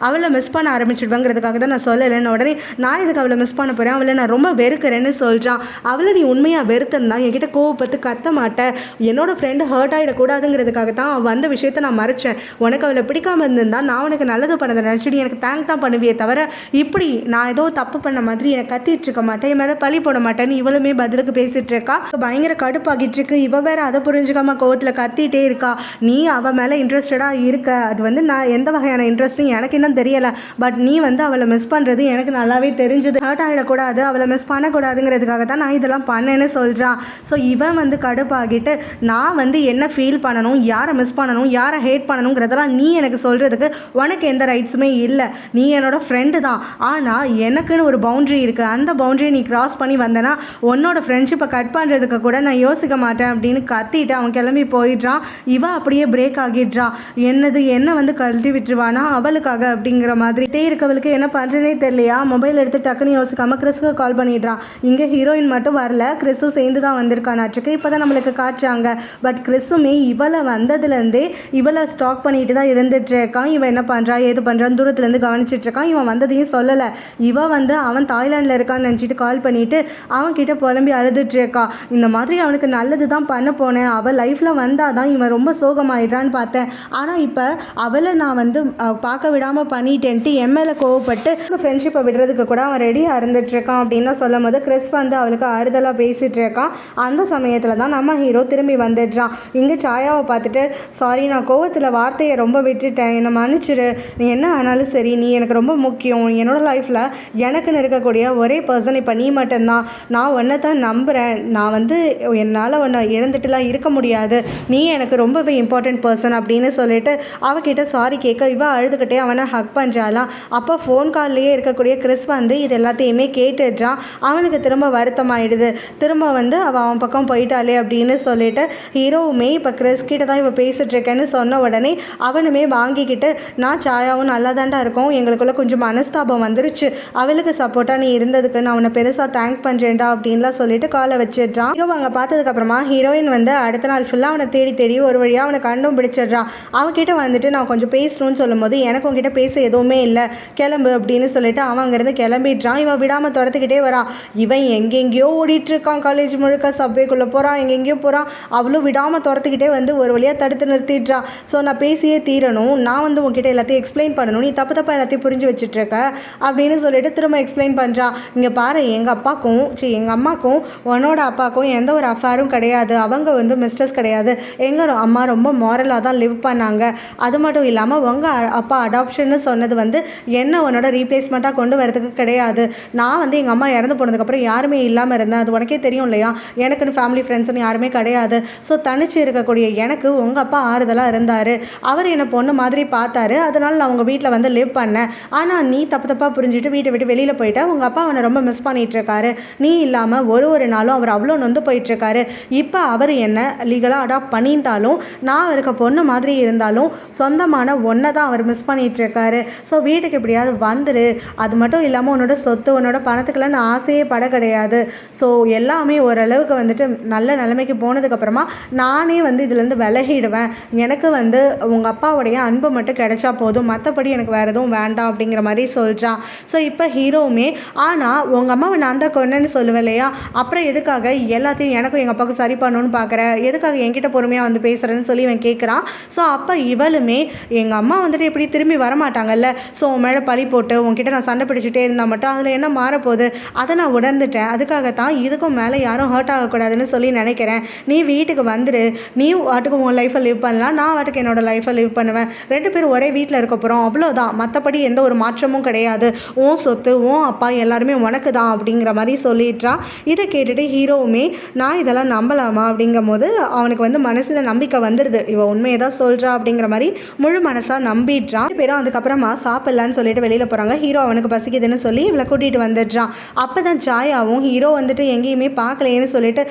அவளை மிஸ் பண்ண ஆரம்பிச்சிடுவாங்கிறதுக்காக தான் நான் சொல்லலைன்னு உடனே நான் இதுக்கு அவளை மிஸ் பண்ண போகிறேன், அவளை நான் ரொம்ப வெறுக்கிறேன்னு சொல்கிறான். அவளை நீ உண்மையாக வெறுத்திருந்தா என்கிட்ட கோவப்பட்டு கத்த மாட்டேன், என்னோட ஃப்ரெண்டு ஹர்ட் ஆகிடக்கூடாதுங்கிறதுக்காக தான் வந்த விஷயத்த நான் மறைச்சேன். உனக்கு அவளை பிடிக்காமல் இருந்திருந்தா நான் உனக்கு நல்லது பண்ணதை நினச்சிட்டு எனக்கு தேங்க் தான் பண்ணுவியே தவிர இப்படி நான் ஏதோ தப்பு பண்ண மாதிரி எனக்கு கத்திட்டு இருக்க மாட்டேன், என் மேலே பழி போட மாட்டேன்னு இவளுமே பதிலுக்கு பேசிகிட்டு இருக்கா. பயங்கர கடுப்பாகிட்டு இருக்கு. இவ வேற அதை புரிஞ்சுக்காம கோவத்தில் கத்திட்டே இருக்கா. நீ அவள் மேலே இன்ட்ரெஸ்டடாக இருக்க, அது வந்து நான் எந்த வகையான இன்ட்ரெஸ்ட்டும் எனக்கு இன்னும் தெரியலை. பட் நீ வந்து அவளை மிஸ் பண்ணுறது எனக்கு நல்லாவே தெரிஞ்சுது, ஹர்ட் ஆகிடக்கூடாது, அவளை மிஸ் பண்ணக்கூடாதுங்கிறதுக்காக தான் நான் இதெல்லாம் பண்ணேன்னு சொல்கிறான். ஸோ இவன் வந்து கடுப்பாகிட்டு நான் வந்து என்ன ஃபீல் பண்ணணும், யாரை மிஸ் பண்ணணும், யாரை ஹேட் பண்ணணுங்கிறதெல்லாம் நீ எனக்கு சொல்கிறதுக்கு உனக்கு எந்த ரைட்ஸுமே இல்லை. நீ என்னோட ஃப்ரெண்டு தான், ஆனால் எனக்குன்னு ஒரு பவுண்ட்ரி இருக்குது. அந்த பவுண்ட்ரியை நீ கிராஸ் பண்ணி வந்தேன்னா உன்னோட ஃப்ரெண்ட்ஷிப்பை கட் பண்ணுறதுக்கு கூட நான் யோசிக்க மாட்டேன் அப்படின்னு கத்திட்டு அவன் கிளம்பி போயிடுறான். இவன் அப்படியே பிரேக் ஆகிடுறான். என்ன வந்து கழட்டி விட்டுருவானா அவளுக்காக அப்படிங்கிற மாதிரி இருக்கவளுக்கு என்ன பண்ணுறனே தெரியலையா. மொபைல் எடுத்து டக்குன்னு யோசிக்காமல் கிறிஸுக்கு கால் பண்ணிடுறான். இங்கே ஹீரோயின் மட்டும் வரல, கிறிஸும் சேர்ந்து தான் வந்திருக்கானாச்சுக்கு இப்போ தான் நம்மளுக்கு காட்டுறாங்க. பட் கிறிஸுமே இவளை வந்ததுலேருந்தே இவளை ஸ்டாக் பண்ணிட்டு தான் இருந்துட்டு இருக்கான். இவன் என்ன பண்ணுறா ஏது பண்ணுறான்னு தூரத்துலேருந்து கவனிச்சிட்டு இருக்கான். இவன் வந்ததையும் சொல்லலை. இவன் வந்து அவன் தாய்லாண்டில் இருக்கான்னு நினச்சிட்டு கால் பண்ணிவிட்டு அவன்கிட்ட புலம்பி அழுதுட்டு இருக்கா. இந்த மாதிரி அவனுக்கு நல்லது தான் பண்ண போனேன், அவள் லைஃப்பில் வந்தால் தான் இவன் ரொம்ப சோகமாயிடுறான்னு பார்த்தேன். ஆனால் இப்போ அவளை நான் வந்து பார்க்க பார்க்க விடாமல் பண்ணிட்டேன்ட்டு என் மேலே கோவப்பட்டு ஃப்ரெண்ட்ஷிப்பை விடுறதுக்கு கூட அவன் ரெடியாக இருந்துகிட்ருக்கான் அப்படின்னு சொல்லும் போது கிறிஸ் வந்து அவளுக்கு ஆறுதலாக பேசிகிட்டு இருக்கான். அந்த சமயத்தில் தான் நம்ம ஹீரோ திரும்பி வந்துடுறான். இங்கே சாயாவை பார்த்துட்டு, சாரி நான் கோவத்தில் வார்த்தையை ரொம்ப விட்டுட்டேன், என்னை மன்னிச்சிரு, நீ என்ன ஆனாலும் சரி, நீ எனக்கு ரொம்ப முக்கியம், என்னோடய லைஃப்பில் எனக்குன்னு இருக்கக்கூடிய ஒரே பர்சன் இப்போ நீ மட்டும்தான், நான் ஒன்றை தான் நம்புகிறேன், நான் வந்து என்னால் ஒன்றை இழந்துட்டுலாம் இருக்க முடியாது, நீ எனக்கு ரொம்பவே இம்பார்ட்டண்ட் பர்சன் அப்படின்னு சொல்லிட்டு அவகிட்ட சாரி கேட்க இவ அழுதுகிட்டே அவனை ஹக் பண்ணுறாலாம். அப்போ ஃபோன் கால்லையே இருக்கக்கூடிய கிறிஸ் வந்து இது எல்லாத்தையுமே கேட்டுடுறான். அவனுக்கு திரும்ப வருத்தமாயிடுது. திரும்ப வந்து அவன் பக்கம் போயிட்டாலே அப்படின்னு சொல்லிட்டு ஹீரோவுமே இப்போ கிறிஸ் கிட்ட தான் இவ பேசிட்டு இருக்கேன்னு சொன்ன உடனே அவனுமே வாங்கிக்கிட்டு, நான் சாயாவும் நல்லா தாண்டா இருக்கோம், எங்களுக்குள்ள கொஞ்சம் மனஸ்தாபம் வந்துருச்சு, அவளுக்கு சப்போர்ட்டாக நீ இருந்ததுக்கு நான் அவனை பெருசாக தேங்க் பண்ணுறேன்டா அப்படின்லாம் சொல்லிட்டு காலை வச்சிடுறான். ஹீரோ அங்கே பார்த்ததுக்கப்புறமா ஹீரோயின் வந்து அடுத்த நாள் ஃபுல்லாக அவனை தேடி தேடி ஒரு வழியாக அவனை கண்டும் பிடிச்சிடுறான். அவன்கிட்ட வந்துட்டு நான் கொஞ்சம் பேசணும்னு சொல்லும் போது எனக்கு உங்ககிட்ட பேச எதுவுமே இல்லை, கிளம்பு அப்படின்னு சொல்லிட்டு அவன் அங்கேருந்து கிளம்பிடுறான். இவன் விடாமல் துரத்துக்கிட்டே வரான். இவன் எங்கெங்கேயோ ஓடிட்டு இருக்கான், காலேஜ் முழுக்க சப்வேக்குள்ளே போகிறான், எங்கெங்கேயோ போகிறான். அவளும் விடாமல் துரத்துக்கிட்டே வந்து ஒரு வழியாக தடுத்து நிறுத்திடுறா. ஸோ நான் பேசியே தீரணும், நான் வந்து உங்ககிட்ட எல்லாத்தையும் எக்ஸ்பிளைன் பண்ணணும், நீ தப்பு தப்பாக எல்லாத்தையும் புரிஞ்சு வச்சுட்ருக்க அப்படின்னு சொல்லிட்டு திரும்ப எக்ஸ்பிளைன் பண்ணுறா. இங்கே பாரு, எங்கள் அம்மாக்கும் உன்னோட அப்பாவுக்கும் எந்த ஒரு அஃபேரும் கிடையாது, அவங்க வந்து மிஸ்டர்ஸ் கிடையாது, எங்கள் அம்மா ரொம்ப மாரலாக தான் லிவ் பண்ணாங்க, அது மட்டும் இல்லாமல் உங்கள் அப்பா அடாப்ஷன்னு சொன்னது வந்து என்ன உன்னோட ரீப்ளேஸ்மெண்ட்டாக கொண்டு வரதுக்கு கிடையாது, நான் வந்து எங்கள் அம்மா இறந்து போனதுக்கப்புறம் யாருமே இல்லாமல் இருந்தேன், அது உனக்கே தெரியும் இல்லையா, எனக்குன்னு ஃபேமிலி ஃப்ரெண்ட்ஸ்னு யாருமே கிடையாது, ஸோ தனிச்சு இருக்கக்கூடிய எனக்கு உங்கள் அப்பா ஆறுதலாக இருந்தார், அவர் என்னை பொண்ணு மாதிரி பார்த்தாரு, அதனால் நான் உங்கள் வீட்டில் வந்து லிவ் பண்ணேன், ஆனால் நீ தப்பாக புரிஞ்சுட்டு வீட்டை விட்டு வெளியில் போயிட்ட, உங்கள் அப்பா அவனை ரொம்ப மிஸ் பண்ணிகிட்ருக்காரு, நீ இல்லாமல் ஒரு நாளும் அவர் அவ்வளோ நொந்து போயிட்டுருக்காரு, இப்போ அவர் என்ன லீகலாக அடாப்ட் பண்ணியிருந்தாலும் நான் அவருக்கு பொண்ணு மாதிரி இருந்தாலும் சொந்தமான ஒன்றை தான் அவர் மிஸ் பண்ணிகிட்ருக்காரு, ஸோ வீட்டுக்கு எப்படியாவது வந்துரு, அது மட்டும் இல்லாமல் உன்னோட சொத்து உன்னோட பணத்துக்கெல்லாம் நான் ஆசையே பட கிடையாது, ஸோ எல்லாமே ஓரளவுக்கு வந்துட்டு நல்ல நிலைமைக்கு போனதுக்கப்புறமா நானே வந்து இதுலேருந்து விலகிடுவேன், எனக்கு வந்து உங்கள் அப்பாவுடைய அன்பு மட்டும் கிடைச்சா போதும், மற்றபடி எனக்கு வேறு எதுவும் வேண்டாம் அப்படிங்கிற மாதிரி சொல்கிறான். ஸோ இப்போ ஹீரோவுமே, ஆனால் உங்கள் அம்மாவை நான் தான் கொன்னேன்னு சொல்லுவேன் இல்லையா, அப்புறம் எதுக்காக எல்லாத்தையும் எனக்கும் எங்கள் அப்பாவுக்கு சரி பண்ணணும்னு பார்க்குறேன், எதுக்காக என்கிட்ட பொறுமையாக வந்து பேசுகிறேன்னு சொல்லி இவன் கேட்குறான். ஸோ அப்போ இவளுமே, எங்கள் அம்மா வந்துட்டு எப்படி திரும்பி வரமாட்டாங்கல்ல, ஸோ உன் மேலே பழி போட்டு உங்ககிட்ட நான் சண்டை பிடிச்சிட்டே இருந்தால் மட்டும் அதில் என்ன மாறப்போகுது, அதை நான் உணர்ந்துட்டேன், அதுக்காகத்தான் இதுக்கும் மேலே யாரும் ஹர்ட் ஆகக்கூடாதுன்னு சொல்லி நினைக்கிறேன், நீ வீட்டுக்கு வந்துடு, நீ வாட்டுக்கு உன் லைஃப்பை லிவ் பண்ணலாம், நான் வாட்டுக்கு என்னோடய லைஃப்பை லிவ் பண்ணுவேன், 2 பேரும் ஒரே வீட்டில் இருக்க போகிறோம், அவ்வளோதான், மற்றபடி எந்த ஒரு மாற்றமும் கிடையாது, உன் சொத்து உன் அப்பா எல்லாருமே உனக்கு தான் அப்படிங்கிற மாதிரி சொல்லிடுறான். இதை கேட்டுட்டு ஹீரோவுமே, நான் இதெல்லாம் நம்பலாமா அப்படிங்கும் போது அவனுக்கு வந்து மனசில் நம்பிக்கை வந்துடுது, இவன் உண்மையை தான் சொல்கிறா அப்படிங்கிற மாதிரி முழு மனசாக நம்பிடுறான். பேரும் அதுக்கப்புறமா சாப்பிட்லான்னு சொல்லிட்டு வெளியில் போகிறாங்க. ஹீரோ அவனுக்கு பசிக்குதுன்னு சொல்லி இவளை கூட்டிகிட்டு வந்துடுறான். அப்போ தான் சாயாவும் ஹீரோ வந்துட்டு எங்கேயுமே பார்க்கலையேன்னு சொல்லிட்டு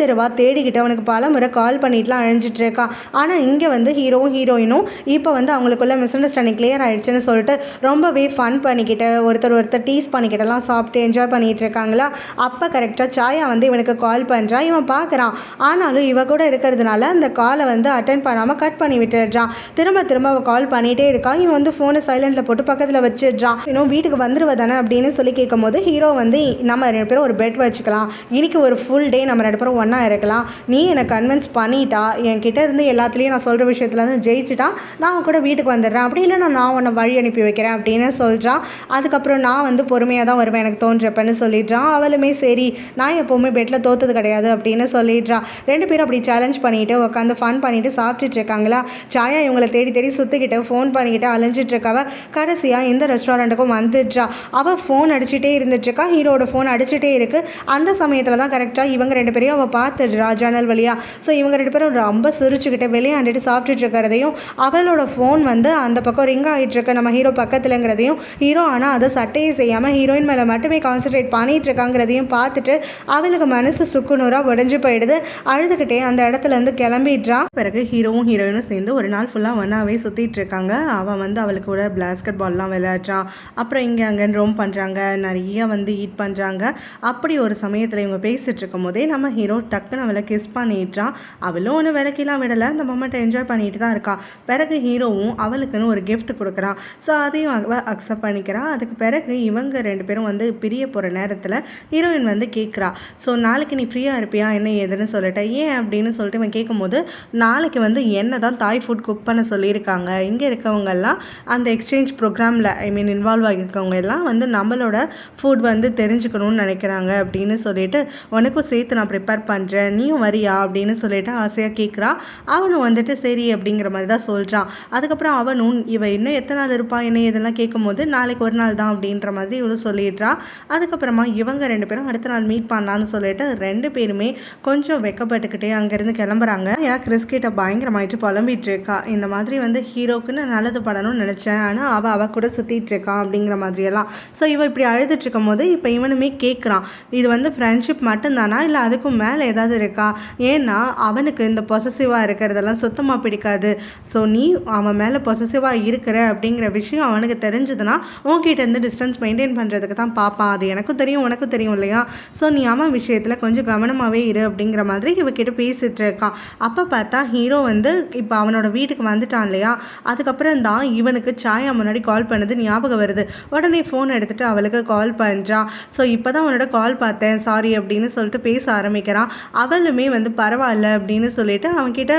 தெருவாக தேடிக்கிட்டு அவனுக்கு பல முறை கால் பண்ணிட்டுலாம் அழிஞ்சிட்டு இருக்கான். ஆனால் இங்கே வந்து ஹீரோவும் ஹீரோயினும் இப்போ வந்து அவங்களுக்குள்ள மிஸ் அண்டர்ஸ்டாண்டிங் கிளியர் ஆகிடுச்சுன்னு சொல்லிட்டு ரொம்பவே ஃபன் பண்ணிக்கிட்டு ஒருத்தர் டீஸ் பண்ணிக்கிட்டலாம் சாப்பிட்டு என்ஜாய் பண்ணிகிட்டு இருக்காங்களா. அப்போ கரெக்டாக சாயா வந்து இவனுக்கு கால் பண்ணுறான். இவன் பார்க்குறான், ஆனாலும் இவ கூட இருக்கிறதுனால அந்த காலை வந்து அட்டென்ட் பண்ணாமல் கட் பண்ணி விட்டுடுறான். திரும்ப அவள் கால் பண்ணிகிட்டே இருக்கான். இவன் வந்து ஃபோனை சைலண்டில் போட்டு பக்கத்தில் வச்சிடுறான். இன்னும் வீட்டுக்கு வந்துடுவ தானே அப்படின்னு சொல்லி கேட்கும் போது ஹீரோ வந்து, நம்ம 2 பேரும் ஒரு பெட் வச்சுக்கலாம், இன்னைக்கு ஒரு ஃபுல் டே நம்ம 2 பேரும் ஒன்றா இருக்கலாம், நீ என்னை கன்வின்ஸ் பண்ணிட்டா, என்கிட்ட இருந்து எல்லாத்துலேயும் நான் சொல்கிற விஷயத்துல வந்து ஜெயிச்சுட்டா, நான் கூட வீட்டுக்கு வந்துடுறேன், அப்படி இல்லைனா நான் உன்னை வழி அனுப்பி வைக்கிறேன் அப்படின்னு சொல்கிறான். அதுக்கப்புறம் நான் வந்து பொறுமையாக தான் வருவேன் எனக்கு தோன்றப்பன்னு சொல்லிடுறான். அவளுமே சரி, நான் எப்போவுமே பெட்டில் தோத்தது கிடையாது அப்படின்னு சொல்லிடுறான். 2 பேரும் அப்படி சேலஞ்ச் பண்ணிட்டு உட்காந்து ஃபன் பண்ணிட்டு சாப்பிட்டுட்டு இருக்காங்களா. சாயா இவங்களை தேடி சுற்றிக்கிட்டு ஃபோன் பண்ணிக்கிட்டு அலைஞ்சிட்டு இருக்கவ கடைசியாக இந்த ரெஸ்டாரண்ட்டுக்கும் வந்துடுறா. அவள் ஃபோன் அடிச்சுட்டே இருந்துட்டுருக்கா. ஹீரோட ஃபோன் அடிச்சுட்டே இருக்குது. அந்த சமயத்தில் தான் கரெக்டாக இவங்க 2 பேரையும் அவள் பார்த்துடுறா ஜன்னல் வழியாக. ஸோ இவங்க 2 பேரும் ரொம்ப சிரிச்சுக்கிட்டு விளையாண்டுட்டு சாப்பிட்டுட்டு இருக்கிறதையும், அவளோட ஃபோன் வந்து அந்த பக்கம் ரிங் ஆகிட்டுருக்க நம்ம ஹீரோ பக்கத்துலங்கிறதையும், ஹீரோ ஆனால் அதை சட்டையை செய்யாமல் ஹீரோயின் மேலே மட்டுமே கான்சன்ட்ரேட் பண்ணிகிட்டு இருக்காங்கிறதையும் பார்த்துட்டு அவளுக்கு மனசு சுக்குநூறாக உடஞ்சி போயிடுது. அழுதுகிட்டே அந்த இடத்துலேருந்து கிளம்பிடுறா. பிறகு ஹீரோவும் ஹீரோயினும் சேர்ந்து ஒரு நாள் ஃபுல்லாக ஒன்றாவே சுற்றிட்டு இருக்காங்க. அவன் வந்து அவளுக்கு கூட பாஸ்கெட் பால்லாம் விளையாடுறான். அப்புறம் இங்கே அங்கே ரோம் பண்ணுறாங்க, நிறைய வந்து ஈட் பண்ணுறாங்க. அப்படி ஒரு சமயத்தில் இவங்க பேசிகிட்டு இருக்கும் போதே நம்ம ஹீரோ டக்குன்னு அவளை கிஸ் பண்ணிடுறான். அவளும் ஒன்று விளக்கிலாம் விடலை, அந்த மொமெண்ட்டை என்ஜாய் பண்ணிட்டு தான் இருக்கா. பிறகு ஹீரோவும் அவளுக்குன்னு ஒரு கிஃப்ட் கொடுக்குறான். ஸோ அதையும் அவள் அக்செப்ட் பண்ணிக்கிறான். அதுக்கு பிறகு இவங்க 2 பேரும் வந்து பிரிய போகிற நேரத்தில் ஹீரோயின் வந்து கேட்குறா, ஸோ நாளைக்கு நீ ஃப்ரீயாக இருப்பியா என்ன ஏதுன்னு சொல்லிட்டு, ஏன் அப்படின்னு சொல்லிட்டு இவன் கேட்கும்போது, நாளைக்கு வந்து என்ன தான் தாய் ஃபுட் குக் பண்ண சொல்லியிருக்காங்க, இங்கே இருக்கவங்க எல்லாம் அந்த எக்ஸ்சேஞ்ச் ப்ரோக்ராமில் இன்வால்வ் ஆகியிருக்கவங்க எல்லாம் வந்து நம்மளோட ஃபுட் வந்து தெரிஞ்சுக்கணும்னு நினைக்கிறாங்க அப்படின்னு சொல்லிட்டு உனக்கும் சேர்த்து நான் ப்ரிப்பேர் பண்ணுறேன், நீயும் வரியா அப்படின்னு சொல்லிட்டு ஆசையாக கேட்குறா. அவனும் வந்துட்டு சரி அப்படிங்கிற மாதிரி தான் சொல்கிறான். அதுக்கப்புறம் அவனும் இன்னும் எத்தனை நாள் இருப்பான் என்ன இதெல்லாம் கேட்கும்போது நாளைக்கு ஒரு நாள் தான் அப்படின்ற மாதிரி இவளும் சொல்லிடுறா. அதுக்கப்புறமா இவங்க 2 பேரும் அடுத்த நாள் மீட் பண்ணலான்னு சொல்லிட்டு 2 பேருமே கொஞ்சம் வெக்கப்பட்டுக்கிட்டே அங்கேருந்து கிளம்புறாங்க. ஏன் கிறிஸ் கிட்ட பயங்கரமாயிட்டு புலம்பிட்டு இருக்கா. இந்த மாதிரி வந்து ஹீரோக்குன்னு நல்லது படணும்னு நினச்சேன், ஆனால் அவ கூட சுற்றிட்டு இருக்கான் அப்படிங்கிற மாதிரியெல்லாம். ஸோ இவன் இப்படி அழுதுட்டு இருக்கும் போது இப்போ இவனுமே கேட்குறான், இது வந்து ஃப்ரெண்ட்ஷிப் மட்டும்தானா இல்லை அதுக்கும் மேலே ஏதாவது இருக்கா? ஏன்னா அவனுக்கு இந்த பொசசிவாக இருக்கிறதெல்லாம் சுத்தமாக பிடிக்காது. ஸோ நீ அவன் மேலே பொசசிவாக இருக்கிற அப்படிங்கிற விஷயம் அவனுக்கு தெரிஞ்சதுன்னா உன்கிட்ட இருந்து டிஸ்டன்ஸ் மெயின்டைன் பண்ணுறதுக்கு தான் பார்ப்பான். அது எனக்கும் தெரியும் உனக்கும் தெரியும் இல்லையா? ஸோ நீ அவன் விஷயத்தில் கொஞ்சம் கவனமாகவே இரு அப்படிங்கிற மாதிரி இவக்கிட்ட பேசிகிட்டு இருக்கான். அப்போ பார்த்தா ஹீரோ வந்து இப்போ அவனோட வீட்டுக்கு வந்துட்டான் இல்லையா? அதுக்கப்புறம் தான் இவனுக்கு சாயா முன்னாடி கால் பண்ணது ஞாபகம் வருது. உடனே ஃபோன் எடுத்துகிட்டு அவளுக்கு கால் பண்ணுறான். ஸோ இப்போ தான் அவனோட கால் பார்த்தேன் சாரி அப்படின்னு சொல்லிட்டு பேச ஆரம்பிக்கிறான். அவளுமே வந்து பரவாயில்ல அப்படின்னு சொல்லிட்டு அவன்கிட்ட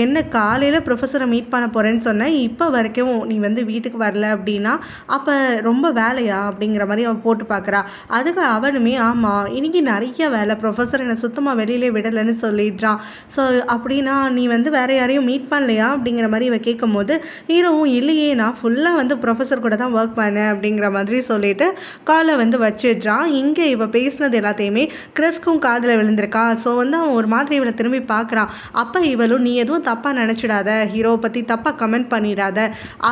என்ன காலையில் ப்ரொஃபஸரை மீட் பண்ண போகிறேன்னு சொன்னேன், இப்போ வரைக்கும் நீ வந்து வீட்டுக்கு வரல அப்படின்னா அப்போ ரொம்ப வேலையா அப்படிங்கிற மாதிரி அவன் போட்டு பார்க்குறா. அதுக்கு அவனுமே ஆமாம் இன்னைக்கு நிறைய வேலை, ப்ரொஃபஸர் என்னை சுத்தமாக வெளியிலே விடலைன்னு சொல்லிடுறான். ஸோ அப்படின்னா நீ வந்து வேறு யாரையும் மீட் பண்ணலையா அப்படிங்கிற மாதிரி இவன் கேட்கும்போது ஹீரோவும் இல்லையே நான் ஃபுல்லாக வந்து ப்ரொஃபஸர் கூட தான் ஒர்க் பண்ணேன் அப்படிங்கிற மாதிரி சொல்லிட்டு காலை வந்து வச்சிடுறான். இங்கே இவ பேசினது எல்லாத்தையுமே கிறிஸ்க்கும் காதில் விழுந்திருக்கா. ஸோ வந்து அவன் ஒரு மாதிரி இவளை திரும்பி பார்க்குறான். அப்போ இவளும் நீ எதுவும் தப்பாக நினச்சிடாத, ஹீரோவை பற்றி தப்பாக கமெண்ட் பண்ணிடாத,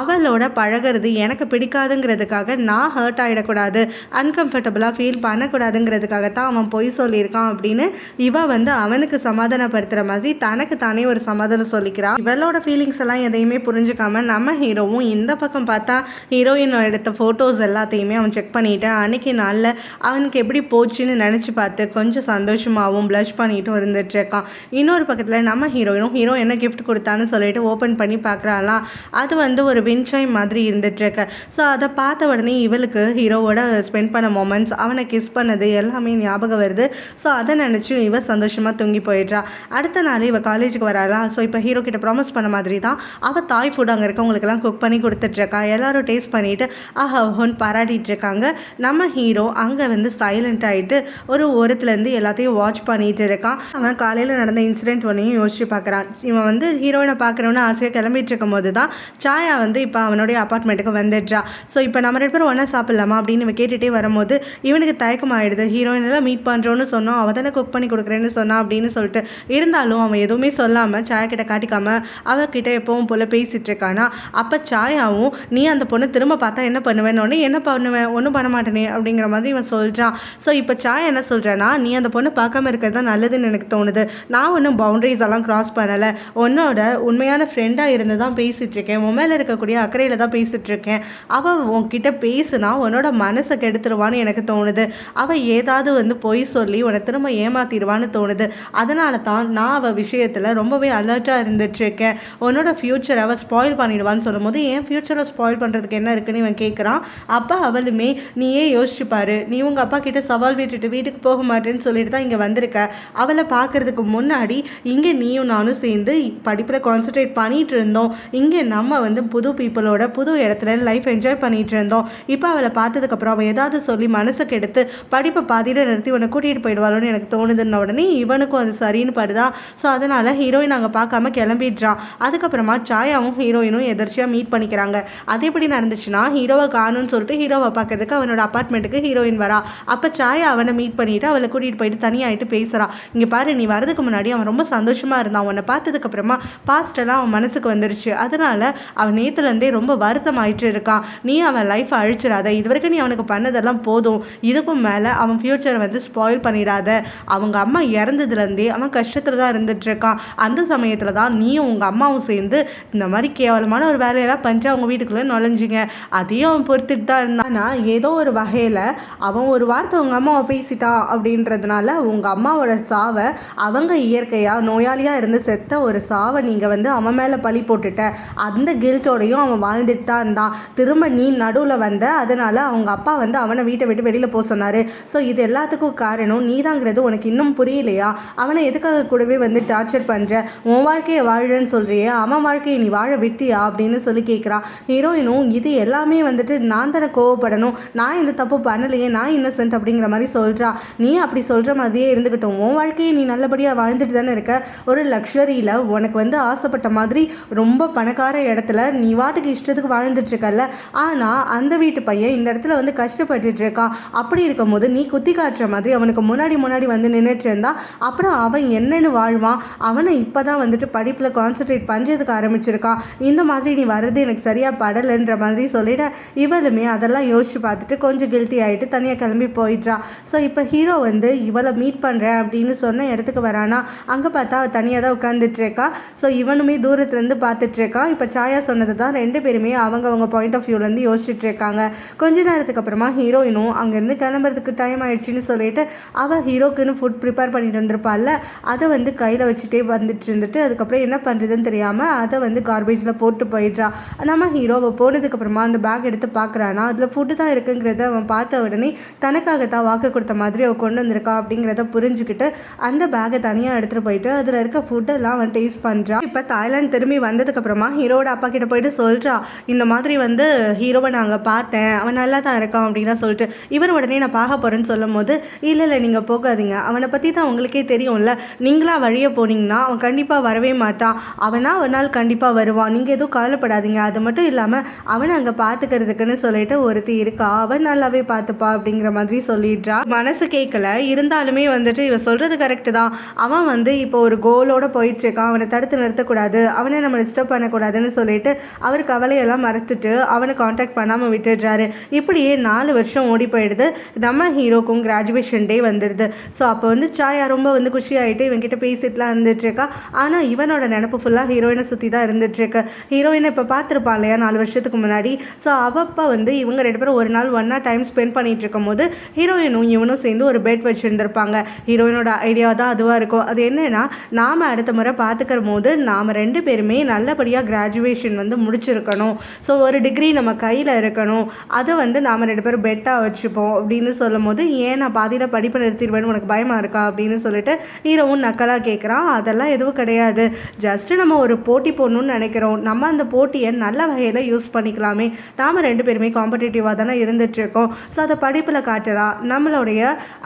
அவளோட பழகிறது எனக்கு பிடிக்காதுங்கிறதுக்காக நான் ஹர்ட் ஆகிடக்கூடாது, அன்கம்ஃபர்டபுளாக ஃபீல் பண்ணக்கூடாதுங்கிறதுக்காக தான் அவன் பொய் சொல்லியிருக்கான் அப்படின்னு இவ வந்து அவனுக்கு சமாதானப்படுத்துகிற மாதிரி தனக்கு தானே ஒரு சமாதானம் சொல்லிக்கிறான். இவளோட ஃபீலிங்ஸ் எல்லாம் எதையுமே புரிஞ்சுக்காம நம்ம ஹீரோவும் இந்த பக்கம் பார்த்தா ஹீரோயின் எடுத்த ஃபோட்டோஸ் எல்லாத்தையுமே அவன் செக் பண்ணிட்டு அன்னைக்கு நாளில் அவனுக்கு எப்படி போச்சுன்னு நினச்சி பார்த்து கொஞ்சம் சந்தோஷமாகவும் ப்ளஷ் பண்ணிட்டும் இருந்துட்டு இருக்கான். இன்னொரு பக்கத்தில் நம்ம ஹீரோ என்ன கிஃப்ட் கொடுத்தான்னு சொல்லிட்டு ஓப்பன் பண்ணி பார்க்குறாலாம். அது வந்து ஒரு வின்சாய் மாதிரி இருந்துட்டுருக்கு. ஸோ அதை பார்த்த உடனே இவளுக்கு ஹீரோவோட ஸ்பெண்ட் பண்ண மொமெண்ட்ஸ், அவனை கிஸ் பண்ணது எல்லாமே ஞாபகம் வருது. ஸோ அதை நினச்சி இவ சந்தோஷமாக தூங்கி போயிடுறா. அடுத்த நாள் இவள் காலேஜுக்கு வராளா. ஸோ இப்போ ஹீரோ கிட்ட ப்ராமிஸ் பண்ண மாதிரி தான் அவள் தாய் ஃபுட் அங்கே இருக்கவங்களுக்கெல்லாம் குக் பண்ணி கொடுத்துட்ருக்கா. எல்லோரும் டேஸ்ட் பண்ணிவிட்டு ஆஹோன்னு பாராட்டிகிட்டு இருக்காங்க. நம்ம ஹீரோ அங்கே வந்து சைலண்ட் ஆகிட்டு ஒரு ஓரத்துலேருந்து எல்லாத்தையும் வாட்ச் பண்ணிகிட்டு இருக்கான். அவன் காலையில் நடந்த இன்சிடென்ட் ஒன்றையும் யோசிச்சு பார்க்குறான். இவன் வந்து ஹீரோயினை பார்க்குறவனு ஆசையாக கிளம்பிட்டு இருக்கும் போது தான் சாயா வந்து இப்போ அவனுடைய அப்பார்ட்மெண்ட்டுக்கு வந்துடுறா. ஸோ இப்போ நம்ம 2 பேரும் ஒன்றா சாப்பிட்லாமா அப்படின்னு இவன் கேட்டுகிட்டே வரும்போது இவனுக்கு தயக்கம் ஆகிடுது. ஹீரோயினெல்லாம் மீட் பண்ணுறோன்னு சொன்னோம், அவள் தானே குக் பண்ணி கொடுக்குறேன்னு சொன்னான் அப்படின்னு சொல்லிட்டு. இருந்தாலும் அவன் எதுவுமே சொல்லாமல் சாயா கிட்ட காட்டிக்காமல் அவகிட்ட எப்பவும் போல் பேசிகிட்டு இருக்கானா. அப்போ சாயாவும் நீ அந்த பொண்ணு திரும்ப பார்த்தா என்ன பண்ணுவேன்னு, என்ன பண்ணுவேன் ஒன்றும் பண்ண மாட்டேனே அப்படிங்கிற மாதிரி இவன் சொல்கிறான். ஸோ இப்போ சாயா என்ன சொல்கிறேன்னா நீ அந்த பொண்ணு பார்க்காம இருக்கிறது தான் நல்லதுன்னு எனக்கு தோணுது. நான் ஒன்றும் பவுண்டரிஸ் எல்லாம் க்ராஸ் பண்ணலை, உன்னோட உண்மையான ஃப்ரெண்டாக இருந்து தான் பேசிகிட்டு இருக்கேன், உன் மேலே இருக்கக்கூடிய அக்கறையில் தான் பேசிகிட்டு இருக்கேன். அவள் உன்கிட்ட பேசுனா உன்னோட மனசை கெடுத்துருவான்னு எனக்கு தோணுது. அவள் ஏதாவது வந்து பொய் சொல்லி உன்னை திரும்ப ஏமாத்திடுவான்னு தோணுது. அதனால தான் நான் அவள் விஷயத்தில் ரொம்பவே அலர்ட்டாக இருந்துட்டுருக்கேன். உன்னோட ஃப்யூச்சர் அவள் ஸ்பாயில் பண்ணிடுவான்னு சொல்லும்போது என் ஃப்யூச்சரை ஸ்பாயில் பண்ணுறதுக்கு என்ன இருக்குன்னு இவன் கேட்குறான். அப்போ அவளுமே நீயே யோசிச்சுப்பாரு, நீ உங்கள் அப்பா கிட்ட சவால் விட்டுட்டு வீட்டுக்கு போக மாட்டேன்னு சொல்லிட்டு தான் இங்கே வந்திருக்க. அவளை பார்க்குறதுக்கு முன்னாடி இங்கே நீயும் நானும் சேர்ந்து படிப்பில் கான்சன்ட்ரேட் பண்ணிகிட்டு இருந்தோம். இங்கே நம்ம வந்து புது பீப்புளோட புது இடத்துல லைஃப் என்ஜாய் பண்ணிகிட்டு இருந்தோம். இப்போ அவளை பார்த்ததுக்கப்புறம் அவள் ஏதாவது சொல்லி மனசுக்கு எடுத்து படிப்பை பாதியில் நிறுத்தி உன்னை கூட்டிகிட்டு போயிடுவாளோன்னு எனக்கு தோணுதுன்ன உடனே இவனுக்கும் அது சரின்னு படுதா. ஸோ அதனால் ஹீரோயின் அங்கே பார்க்காம கிளம்பிடுறான். அதுக்கப்புறமா சாயாவும் ஹீரோயினும் எதர்ச்சியாக மீட் பண்ணிக்கிறாங்க. அது எப்படி நடந்துச்சுன்னா ஹீரோவை காணும்னு சொல்லிட்டு ஹீரோவை பார்க்கறதுக்கு அவனோட அப்பார்ட்மெண்ட்டுக்கு ஹீரோயின் வரா. அப்போ சாயா அவனை மீட் பண்ணிவிட்டு அவளை கூட்டிகிட்டு போயிட்டு தனியாகிட்டு பேசுகிறான். இங்கே பாரு, நீ வரதுக்கு முன்னாடி அவன் ரொம்ப சந்தோஷமாக இருந்தான், உன்னை பார்த்ததுக்கப்புறமா பாஸ்டெல்லாம் அவன் மனசுக்கு வந்துருச்சு. அதனால் அவன் நேற்றுலேருந்தே ரொம்ப வருத்தம் ஆயிட்டு இருக்கான். நீ அவன் லைஃப்பை அழிச்சிடாத, இது வரைக்கும் நீ அவனுக்கு பண்ணதெல்லாம் போதும், இதுக்கும் மேலே அவன் ஃப்யூச்சரை வந்து ஸ்பாயில் பண்ணிடாத. அவங்க அம்மா இறந்ததுலேருந்தே அவன் கஷ்டத்தில் தான் இருந்துகிட்ருக்கான். அந்த சமயத்தில் தான் நீயும் உங்கள் அம்மாவும் சேர்ந்து இந்த மாதிரி கேவலமான ஒரு வேலையெல்லாம் பண்ணிட்டு அவங்க வீட்டுக்குள்ளே நுழைஞ்சிங்க. அதையும் அவன் பொறுத்துட்டு தான் இருந்தான். ஆனால் ஏதோ ஒரு வகையில் அவன் ஒரு வார்த்தை உங்கள் அம்மாவை பேசிட்டான் அப்படின்றதுனால உங்கள் அம்மாவோட சாவை அவங்க இயற்கையாக நோயாளியாக இருந்து செத்த ஒரு சாவை நீங்கள் வந்து அவன் மேலே பழி போட்டுட்ட. அந்த கில்ட்டோடையும் அவன் வாழ்ந்துட்டு தான் இருந்தான். திரும்ப நீ நடுவில் வந்த, அதனால் அவங்க அப்பா வந்து அவனை வீட்டை விட்டு வெளியில் போக சொன்னார். ஸோ இது எல்லாத்துக்கும் காரணம் நீதாங்கிறது உனக்கு இன்னும் புரியலையா? அவனை எதுக்காக கூடவே வந்து டார்ச்சர் பண்ணுற? உன் வாழ்க்கையை வாழன்னு சொல்கிறியே, அவன் வாழ்க்கையை நீ வாழ விட்டியா அப்படின்னு சொல்லி சொல்லி கேட்குறான். ஹீரோயினும் இது எல்லாமே வந்துட்டு நான் தானே கோவப்படணும், நான் இந்த தப்பு பண்ணலையே, நான் இன்னசென்ட் அப்படிங்கிற மாதிரி சொல்கிறா. நீ அப்படி சொல்கிற மாதிரியே இருந்துக்கிட்டோம், உன் வாழ்க்கையை நீ நல்லபடியாக வாழ்ந்துட்டு தானே இருக்க, ஒரு லக்ஸரியில் உனக்கு வந்து ஆசைப்பட்ட மாதிரி ரொம்ப பணக்கார இடத்துல நீ வாட்டுக்கு இஷ்டத்துக்கு வாழ்ந்துட்டுருக்கல. ஆனால் அந்த வீட்டு பையன் இந்த இடத்துல வந்து கஷ்டப்பட்டுட்டு இருக்கான். அப்படி இருக்கும் போது நீ குத்தி காட்டுற மாதிரி அவனுக்கு முன்னாடி வந்து நின்றுட்டு இருந்தா அப்புறம் அவன் என்னென்னு வாழ்வான். அவனை இப்போ தான் வந்துட்டு படிப்பில் கான்சன்ட்ரேட் பண்ணுறதுக்கு ஆரம்பிச்சிருக்கான். இந்த மாதிரி நீ வர்றது எனக்கு சரியாக படலைன்ற மாதிரி சொல்லிட இவளுமே அதெல்லாம் யோசிச்சு பார்த்துட்டு கொஞ்சம் கில்ட்டி ஆகிட்டு தனியாக கிளம்பி போயிடுறா. ஸோ இப்போ ஹீரோ வந்து இவளை மீட் பண்ணுறேன் அப்படின்னு சொன்ன இடத்துக்கு வரானா. அங்கே பார்த்தா அவள் தனியாக தான் உட்காந்துட்ருக்கா. ஸோ இவனுமே தூரத்துலேருந்து பார்த்துட்ருக்கான். இப்போ சாயா சொன்னது தான் ரெண்டு பேருமே அவங்க பாயிண்ட் ஆஃப் வியூலேருந்து யோசிச்சுட்டு இருக்காங்க. கொஞ்ச நேரத்துக்கு அப்புறமா ஹீரோயினும் அங்கேருந்து கிளம்புறதுக்கு டைம் ஆயிடுச்சுன்னு சொல்லிட்டு அவள் ஹீரோக்குன்னு ஃபுட் ப்ரிப்பேர் பண்ணிட்டு வந்திருப்பாள்ல, அதை வந்து கையில் வச்சுட்டே இருந்துட்டு அதுக்கப்புறம் என்ன பண்ணுறதுன்னு தெரியாமல் அதை வந்து கார்பேஜில் போட்டு போயிடுறா. நம்ம ஹீரோவை போனதுக்கப்புறமா அந்த பேக் எடுத்து பார்க்குறானா, அதில் ஃபுட்டு தான் இருக்குங்கிறத அவன் பார்த்த உடனே தனக்காகத்தான் வாக்கு கொடுத்த மாதிரி அவள் கொண்டு வந்திருக்கா அப்படிங்கிறத புரிஞ்சுக்கிட்டு அந்த பேக்கை தனியாக எடுத்துகிட்டு போயிட்டு அதில் இருக்க ஃபுட்டெல்லாம் அவன் டேஸ்ட் பண்ணுறான். இப்போ தாய்லாந்து திரும்பி வந்ததுக்கப்புறமா ஹீரோட அப்பா கிட்ட போயிட்டு சொல்கிறா, இந்த மாதிரி வந்து ஹீரோவை நாங்கள் பார்த்தேன், அவன் நல்லா தான் இருக்கான் அப்படின்னா சொல்லிட்டு இவர் உடனே நான் பார்க்க போகிறேன்னு சொல்லும் போது இல்லை நீங்கள் போகாதீங்க, அவனை பற்றி தான் உங்களுக்கே தெரியும்ல, நீங்களா வழியை போனீங்கன்னா அவன் கண்டிப்பாக வரவே மாட்டான், அவனா ஒரு நாள் கண்டிப்பாக வருவான், நீங்கள் எதுவும் கவலைப்படாதீங்க, அது மட்டும் இல்லாமல் அவனை அங்கே பார்த்துக்கிறதுக்குன்னு சொல்லிட்டு ஒருத்தி இருக்கா, அவன் நல்லாவே பார்த்துப்பா அப்படிங்கிற மாதிரி சொல்லிடுறா. மனசு கேட்கல, இருந்தாலுமே வந்துட்டு இவ சொல்கிறது கரெக்டு தான், அவன் வந்து இப்போ ஒரு கோலோடு போயிட்டுருக்கான், அவனை தடுத்து நிறுத்தக்கூடாது, அவனை நம்ம டிஸ்டர்ப் பண்ணக்கூடாதுன்னு சொல்லிட்டு அவர் கவலையெல்லாம் மறந்துட்டு அவனை காண்டாக்ட் பண்ணாமல் விட்டுடுறாரு. இப்படியே 4 வருஷம் ஓடி போயிடுது. நம்ம ஹீரோக்கும் கிராஜுவேஷன் டே வந்துடுது. ஸோ அப்போ வந்து சாயா ரொம்ப வந்து குஷியாகிட்டு இவன்கிட்ட பேசிட்டுலாம் இருந்துட்டுருக்கா. ஆனால் இவனோட நினப்பு ஃபுல்லாக ஹீரோயினை சுற்றி தான் இருந்துட்டுருக்கு. ஹீரோயினை இப்போ பார்த்துருப்பான் இல்லையா 4 வருஷத்துக்கு முன்னாடி. ஸோ அவப்போ வந்து இவங்க 2 பேரும் ஒரு நாள் ஒன்றா டைம் ஸ்பெண்ட் பண்ணிகிட்டு இருக்கும் போது ஹீரோயினும் இவனும் சேர்ந்து ஒரு பெட் வச்சுருந்துருப்பாங்க. ஹீரோயினோட ஐடியா தான் அதுவாக இருக்கும். அது என்னென்னா, நாம் அடுத்த முறை பார்த்துக்கிற போது நாம் 2 பேருமே நல்லபடியாக கிராஜுவேஷன் வந்து முடிச்சிருக்கணும். ஸோ ஒரு டிகிரி நம்ம கையில் இருக்கணும், அதை வந்து நாம் 2 பேரும் பெட்டாக வச்சுப்போம் அப்படின்னு சொல்லும் போது, ஏன் நான் பாதியில் படிப்பை நிறுத்திடுவேன்னு உனக்கு பயமாக இருக்கா அப்படின்னு சொல்லிட்டு ஹீரோவும் நக்கலாக கேட்குறான். அதெல்லாம் எதுவும் கிடையாது, ஜஸ்ட்டு நம்ம ஒரு போட்டி போடணும்னு நினைக்கிறோம், நம்ம அந்த போட்டியை நல்ல வகையில் யூஸ் பண்ணிக்கலாமே, நாம் 2 பேருமே காம்படிட்டிவாக தானே இருந்துகிட்ருக்கோம். ஸோ அதை படிப்பில் காட்டுறா, நம்மளுடைய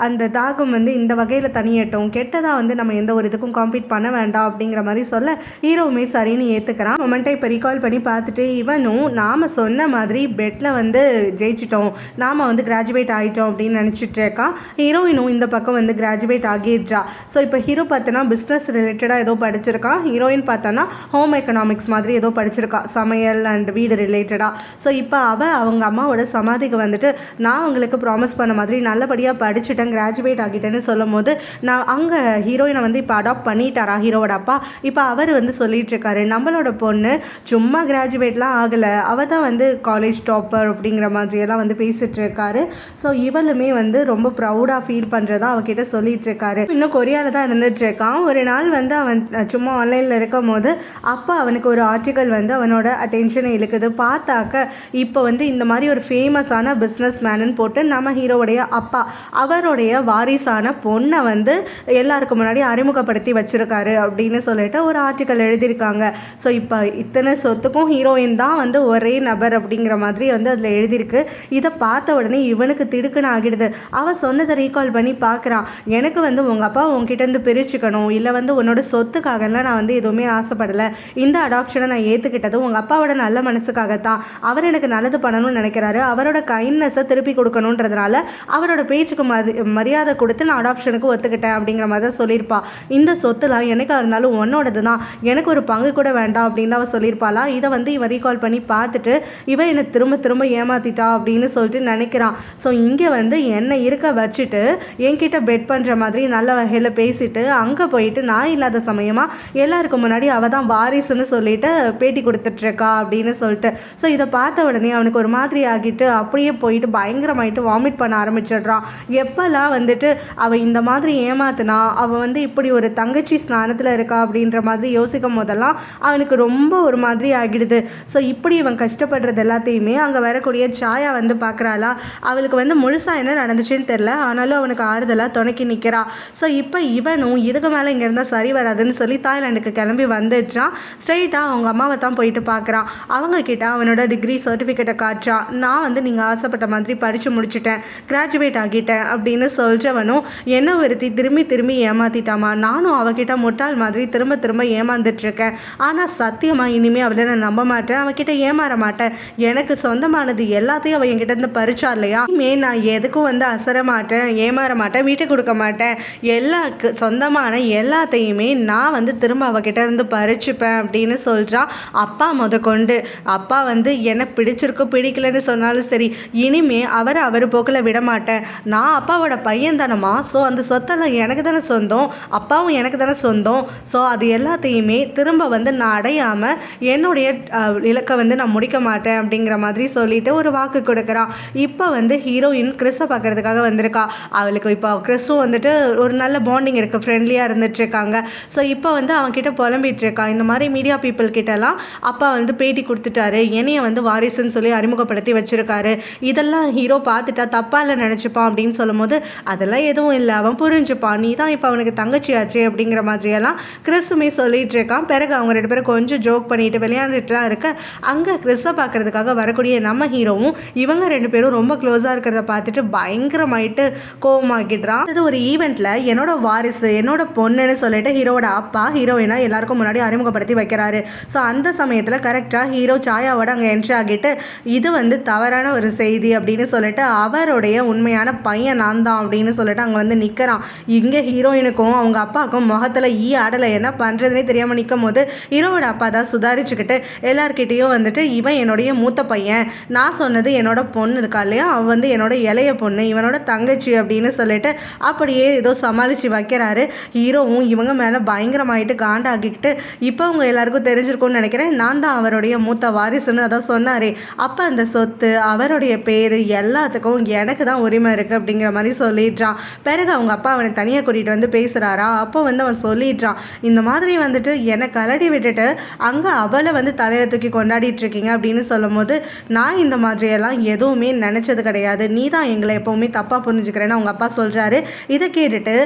அந்த தாகம் வந்து இந்த வகையில் தனியட்டும், கெட்டதாக வந்து நம்ம எந்த ஒரு இதுக்கும் காம்பீட் பண்ண வேண்டாம் அப்படிங்கிற மாதிரி சொல்ல ஹீரோவுமே சரின்னு ஏற்றுக்கிறான். மொமெண்ட்டை இப்போ ரீகால் பண்ணி பார்த்துட்டு இவனும் நாம் சொன்ன மாதிரி பெட்டில் வந்து ஜெயிச்சிட்டோம், நாம் வந்து கிராஜுவேட் ஆகிட்டோம் அப்படின்னு நினச்சிட்டு இருக்கான். ஹீரோயினும் இந்த பக்கம் வந்து கிராஜுவேட் ஆகிடுறா. ஸோ இப்போ ஹீரோ பார்த்தோன்னா பிஸ்னஸ் ரிலேட்டடாக ஏதோ படிச்சிருக்கான், ஹீரோயின் பார்த்தோன்னா ஹோம் எக்கனாமிக்ஸ் மாதிரி ஏதோ படிச்சிருக்கா, சமையல் அண்ட் வீடு ரிலேட்டடாக. ஸோ இப்போ அவங்க அம்மாவோட சமாதிக்கு வந்துட்டு நான் உங்களுக்கு ப்ராமிஸ் பண்ண மாதிரி நல்லபடியாக படிச்சுட்டேன், கிராஜுவேட் ஆகிட்டேன்னு சொல்லும் போது நான் அங்கே ஹீரோயினை வந்து இப்போ அடாப்ட் பண்ணிட்டாரா ஹீரோவோட அப்பா. இப்போ அவர் வந்து சொல்லிட்டு இருக்காரு, நம்மளோட பொண்ணு சும்மா கிராஜுவேட்லாம் ஆகலை, அவள் தான் வந்து காலேஜ் டாப்பர் அப்படிங்கிற மாதிரியெல்லாம் வந்து பேசிகிட்டு இருக்காரு. ஸோ இவளுமே வந்து ரொம்ப ப்ரௌடாக ஃபீல் பண்ணுறதா அவகிட்ட சொல்லிட்டு இருக்காரு. இன்னும் கொரியாவில் தான் இருந்துட்டு இருக்கான். ஒரு நாள் வந்து அவன் சும்மா ஆன்லைனில் இருக்கும் போது அப்போ அவனுக்கு ஒரு ஆர்டிக்கல் வந்து அவனோட அட்டென்ஷனை இழுக்குது. பார்த்தாக்க இப்போ வந்து இந்த மாதிரி ஒரு ஃபேமஸான பிஸ்னஸ் மேனுன்னு போட்டு நம்ம ஹீரோவுடைய அப்பா அவருடைய வாரிசான பொண்ணை வந்து எல்லாருக்கும் முன்னாடி அறிமுகப்படுத்தி வச்சுருக்காரு அப்படின்னு சொல்லிட்டு ஒரு ஆர்டிக்கல் எழுதியிருக்காங்க. ஸோ இப்போ இத்தனை சொத்துக்கும் ஹீரோயின் தான் வந்து ஒரே நபர் அப்படிங்கிற மாதிரி வந்து அதில் எழுதியிருக்கு. இதை பார்த்த உடனே இவனுக்கு திடுக்குன்னு ஆகிடுது. அவன் சொன்னதை ரீகால் பண்ணி பார்க்குறான், எனக்கு வந்து உங்கள் அப்பா உங்ககிட்டேருந்து பிரிச்சுக்கணும், இல்லை வந்து உன்னோட சொத்துக்காகலாம் நான் வந்து எதுவுமே ஆசைப்படலை, இந்த அடாப்ஷனை நான் ஏற்றுக்கிட்டது உங்கள் அப்பாவோட நல்ல மனசுக்காகத்தான், அவர் எனக்கு நல்லது பண்ணணும்னு நினைக்கிறாரு, அவரோட கைண்ட்னஸை திருப்பி கொடுக்கணுன்றதுனால அவரோட பேச்சுக்கு மரியாதை கொடுத்து நான் அடாப்ஷனுக்கு ஒத்துக்கிட்டேன் அப்படிங்கிற மாதிரி தான் சொல்லியிருப்பா. இந்த சொத்துலாம் எனக்காக இருந்தாலும் உன்னோடது தான், எனக்கு ஒரு பங்கு கூட வேண்டாம் அப்படின்னு அவள் சொல்லியிருப்பாளா. இதை வந்து இவன் ரீகால் பண்ணி பார்த்துட்டு இவன் என்னை திரும்ப ஏமாத்திட்டா அப்படின்னு சொல்லிட்டு நினைக்கிறான். ஸோ இங்கே வந்து என்னை இருக்க வச்சுட்டு என்கிட்ட பெட் பண்ணுற மாதிரி நல்ல வகையில் பேசிட்டு அங்கே போயிட்டு நான் இல்லாத சமயமாக எல்லாருக்கும் முன்னாடி அவள் தான் வாரிசுன்னு சொல்லிட்டு பேட்டி கொடுத்துட்ருக்கா அப்படின்னு சொல்லிட்டு. ஸோ இதை பார்த்த உடனே அவனுக்கு ஒரு மாதிரி ஆகிட்டு அப்படியே போயிட்டு பயங்கரமாயிட்டு வாமிட் பண்ண ஆரம்பிச்சிடுறான். எப்போல்லாம் வந்துட்டு அவள் இந்த மாதிரி ஏமாத்தினா அவள் வந்து இப்படி ஒரு தங்கச்சி ஸ்நானத்தில் இருக்கா அப்படின்ற மாதிரி யோசிக்கும் போதெல்லாம் அவனுக்கு ரொம்ப ஒரு மாதிரி ஆகிடுது. ஸோ இப்படி இவன் கஷ்டப்படுறது எல்லாத்தையுமே அங்கே வரக்கூடிய சாயா வந்து பார்க்குறாளா. அவளுக்கு வந்து முழுசாக என்ன நடந்துச்சுன்னு தெரில, ஆனாலும் அவனுக்கு ஆறுதலாக துணைக்கி நிற்கிறா. ஸோ இப்போ இவனும் இதுக்கு மேலே இங்கே இருந்தால் சரி வராதுன்னு சொல்லி தாய்லாண்டுக்கு கிளம்பி வந்துடுறான். ஸ்ட்ரெயிட்டாக அவங்க அம்மாவை தான் போயிட்டு பார்க்க பார்க்குறான். அவங்க கிட்ட அவனோட டிகிரி சர்டிஃபிகேட்டை காட்டுறான். நான் வந்து நீங்கள் ஆசைப்பட்ட மாதிரி படித்து முடிச்சிட்டேன், கிராஜுவேட் ஆகிட்டேன் அப்படின்னு சொல்கிறவனும் என்ன ஒருத்தி திரும்பி திரும்பி ஏமாற்றிட்டாமா, நானும் அவகிட்ட முட்டாள் மாதிரி திரும்ப திரும்ப ஏமாந்துட்டுருக்கேன். ஆனால் சத்தியமாக இனிமேல் அவளை நான் நம்ப மாட்டேன், அவகிட்ட ஏமாற மாட்டேன். எனக்கு சொந்தமானது எல்லாத்தையும் அவள் என்கிட்ட இருந்து பறிச்சா இல்லையா, இனிமேல் நான் எதுக்கும் வந்து அசர மாட்டேன், ஏமாற மாட்டேன், வீட்டை கொடுக்க மாட்டேன். சொந்தமான எல்லாத்தையுமே நான் வந்து திரும்ப அவகிட்ட இருந்து பறிச்சுப்பேன் அப்படின்னு சொல்கிறான். அப்பா கொண்டு அப்பா வந்து என்ன பிடிச்சிருக்கோ பிடிக்கலன்னு சொன்னாலும் சரி, இனிமே அவர் போக்கில் விட மாட்டேன். நான் அப்பாவோட பையன் தானம்மா, ஸோ அந்த சொத்தெல்லாம் எனக்கு தானே சொந்தம், அப்பாவும் எனக்கு தானே சொந்தம். ஸோ அது எல்லாத்தையுமே திரும்ப வந்து நான் அடையாமல் என்னுடைய இலக்கை வந்து நான் முடிக்க மாட்டேன் அப்படிங்கிற மாதிரி சொல்லிட்டு ஒரு வாக்கு கொடுக்குறான். இப்போ வந்து ஹீரோயின் கிறிஸை பார்க்கறதுக்காக வந்திருக்கா. அவளுக்கு இப்போ கிறிஸும் வந்துட்டு ஒரு நல்ல பாண்டிங் இருக்குது, ஃப்ரெண்ட்லியாக இருந்துட்டுருக்காங்க. ஸோ இப்போ வந்து அவன்கிட்ட புலம்பிட்டு இருக்கா. இந்த மாதிரி மீடியா பீப்புள் கிட்டலாம் அப்பா வந்து பேட்டி கொடுத்துட்டாரு, என்னைய வந்து வாரிசுன்னு சொல்லி அறிமுகப்படுத்தி வச்சுருக்காரு, இதெல்லாம் ஹீரோ பார்த்துட்டா தப்பாக இல்லை நினச்சிப்பான் அப்படின்னு சொல்லும்போது, அதெல்லாம் எதுவும் இல்லை, அவன் புரிஞ்சுப்பான், நீ தான் இப்போ அவனுக்கு தங்கச்சியாச்சு அப்படிங்கிற மாதிரியெல்லாம் கிறிஸுமே சொல்லிட்டு இருக்கான். பிறகு அவங்க 2 பேரும் கொஞ்சம் ஜோக் பண்ணிட்டு விளையாண்டுட்டுலாம் இருக்க, அங்கே கிறிஸை பார்க்கறதுக்காக வரக்கூடிய நம்ம ஹீரோவும் இவங்க 2 பேரும் ரொம்ப க்ளோஸாக இருக்கிறத பார்த்துட்டு பயங்கரமாயிட்டு கோவமாக்கிடுறான். அது ஒரு ஈவெண்ட்டில் என்னோட வாரிசு என்னோட பொண்ணுன்னு சொல்லிட்டு ஹீரோவோட அப்பா ஹீரோயினா எல்லாருக்கும் முன்னாடி அறிமுகப்படுத்தி வைக்கிறாரு. ஸோ அந்த சமயத்தில் கரெக்டாக ஹீரோ சாயாவோட அங்கே என்ட்ரி ஆகிட்டு, இது வந்து தவறான ஒரு செய்தி அப்படின்னு சொல்லிட்டு அவருடைய உண்மையான பையன் நான் தான் அப்படின்னு சொல்லிட்டு அங்கே வந்து நிற்கிறான். இங்கே ஹீரோயினுக்கும் அவங்க அப்பாவுக்கும் முகத்தில் ஆடலை, என்ன பண்ணுறதுனே தெரியாமல் நிற்கும் போது ஹீரோவோட அப்பா தான் சுதாரிச்சுக்கிட்டு எல்லார்கிட்டையும் வந்துட்டு, இவன் என்னுடைய மூத்த பையன், நான் சொன்னது என்னோட பொண்ணு இருக்கா இல்லையா, அவன் வந்து என்னோட இளைய பொண்ணு, இவனோட தங்கச்சி அப்படின்னு சொல்லிட்டு அப்படியே ஏதோ சமாளித்து வைக்கிறாரு. ஹீரோவும் இவங்க மேலே பயங்கரமாயிட்டு காண்டாகிக்கிட்டு, இப்போ அவங்க எல்லாருக்கும் தெரிஞ்சிருக்கும்னு நினைக்கிறேன், நான் தான் அவருடைய மூத்த வாரிசுன்னு அதான் சொன்னாரே, அப்போ அந்த சொத்து அவருடைய பேர் எல்லாத்துக்கும் எனக்கு தான் உரிமை இருக்குது அப்படிங்கிற மாதிரி சொல்லிடுறான். பிறகு அவங்க அப்பா அவனை தனியாக கூட்டிகிட்டு வந்து பேசுகிறாரா, அப்போ வந்து அவன் சொல்லிடுறான், இந்த மாதிரி வந்துட்டு என்னை கலடி விட்டுட்டு அங்கே அவளை வந்து தலையில் தூக்கி கொண்டாடிட்டு இருக்கீங்க அப்படின்னு சொல்லும் போது, நான் இந்த மாதிரியெல்லாம் எதுவுமே நினச்சது கிடையாது, நீ தான் எங்களை எப்போவுமே தப்பாக புரிஞ்சுக்கிறேன்னு அவங்க அப்பா சொல்கிறாரு. இதை கேட்டுட்டு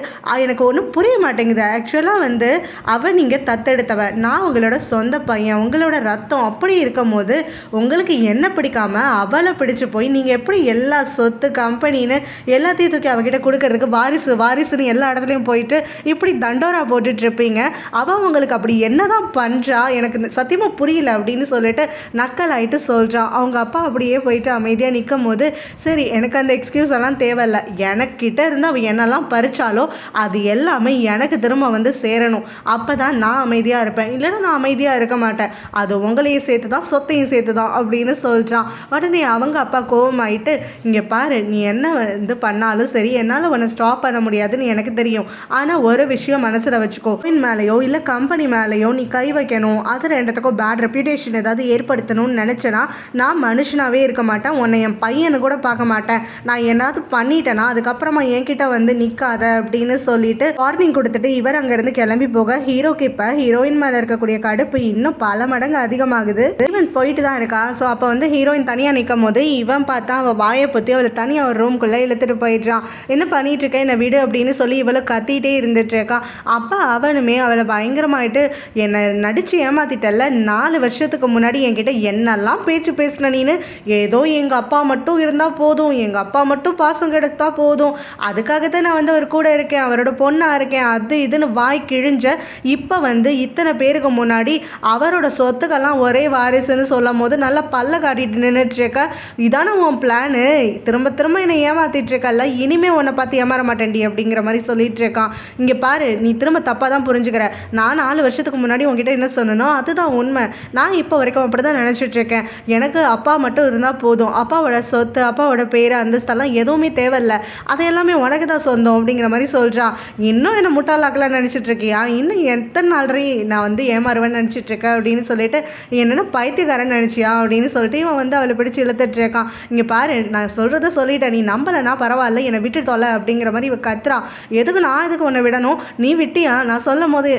எனக்கு ஒன்றும் புரிய மாட்டேங்குது, ஆக்சுவலாக வந்து அவன் நீங்கள் தத்தெடுத்தவ, நான் உங்களோட சொந்த பையன், உங்களோட ரத்தம், அப்படி இருக்கும் போது உங்களுக்கு என்ன பிடிக்காம அவளை பிடிச்சு போய் நீங்கள் எப்படி எல்லா சொத்து கம்பெனின்னு எல்லாத்தையும் தூக்கி அவகிட்ட கொடுக்கறதுக்கு வாரிசுன்னு எல்லா இடத்துலையும் போயிட்டு இப்படி தண்டோரா போட்டுட்ருப்பீங்க, அவள் உங்களுக்கு அப்படி என்ன தான் பண்ணுறா எனக்கு சத்தியமாக புரியல அப்படின்னு சொல்லிட்டு நக்கல் ஆகிட்டு சொல்கிறான். அவங்க அப்பா அப்படியே போயிட்டு அமைதியாக நிற்கும் போது, சரி எனக்கு அந்த எக்ஸ்கியூஸ் எல்லாம் தேவையில்லை, எனக்கிட்ட இருந்து அவள் என்னெல்லாம் பறிச்சாலோ அது எல்லாமே எனக்கு திரும்ப வந்து சேரணும், அப்போ தான் நான் அமைதியாக இருப்பேன், இல்லைன்னா நான் அமைதியாக இருக்க மாட்டேன், அது உங்களையும் சேர்த்து தான் சொத்தையும் சேர்த்து தான் அப்படின்னு சொல்கிறான். உடனே அவங்க அப்பா கோவமாயிட்டு, இங்கே பாரு, நீ என்ன வந்து பண்ணாலும் சரி என்னால் உன்னை ஸ்டாப் பண்ண முடியாதுன்னு எனக்கு தெரியும், ஆனால் ஒரு விஷயம் மனசில் வச்சுக்கோ, மேலேயோ இல்லை கம்பெனி மேலேயோ நீ கை வைக்கணும், அது ரெண்டுத்துக்கும் பேட் ரெப்யூட்டேஷன் ஏதாவது ஏற்படுத்தணும்னு நினச்சேன்னா நான் மனுஷனாகவே இருக்க மாட்டேன், உன்னை என் பையனு கூட பார்க்க மாட்டேன், நான் என்னாவது பண்ணிட்டேன்னா அதுக்கப்புறமா என்கிட்ட வந்து நிற்காத அப்படின்னு சொல்லிட்டு வார்னிங் கொடுத்துட்டு இவர் அங்கேருந்து கிளம்பி போக, ஹீரோக்கு இப்போ ஹீரோயின் மேலே இருக்கக்கூடிய கடுப்பு இன்னும் பல மடங்கு அதிகமாகுது. இவன் போயிட்டு தான் இருக்கா. ஸோ அப்போ வந்து ஹீரோயின் தனியாக நிற்கும் போது இவன் பார்த்தா அவள் வாயை பற்றி அவளை தனியாக ஒரு ரூம்குள்ளே இழுத்துட்டு போயிடுறான். என்ன பண்ணிட்டு இருக்கேன் என்னை விடு அப்படின்னு சொல்லி இவளை கத்திட்டே இருந்துட்டு இருக்கா. அப்போ அவனுமே அவளை பயங்கரமாயிட்டு, என்னை நடித்து ஏமாத்திட்டல, 4 வருஷத்துக்கு முன்னாடி என்கிட்ட என்னெல்லாம் பேச்சு பேசின நீனு, ஏதோ எங்கள் அப்பா மட்டும் இருந்தால் போதும், எங்கள் அப்பா மட்டும் பாசம் கிடைத்தா போதும், அதுக்காகத்தான் நான் வந்து அவர் கூட இருக்கேன், அவரோட பொண்ணாக இருக்கேன், அது இதுன்னு வாய் கிழிஞ்ச, இப்போ வந்து இத்தனை பேருக்கு முன்னாடி அவரோட சொத்துக்கெல்லாம் ஒரே வாரிசுன்னு சொல்லும் போது நல்லா பல்ல காட்டிட்டு நின்றுட்டுருக்க, இதான உன் பிளானு, திரும்ப திரும்ப என்னை ஏமாத்திட்டு இருக்கல, இனிமே உன்னை பார்த்து ஏமாற மாட்டேன்டி அப்படிங்கிற மாதிரி சொல்லிட்டு இருக்கான். இங்கே பாரு, நீ திரும்ப தப்பாக தான் புரிஞ்சுக்கிற, நான் 4 வருஷத்துக்கு முன்னாடி உங்ககிட்ட என்ன சொன்னனோ அதுதான் உண்மை, நான் இப்போ வரைக்கும் அப்படி தான் நினச்சிட்ருக்கேன், எனக்கு அப்பா மட்டும் இருந்தால் போதும், அப்பாவோட சொத்து அப்பாவோட பேர் அந்தஸ்தெல்லாம் எதுவுமே தேவையில்லை, அது எல்லாமே உனக்கு தான் சொந்தம் அப்படிங்கிற மாதிரி சொல்கிறான். இன்னும் என்னை முட்டாளாக்கலாம்னு நினச்சிட்ருக்கியா, இன்னும் எத்தனை நாள் நான் வந்து ஏமாறுவேன்னு நினச்சிட்ருக்கேன் அப்படின்னு சொல்லிட்டு, என்னென்ன பைத்தியக்காரன் நினச்சியா அப்படின்னு சொல்லிட்டு இவன் வந்து அவளை பிடிச்சி இழுத்துட்ருக்கான். இங்கே பாரு, நான் சொல்கிறத சொல்லிட்டேன், நீ நம்பலைன்னா பரவாயில்ல, என்னை விட்டு தொலை அப்படிங்கிற மாதிரி இவ கத்துறா. எதுக்கு நான் எதுக்கு உன்னை விடணும், நீ விட்டியா, நான் சொல்லும் போது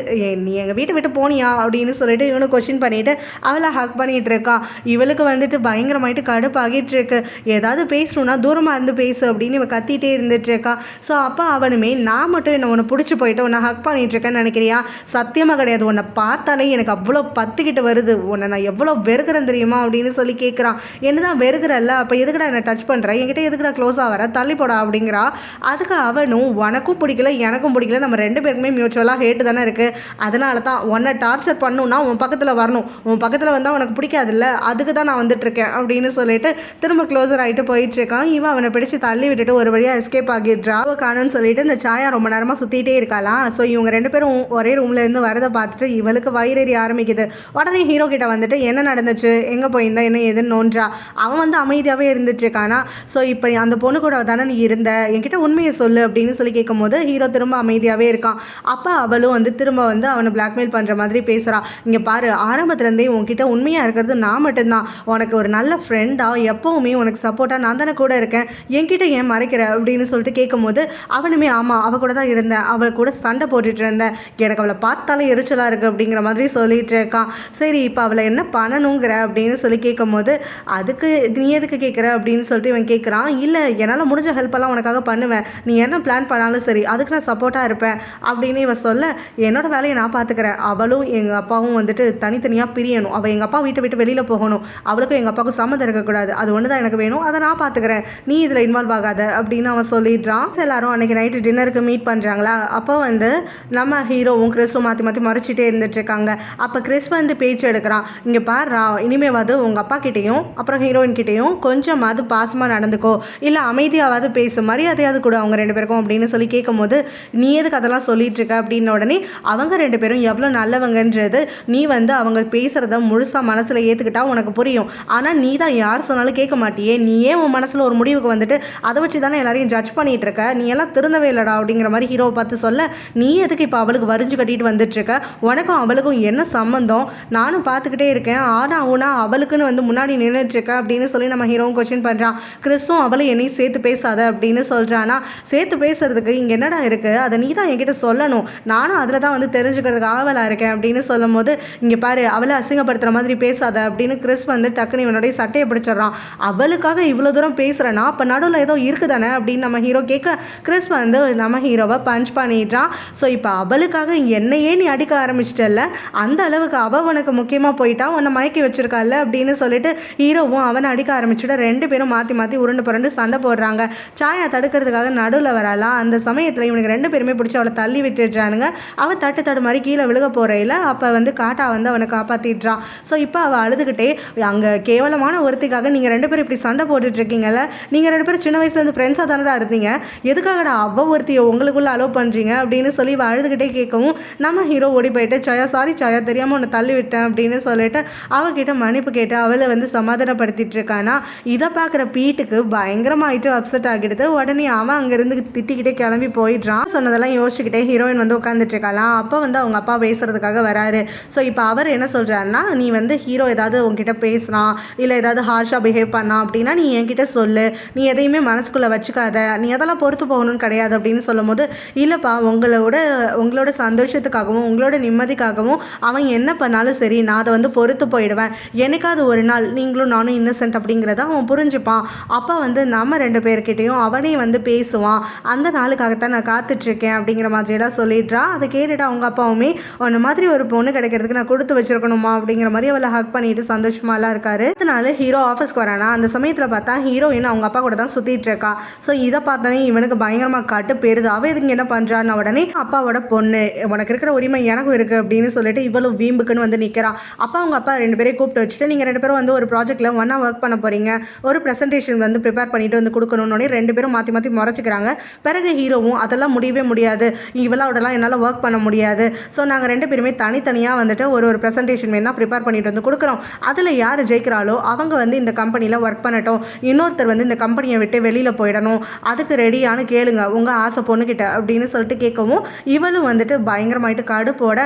நீ எங்கள் வீட்டை விட்டு போனியா அப்படின்னு சொல்லிட்டு இவனு கொஸ்டின் பண்ணிவிட்டு அவளை ஹக் பண்ணிகிட்டு இருக்கான். இவளுக்கு வந்துட்டு பயங்கரமாயிட்டு கடுப்பாகிட்டு இருக்கு, ஏதாவது பேசணுன்னா தூரமாக இருந்து பேசு அப்படின்னு இவ கத்திட்டே இருந்துட்டுருக்கா. ஸோ அப்போ அவனுமே, நான் மட்டும் என்னை உன்னை பிடிச்சி போயிட்டு உன்னை ஹக் பண்ணிகிட்ருக்கேன்னு நினைக்கிறியா, சத்தியமாக கிடையாது, உன்னை பார்த்தாலே எனக்கு அவ்வளோ பத்துக்கிட்டு வருது, உன்னை நான் எவ்வளோ வெறுக்கிறேன் தெரியுமா அப்படின்னு சொல்லி கேட்குறான். என்னதான் வெறுக்கிறல்ல, அப்போ எதுக்குடா என்னை டச் பண்ணுற, என்கிட்ட எதுக்குடா க்ளோஸாக வர, தள்ளி போடா அப்படிங்கிறா. அதுக்கு அவனும் உனக்கும் பிடிக்கல எனக்கும் பிடிக்கல, நம்ம 2 பேருக்குமே மியூச்சுவலாக ஹேட்டு தானே இருக்குது, அதனால தான் உன்னை டார்ச்சர் பண்ணுன்னா உன் பக்கத்தில் வரணும், உன் பக்கத்தில் வந்தால் உனக்கு பிடிக்காதுல்ல, அதுக்கு தான் நான் வந்துட்டுருக்கேன் அப்படின்னு சொல்லிட்டு திரும்ப க்ளோஸர் ஆகிட்டு போயிட்டுருக்கான். இவன் அவனை பிடிச்சி தள்ளி விட்டுட்டு ஒரு வழியாக எஸ்கேப் ஆகிடுறா. காணுன்னு சொல்லிட்டு இந்த சாயா ரொம்ப நேரமாக சுற்றிட்டே இருக்காளாம். ஸோ இவங்க 2 பேரும் ஒரே ரூம்லேருந்து வரதை பார்த்துட்டு இவளுக்கு வயிறேறி ஆரம்பிக்குது. உடனே ஹீரோ கிட்ட வந்துட்டு என்ன நடந்துச்சு, எங்கே போயிருந்தா, என்ன எதுன்னு நோன்றா. அவன் வந்து அமைதியாகவே இருந்துட்டுருக்கானா. ஸோ இப்போ அந்த பொண்ணு கூட தானே நீ இருந்த, என்கிட்ட உண்மையை சொல்லு அப்படின்னு சொல்லி கேட்கும் போது ஹீரோ திரும்ப அமைதியாகவே இருக்கான். அப்போ அவளும் வந்து திரும்ப வந்து அவனை பிளாக்மெயில் பண்ணுற மாதிரி பேசுகிறா. இங்கே பாரு, ஆரம்பத்துலேருந்தே உன்கிட்ட உண்மையாக இருக்கிறது நான் மட்டும்தான், உனக்கு ஒரு நல்ல ஃப்ரெண்டாக எப்போவுமே உனக்கு சப்போர்ட்டாக நான் தானே கூட இருக்கேன், என்கிட்ட ஏன் மறைக்கிற அப்படின்னு சொல்லிட்டு கேட்கும்போது அவனுமே ஆமாம் அவள் கூட தான் இருந்தேன், அவள் கூட சண்டை போட்டுட்டு இருந்தேன், எனக்கு அவளை பார்த்தாலே எரிச்சலாக இருக்குது அப்படிங்கிற மாதிரி சொல்லிட்டு இருக்கான். சரி இப்போ அவளை என்ன பண்ணணுங்கிற அப்படின்னு சொல்லி கேட்கும்போது அதுக்கு நீ எதுக்கு கேட்குற அப்படின்னு சொல்லிட்டு இவன் கேட்குறான். இல்லை என்னால் முடிஞ்ச ஹெல்ப்பெல்லாம் உனக்காக பண்ணுவேன், நீ என்ன பிளான் பண்ணாலும் சரி அதுக்கு நான் சப்போர்ட்டாக இருப்பேன் அப்படின்னு இவன் சொல்ல, என்னோட வேலையை நான் பார்த்துக்கிறேன், அவளும் எங்கள் அப்பாவும் வந்துட்டு தனித்தனியாக பிரியணும், அவள் எங்கள் அப்பா வீட்டை விட்டு வெளியில் போகணும், அவளுக்கும் எங்கள் அப்பாவுக்கும் சம்மந்தம் இருக்கக்கூடாது, அது ஒன்று தான் எனக்கு வேணும், அதை நான் பார்த்துக்கிறேன், நீ இதில் இன்வால்வ் ஆகாத அப்படின்னு அவன் சொல்லிடுறான். எல்லாரும் அன்றைக்கி நைட்டு டின்னருக்கு மீட் பண்ணுறாங்களா. அப்போ வந்து நம்ம ஹீரோவும் கிறிஸும் மாற்றி மாற்றி மறைச்சிட்டே இருந்துட்டுருக்காங்க. அப்போ கிறிஸ் வந்து பேச்சு எடுக்கிறான். இங்கே பாரு, இனிமேவாது உங்கள் அப்பா கிட்டேயும் அப்புறம் ஹீரோயின் கிட்டேயும் கொஞ்சமாவது பாசமாக நடந்துக்கோ, இல்லை அமைதியாவது பேசு, மரியாதையாவது கூட அவங்க 2 பேருக்கும் அப்படின்னு சொல்லி கேட்கும்போது நீ எதுக்கு அதெல்லாம் சொல்லிட்டு இருக்க அப்படின்ன உடனே அவங்க 2 பேரும் எவ்வளோ நல்லவங்கன்றது நீ வந்து அவங்க பேசுகிறத முழுசாக மனசில் ஏற்றுக்கிட்டா உனக்கு புரியும், ஆனால் நீ தான் யார் சொன்னாலும் கேட்க மாட்டியே, நீயே உன் மனசில் ஒரு முடிவுக்கு வந்துட்டு அதை வச்சு தானே எல்லாரையும் ஜட்ஜ் பண்ணிகிட்டு இருக்க, நீ எல்லாம் திருந்தவே இல்லடா அப்படிங்கிற மாதிரி ஹீரோவை பார்த்து சொல்ல, நீ எதுக்கு இப்போ அவளுக்கு வரிஞ்சு கட்டிட்டு வந்துட்டுருக்க, உனக்கும் அவளுக்கும் என்ன சம்மந்தம், நானும் பார்த்துக்கிட்டே இருக்கேன், ஆனா அவளுக்குன்னு வந்து முன்னாடி நின்றுட்டுருக்க அப்படின்னு சொல்லி நம்ம ஹீரோவும் கொஸ்டின் பண்ணுறான். கிறிஸும் அவளை என்னையும் சேர்த்து பேசாத அப்படின்னு சொல்கிறானா. சேர்த்து பேசுறதுக்கு இங்கே என்னடா இருக்குது, அதை நீ தான் என்கிட்ட சொல்லணும், நானும் அதில் தான் வந்து தெரிஞ்சுக்கிறதுக்கு ஆவலாக இருக்கேன் அப்படின்னு சொல்லும் போது இங்கே பாரு, அவளை அசிங்கப்படுத்துகிற மாதிரி பேசாத அப்படின்னு கிறிஸ் வந்து டக்குன்னு இவனுடைய சட்டையை பிடிச்சிடறான். அவளுக்காக இவ்வளோ தூரம் பேசுகிறேன்னா அப்போ நடுவில் ஏதோ இருக்குதானே அப்படின்னு நம்ம ஹீரோ கேட்க கிறிஸ் வந்து நம்ம ஹீரோவை பஞ்ச் பண்ணிடுறான். ஸோ இப்போ அவளுக்காக என்னையே நீ அடிக்க ஆரம்பிச்சிட்டல்ல, அந்த அளவுக்கு அவள் உனக்கு முக்கியமாக போயிட்டா, உன்னை மயக்கி வச்சிருக்கால அப்படின்னு சொல்லிட்டு ஹீரோவும் அவனை அடிக்க ஆரம்பிச்சுட்டு 2 பேரும் மாற்றி மாற்றி உருண்டு புரண்டு சண்டை போடுறாங்க. சாயா தடுக்கிறதுக்காக நடுவில் வராலாம். அந்த சமயத்தில் இவனுக்கு 2 பேருமே பிடிச்சி அவளை தள்ளி விட்டுடுறானுங்க. அவள் தட்டு மாதிரி கீழே விழுக போறையில் அப்போ வந்து காட்டா வந்து அவனை காப்பாற்றிடுறான். ஸோ இப்போ அவள் அழுதுகிட்டே, அங்கே கேவலமான ஒருத்திக்காக நீங்கள் 2 பேரும் இப்படி சண்டை போட்டுட்ருக்கீங்கல்ல, நீங்கள் 2 பேரும் சின்ன வயசுலேருந்து ஃப்ரெண்ட்ஸாக தானே தான் இருந்தீங்க, எதுக்காகடா அவள் ஒருத்தியை உங்களுக்குள்ளே அலோவ் பண்ணுறீங்க அப்படின்னு சொல்லி இவள் அழுதுகிட்டே கேட்கவும் நம்ம ஹீரோ ஓடி போயிட்டு சாயா சாரி சாயா தெரியாமல் உன்னை தள்ளி விட்டேன் அப்படின்னு சொல்லிட்டு அவகிட்ட மன்னிப்பு கேட்டு அவளை வந்து சமாதானப்படுத்திட்டு இருக்கானா. இதை பார்க்குற பீட்டுக்கு பயங்கரமாயிட்டு அப்செட் ஆகிடுது. உடனே அவன் அங்கேருந்து திட்டிக்கிட்டே கிளம்பி போயிடுறான். சொன்னதெல்லாம் யோசிச்சுக்கிட்டே ஹீரோயின் வந்து உட்காந்துட்டு இருக்கலாம். அப்போ வந்து அவங்க அப்பா பேசுறதுக்காக வராரு. ஸோ இப்போ அவர் என்ன சொல்கிறாருன்னா, நீ வந்து ஹீரோ ஏதாவது உங்ககிட்ட பேசுகிறான் இல்லை ஏதாவது ஹார்ஷாக பிஹேவ் பண்ணான் அப்படின்னா நீ என்கிட்ட சொல்லு, நீ எதையுமே மனசுக்குள்ளே வச்சுக்காத, நீ அதெல்லாம் பொறுத்து போகணும்னு கிடையாது அப்படின்னு சொல்லும் போது, இல்லைப்பா உங்களோட சந்தோஷத்துக்காகவும் உங்களோட நிம்மதிக்காகவும் அவன் என்ன பண்ணாலும் சரி நான் அதை வந்து பொறுத்து போயிடுவேன், என்னைக்காவது ஒரு நாள் நீங்களும் நானும் இன்னசென்ட் அப்படிங்கிறத அவன் புரிஞ்சுப்பான், அப்போ வந்து நம்ம 2 பேர்கிட்டையும் அவனே வந்து பேசுவான், அந்த நாளுக்காகத்தான் நான் காத்துட்ருக்கேன் அப்படிங்கிற மாதிரியெல்லாம் சொல்லிடுறான். அதை கேட்டுட்டு அவங்க அப்பாவுமே உன்ன மாதிரி ஒரு பொண்ணு கிடைக்கிறதுக்கு நான் கொடுத்து வச்சிருக்கணுமா அப்படிங்கிற மாதிரி அவளை ஹக் பண்ணிட்டு சந்தோஷமாலாம் இருக்காரு. அதனால ஹீரோ ஆஃபீஸ்க்கு வரானா. அந்த சமயத்தில் பார்த்தா ஹீரோயின் அவங்க அப்பா கூட தான் சுற்றிட்டு இருக்கா. ஸோ இதை பார்த்தோன்னே இவனுக்கு பயங்கரமாக காட்டு பெருது. அவள் இதுங்க என்ன பண்ணுறான்னு உடனே அப்பாவோட பொண்ணு, உனக்கு இருக்கிற உரிமை எனக்கும் இருக்குது அப்படின்னு சொல்லிட்டு இவ்வளவு வீம்புக்குன்னு வந்து நிற்கிறான். அப்பா அவங்க அப்பா 2 பேரையும் கூப்பிட்டு வச்சுட்டு நீங்கள் 2 பேரும் வந்து ஒரு ப்ராஜெக்ட்டில் ஒன்றா ஒர்க் பண்ண போகிறீங்க, ஒரு ப்ரெசன்டேஷன் வந்து ப்ரிப்பேர் பண்ணிட்டு வந்து கொடுக்கணும்னு 2 பேரும் மாற்றி மாற்றி முறைச்சிக்கிறாங்க. பிறகு ஹீரோவும் அதெல்லாம் முடியவே முடியாது, இவளோடலாம் என்னால் ஒர்க் பண்ண முடியாது, ஸோ நாங்கள் 2 பேருமே தனித்தனியாக வந்துட்டு ஒரு ப்ரெசன்டேஷன் வேணால் ப்ரிப்பேர் பண்ணிட்டு வந்து கொடுக்குறோம், அதில் யார் ஜெயிக்கிறாளோ அவங்க வந்து இந்த கம்பெனியில் ஒர்க் பண்ணட்டும், இன்னொருத்தர் வந்து இந்த கம்பெனியை விட்டு வெளியில் போயிடணும், அதுக்கு ரெடியானு கேளுங்க உங்கள் ஆசை பொண்ணுக்கிட்ட அப்படின்னு சொல்லிட்டு கேட்கவும் இவளும் வந்துட்டு பயங்கரமாயிட்டு கடுப்போட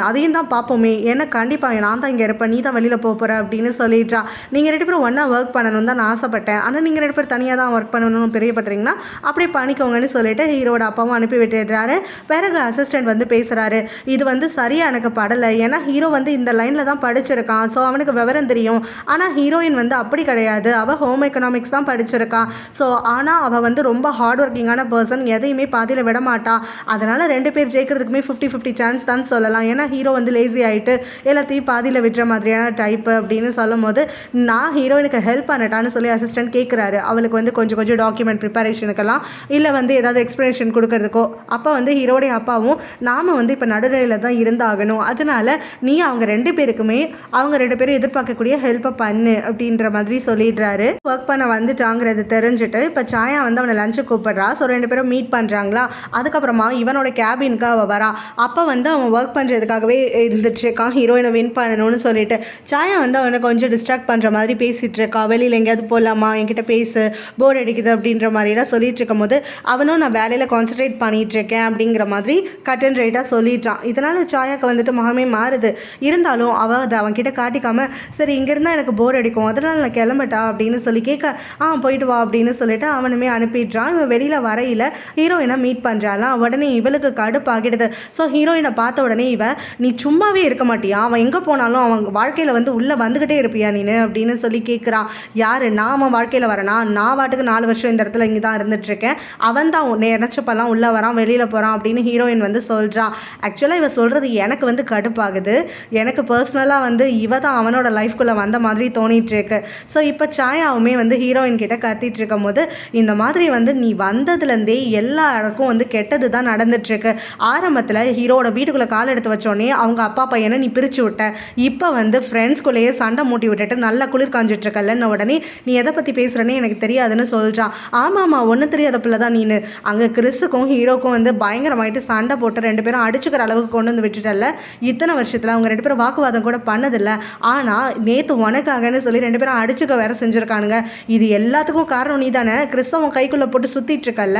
அதையும் தான் பார்ப்போமே, ஏன்னா கண்டிப்பாக நான் தான் இங்கே இருப்பேன், நீ தான் வெளியில் போகிற அப்படின்னு சொல்லிடுறா. நீங்கள் 2 பேரும் ஒன்றா ஒர்க் பண்ணணும் தான் நான் ஆசைப்பட்டேன், ஆனால் நீங்கள் 2 பேர் தனியாக தான் ஒர்க் பண்ணணும்னு பிரியப்படுறீங்கன்னா அப்படியே பண்ணிக்கோங்கன்னு சொல்லிட்டு ஹீரோட அப்பாவும் அனுப்பி விட்டுடுறாரு. பிறகு அசிஸ்டன்ட் வந்து பேசுகிறாரு, இது வந்து சரியாக எனக்கு படலை, ஏன்னா ஹீரோ வந்து இந்த லைனில் தான் படிச்சிருக்கான், ஸோ அவனுக்கு விவரம் தெரியும், ஆனால் ஹீரோயின் வந்து அப்படி கிடையாது, அவள் ஹோம் எக்கனாமிக்ஸ் தான் படிச்சிருக்கான், ஸோ ஆனால் அவள் வந்து ரொம்ப ஹார்ட் ஒர்க்கிங்கான பர்சன், எதையுமே பாதியில் விட மாட்டான், அதனால் 2 பேர் ஜெயிக்கிறதுக்குமே 50-50 சான்ஸ் தான் சொல்லலாம், ஏன்னா ஹீரோ வந்து லேசி ஆகிட்டு எல்லாத்தையும் பாதியில் விட்டுற மாதிரியான டைப்பு அப்படின்னு சொல்லும்போது, நான் ஹீரோயினுக்கு ஹெல்ப் பண்ணட்டான்னு சொல்லி அசிஸ்டன்ட் கேட்குறாரு. அவளுக்கு வந்து கொஞ்சம் கொஞ்சம் டாக்குமெண்ட் ப்ரிப்பரேஷனுக்கெல்லாம் இல்லை வந்து ஏதாவது எக்ஸ்ப்ளனேஷன் கொடுக்கறதுக்கோ. அப்போ வந்து ஹீரோடைய அப்பாவும் நாம் வந்து இப்போ நடுநிலையில் தான் இருந்தாகணும், அதனால நீ அவங்க 2 பேருக்குமே அவங்க 2 பேரும் எதிர்பார்க்கக்கூடிய ஹெல்ப்பை பண்ணு அப்படின்ற மாதிரி சொல்லிடுறாரு. ஒர்க் பண்ண வந்துட்டாங்கிறது தெரிஞ்சுட்டு இப்போ சாயா வந்து அவனை லஞ்சு கூப்பிடுறா. ஸோ 2 பேரும் மீட் பண்ணுறாங்களா. அதுக்கப்புறமா இவனோட கேபினுக்கு அவள் வரா. அப்போ வந்து அவன் ஒர்க் பண்ணுறதுக்காகவே இருந்துட்டுருக்கான், ஹீரோயினை வின் பண்ணணும்னு சொல்லிட்டு. சாயா வந்து அவனை கொஞ்சம் டிஸ்ட்ராக்ட் பண்ணுற மாதிரி பேசிகிட்டு இருக்கா. வெளியில் எங்கேயாவது போகலாமா, என்கிட்ட பேசு, போர் அடிக்குது அப்படின்ற மாதிரிலாம் சொல்லிட்டு இருக்கும் போது அவனும் நான் வேலையில் கான்சன்ட்ரேட் பண்ணிகிட்ருக்கேன் அப்படிங்கிற மாதிரி கட் அண்ட் ரைட்டாக சொல்லிட்டான். இதனால் சாயாவுக்கு வந்துட்டு முகமே மாறுது. இருந்தாலும் அவள் அதை அவன்கிட்ட காட்டிக்காமல் சரி இங்கேருந்தால் எனக்கு போர் அடிக்கும், அதனால் நான் கிளம்பட்டா அப்படின்னு சொல்லி கேட்க போயிட்டு வா அப்படின்னு சொல்லிட்டு அவனுமே அனுப்பிடுறான். இவன் வெளியில் வரையில் ஹீரோயினை மீட் பண்ணுறாலாம். உடனே இவளுக்கு கடுப்பாகிடுது. ஸோ ஹீரோயினை பார்த்த உடனே இவன் நீ சும்மாவே இருக்க மாட்டியா, அவன் எங்கே போனாலும் அவன் வாழ்க்கையில் வந்து உள்ளே வந்துக்கிட்டே இருப்பியா நீனு அப்படின்னு சொல்லி கேட்குறான். யார் நான் அவன் வாழ்க்கையில் வரனா, நான் வாட்டுக்கு 4 வருஷம் இந்த இடத்துல இங்கே தான் இருந்துகிட்ருக்கேன், அவன் தான் நினச்சப்பெல்லாம் உள்ளே வரான் வெளியில் போகிறான் அப்படின்னு ஹீரோயின் வந்து சொல்கிறான். ஆக்சுவலாக இவன் சொல்கிறது எனக்கு வந்து கடுப்பாகுது. எனக்கு பர்சனலாக வந்து இவ தான் அவனோட லைஃப்குள்ளே வந்த மாதிரி தோணிகிட்ருக்கு. ஸோ இப்போ சாயாவுமே வந்து ஹீரோயின் கிட்ட கத்திட்டு இருக்கும் போது இந்த மாதிரி வந்து நீ வந்ததுலேருந்தே எல்லாருக்கும் வந்து கெட்டது தான் நடந்துட்டுருக்கு. ஆரம்பத்தில் ஹீரோட வீட்டுக்குள்ளே கால் எடுத்து வச்சோடனே அவங்க அப்பா பையனை நீ பிரித்து விட்ட, இப்போ வந்து ஃப்ரெண்ட்ஸ்குள்ளேயே சண்டை மூட்டி விட்டுட்டு நல்லா குளிர் காஞ்சிட்ருக்கல்லன்னு உடனே நீ எதை பற்றி பேசுகிறேன்னு எனக்கு தெரியாதுன்னு சொல்கிறான். ஆமாம்மா ஒன்றும் தெரியாத பிள்ளை தான் நீனு, அங்கே கிறிஸுக்கும் ஹீரோக்கும் வந்து பயங்கரமாயிட்டு சண்டை போட்டு 2 பேரும் அடிச்சுக்கிற அளவுக்கு கொண்டு வந்து விட்டுட்டல. இத்தனை வருஷத்தில் அவங்க 2 பேரும் வாக்குவாதம் கூட பண்ணதில்லை, ஆனால் நேற்று உனக்காகன்னு சொல்லி 2 பேரும் அடிச்சுக்க வேற செஞ்சுருக்கானுங்க. இது எல்லாத்துக்கும் காரணம் நீ தானே, கிறிஸ்தவன் கைக்குள்ளே போட்டு சுற்றிட்டு இருக்கல்ல.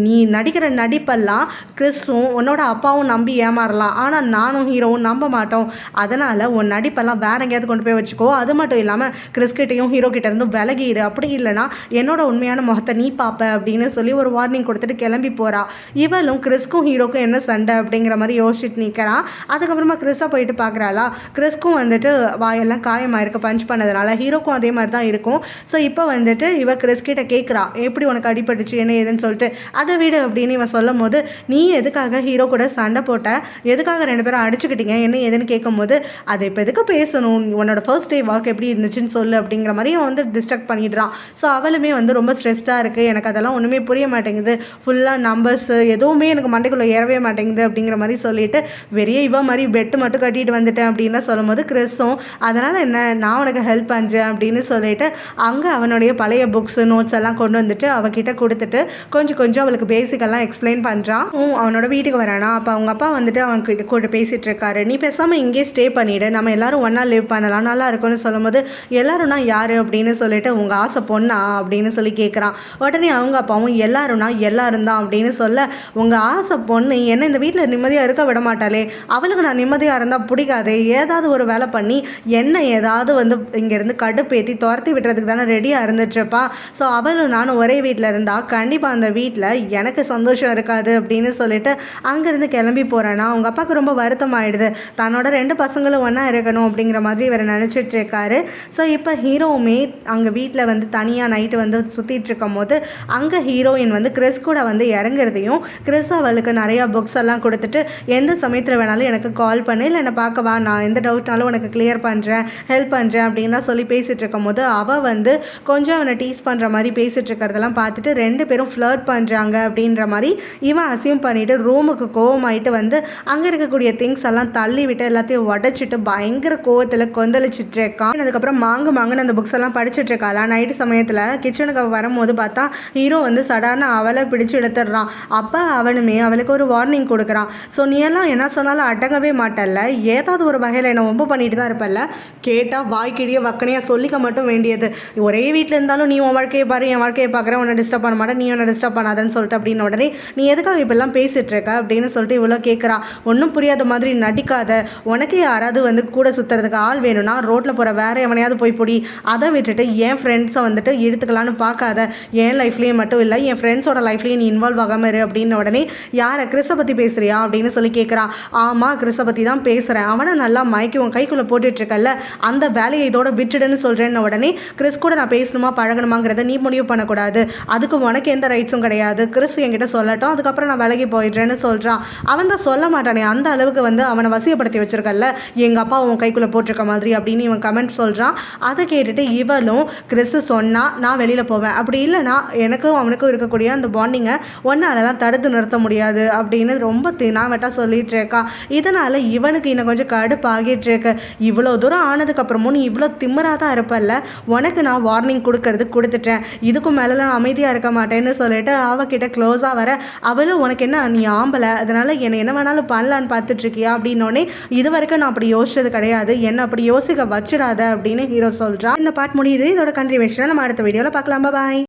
நீ நடிக்கிற நடிப்பெல்லாம் கிறிஸ்துவும் உன்னோட அப்பாவும் நம்பி ஏமாறலாம், ஆனால் நானும் ஹீரோவும் நம்ப மாட்டோம். அதனால் உன் நடிப்பெல்லாம் வேற எங்கேயாவது கொண்டு போய் வச்சுக்கோ. அது மட்டும் இல்லாமல் கிறிஸ்கிட்டையும் ஹீரோ கிட்ட இருந்தும் விலகிடு, அப்படி இல்லைனா என்னோட உண்மையான முகத்தை நீ பார்ப்ப அப்படின்னு சொல்லி ஒரு வார்னிங் கொடுத்துட்டு கிளம்பி போகிறா. இவளும் கிறிஸ்க்கும் ஹீரோக்கும் என்ன சண்டை அப்படிங்கிற மாதிரி யோசிச்சுட்டு நிற்கிறான். அதுக்கப்புறமா கிறிஸாக போயிட்டு பார்க்குறாளா. கிறிஸ்க்கும் வந்துட்டு வாயெல்லாம் காயமாயிருக்கு பஞ்ச் பண்ணதுனால, ஹீரோக்கும் அதே மாதிரி தான் இருக்கும். ஸோ இப்போ வந்துட்டு இவ கிறிஸ்கிட்ட கேட்குறா எப்படி உனக்கு அடிபட்டுச்சு என்ன ஏதுன்னு சொல்லிட்டு. அதை விடு அப்படின்னு இவன் சொல்லும் போது நீ எதுக்காக ஹீரோ கூட சண்டை போட்ட, எதுக்காக 2 பேரும் அடிச்சுக்கிட்டீங்க என்ன ஏதுன்னு கேட்கும்போது அதை இப்போ எதுக்கு பேசணும், உன்னோட ஃபர்ஸ்ட் டே வாக் எப்படி இருந்துச்சுன்னு சொல்லு அப்படிங்கிற மாதிரி அவன் வந்து டிஸ்ட்ராக்ட் பண்ணிடுறான். ஸோ அவளுமே வந்து ரொம்ப ஸ்ட்ரெஸ்டாக இருக்குது, எனக்கு அதெல்லாம் ஒன்றுமே புரிய மாட்டேங்குது, ஃபுல்லாக நம்பர்ஸு எதுவுமே எனக்கு மண்டைக்குள்ளே ஏறவே மாட்டேங்குது அப்படிங்கிற மாதிரி சொல்லிட்டு வெறிய இவ மாதிரி பெட்டு மட்டும் கட்டிட்டு வந்துட்டேன் அப்படின்லாம் சொல்லும் போது கிறிஸும் அதனால் என்ன நான் உனக்கு ஹெல்ப் பண்ணுறேன் அப்படின்னு சொல்லிட்டு அங்கே அவனுடைய பழைய புக்ஸு நோட்ஸ் எல்லாம் கொண்டு வந்துட்டு அவகிட்ட கொடுத்துட்டு கொஞ்சம் கொஞ்சம் அவளுக்கு பேசிக்கெல்லாம் எக்ஸ்பிளைன் பண்ணுறான். அவனோட வீட்டுக்கு வரானா. அப்போ அவங்க அப்பா வந்துட்டு அவன்கிட்ட கூட பேசிகிட்டு இருக்காரு. நீ பேசாமல் இங்கே ஸ்டே பண்ணிவிடு, நம்ம எல்லாரும் ஒன்றா லிவ் பண்ணலாம் நல்லா இருக்கும்னு சொல்லும்போது எல்லாரும்னா யார் அப்படின்னு சொல்லிட்டு உங்கள் ஆசை பொண்ணா அப்படின்னு சொல்லி கேட்குறான். உடனே அவங்க அப்பாவும் எல்லாரும்னா எல்லாரும் தான் அப்படின்னு சொல்ல உங்கள் ஆசை பொண்ணு என்ன இந்த வீட்டில் நிம்மதியாக இருக்க விட மாட்டாளே, அவளுக்கு நான் நிம்மதியாக இருந்தால் பிடிக்காதே, ஏதாவது ஒரு வேலை பண்ணி என்ன ஏதாவது வந்து இங்கேருந்து கடுப்பேற்றி துரத்தி விடுறதுக்கு தானே ரெடியாக இருந்துட்டுருப்பா. ஸோ அவளும் நானும் ஒரே வீட்டில் இருந்தால் கண்டிப்பாக அந்த வீட்டில் எனக்கு சந்தோஷம் இருக்காது அப்படின்னு சொல்லிட்டு அங்கேருந்து கிளம்பி போகிறேன்னா அவங்க அப்பாவுக்கு ரொம்ப வருத்தம் ஆகிடுது. தன்னோட 2 பசங்களும் ஒன்றா இருக்கணும் அப்படிங்கிற மாதிரி இவர் நினச்சிட்டு இருக்காரு. ஸோ இப்போ ஹீரோவுமே அங்கே வீட்டில் வந்து தனியாக நைட்டு வந்து சுற்றிட்டு இருக்கும் போது அங்கே ஹீரோயின் வந்து கிறிஸ் கூட வந்து இறங்குறதையும் கிறிஸ் அவளுக்கு நிறையா புக்ஸ் எல்லாம் கொடுத்துட்டு எந்த சமயத்தில் வேணாலும் எனக்கு கால் பண்ணு, இல்லை என்னை பார்க்கவா, நான் எந்த டவுட்னாலும் உனக்கு கிளியர் பண்ணுறேன் ஹெல்ப் பண்ணுறேன் அப்படின்லாம் சொல்லி பேசிகிட்டு இருக்கும் போது அவள் வந்து கொஞ்சம் அவனை டீஸ் பண்ணுற மாதிரி பேசிகிட்டு இருக்கிறதெல்லாம் பார்த்துட்டு 2 பேரும் ஃப்ளர்ட் பண்ணுறாங்க அப்படின்ற மாதிரி இவன் அசியூம் பண்ணிவிட்டு ரூமுக்கு கோவமாயிட்டு வந்து அங்கே இருக்கக்கூடிய திங்ஸ் எல்லாம் தள்ளி விட்டு எல்லாத்தையும் உடச்சிட்டு பயங்கர கோவத்தில் கொந்தளிச்சிட்டு இருக்கான். அதுக்கப்புறம் மாங்குன்னு அந்த புக்ஸ் எல்லாம் படிச்சுட்டு இருக்காளா. நைட்டு சமயத்தில் கிச்சனுக்கு வரும்போது பார்த்தா ஹீரோ வந்து சடார்னு அவளை பிடிச்சி எடுத்துடுறான். அப்போ அவனுமே அவளுக்கு ஒரு வார்னிங் கொடுக்குறான். ஸோ நீ எல்லாம் என்ன சொன்னாலும் அடங்கவே மாட்டல்ல, ஏதாவது ஒரு வகையில் என்ன ரொம்ப பண்ணிட்டு தான் இருப்பல்ல, கேட்டால் வாய்க்கிடிய வக்கனையாக சொல்லிக்க மட்டும் வேண்டியது, ஒரே வீட்டில் இருந்தாலும் நீ உன் வாழ்க்கையை பாரு என் வாழ்க்கையை பார்க்குறேன், உன்னை டிஸ்டர்ப் பண்ண மாட்டேன், நீ உன்னை டிஸ்டர்ப் பண்ணாதன்னு சொல்லிட்டு அப்படின்னு உடனே நீ எதுக்காக இப்பெல்லாம் பேசிகிட்டு இருக்க அப்படின்னு சொல்லிட்டு இவ்வளோ கேட்குறா. ஒன்றும் புரியாத மாதிரி நடிக்காத, உனக்கு யாராவது வந்து கூட சுற்றுறதுக்கு ஆள் வேணும்னா ரோட்டில் போகிற வேற எவனையாவது போய் பிடி, அதை விட்டுட்டு என் ஃப்ரெண்ட்ஸை வந்துட்டு இழுத்துக்கலான்னு பார்க்காத, என் லைஃப்லேயே மட்டும் இல்லை என் ஃப்ரெண்ட்ஸோட லைஃப்லேயே நீ இன்வால்வ் ஆகாமல் இரு அப்படின்னு உடனே யாரை கிறிஸை பற்றி பேசுகிறியா அப்படின்னு சொல்லி கேட்குறான். ஆமாம் கிறிஸை பற்றி தான் பேசுகிறேன், அவனை நல்லா மயக்கி உன் கைக்குள்ளே போட்டுட்ருக்கல்ல, அந்த வேலையை இதோட விட்டுடுன்னு சொல்கிறேன்னு உடனே கிறிஸ் கூட நான் பேசணுமா பழகணுமாங்கிறத நீ முடிவு பண்ணக்கூடாது, அதுக்கு உனக்கு எந்த ரைட்ஸும் கிடையாது, கிறிஸ் என்கிட்ட சொல்லட்டும் அதுக்கப்புறம் நான் விலகி போயிடுறேன்னு சொல்கிறான். அவன் தான் சொல்ல மாட்டானே, அந்த அளவுக்கு வந்து அவனை வசியப்படுத்தி வச்சிருக்கல்ல, எங்கள் அப்பா உன் கைக்குள்ளே போட்டிருக்க மாதிரி அப்படின்னு இவன் கமெண்ட் சொல்கிறான். அதை கேட்டுட்டு இவளும் கிறிஸ் சொன்னால் நான் வெளியில் போவேன், அப்படி இல்லைனா எனக்கும் அவனுக்கும் இருக்கக்கூடிய அந்த பாண்டிங்கை ஒன்னாலலாம் தடுத்து நிறுத்த முடியாது அப்படின்னு ரொம்ப தினாவட்டா சொல்லிட்டு இருக்கா. இதனால் இவனுக்கு இன்னும் கொஞ்சம் கடுப்பாகிட்டு இருக்கு. இவ்வளோ தூரம் ஆனதுக்கப்புறமும் நீ இவ்வளோ திமிராக தான் இருப்பல்ல, உனக்கு நான் வார்னிங் கொடுத்துட்டேன், இதுக்கும் மேலே நான் அமைதியாக இருக்க மாட்டேன்னு சொல்லிட்டு அவகிட்ட க்ளோஸாக வர அவளும் உனக்கு என்ன நீ ஆம்பலை, அதனால் என்னை என்ன வேணாலும் பண்ணலான்னு பார்த்துட்ருக்கியா அப்படின்னோடனே இது வரைக்கும் நான் அப்படி யோசிச்சது கிடையாது, என்னை அப்படி யோசிக்க வச்சிடாத அப்படின்னு ஹீரோ சொல்கிறான். இந்த பாட் முடியுது. இதோட கண்டினியூவேஷனை நம்ம அடுத்த வீடியோவில் பார்க்கலாம். பாய்.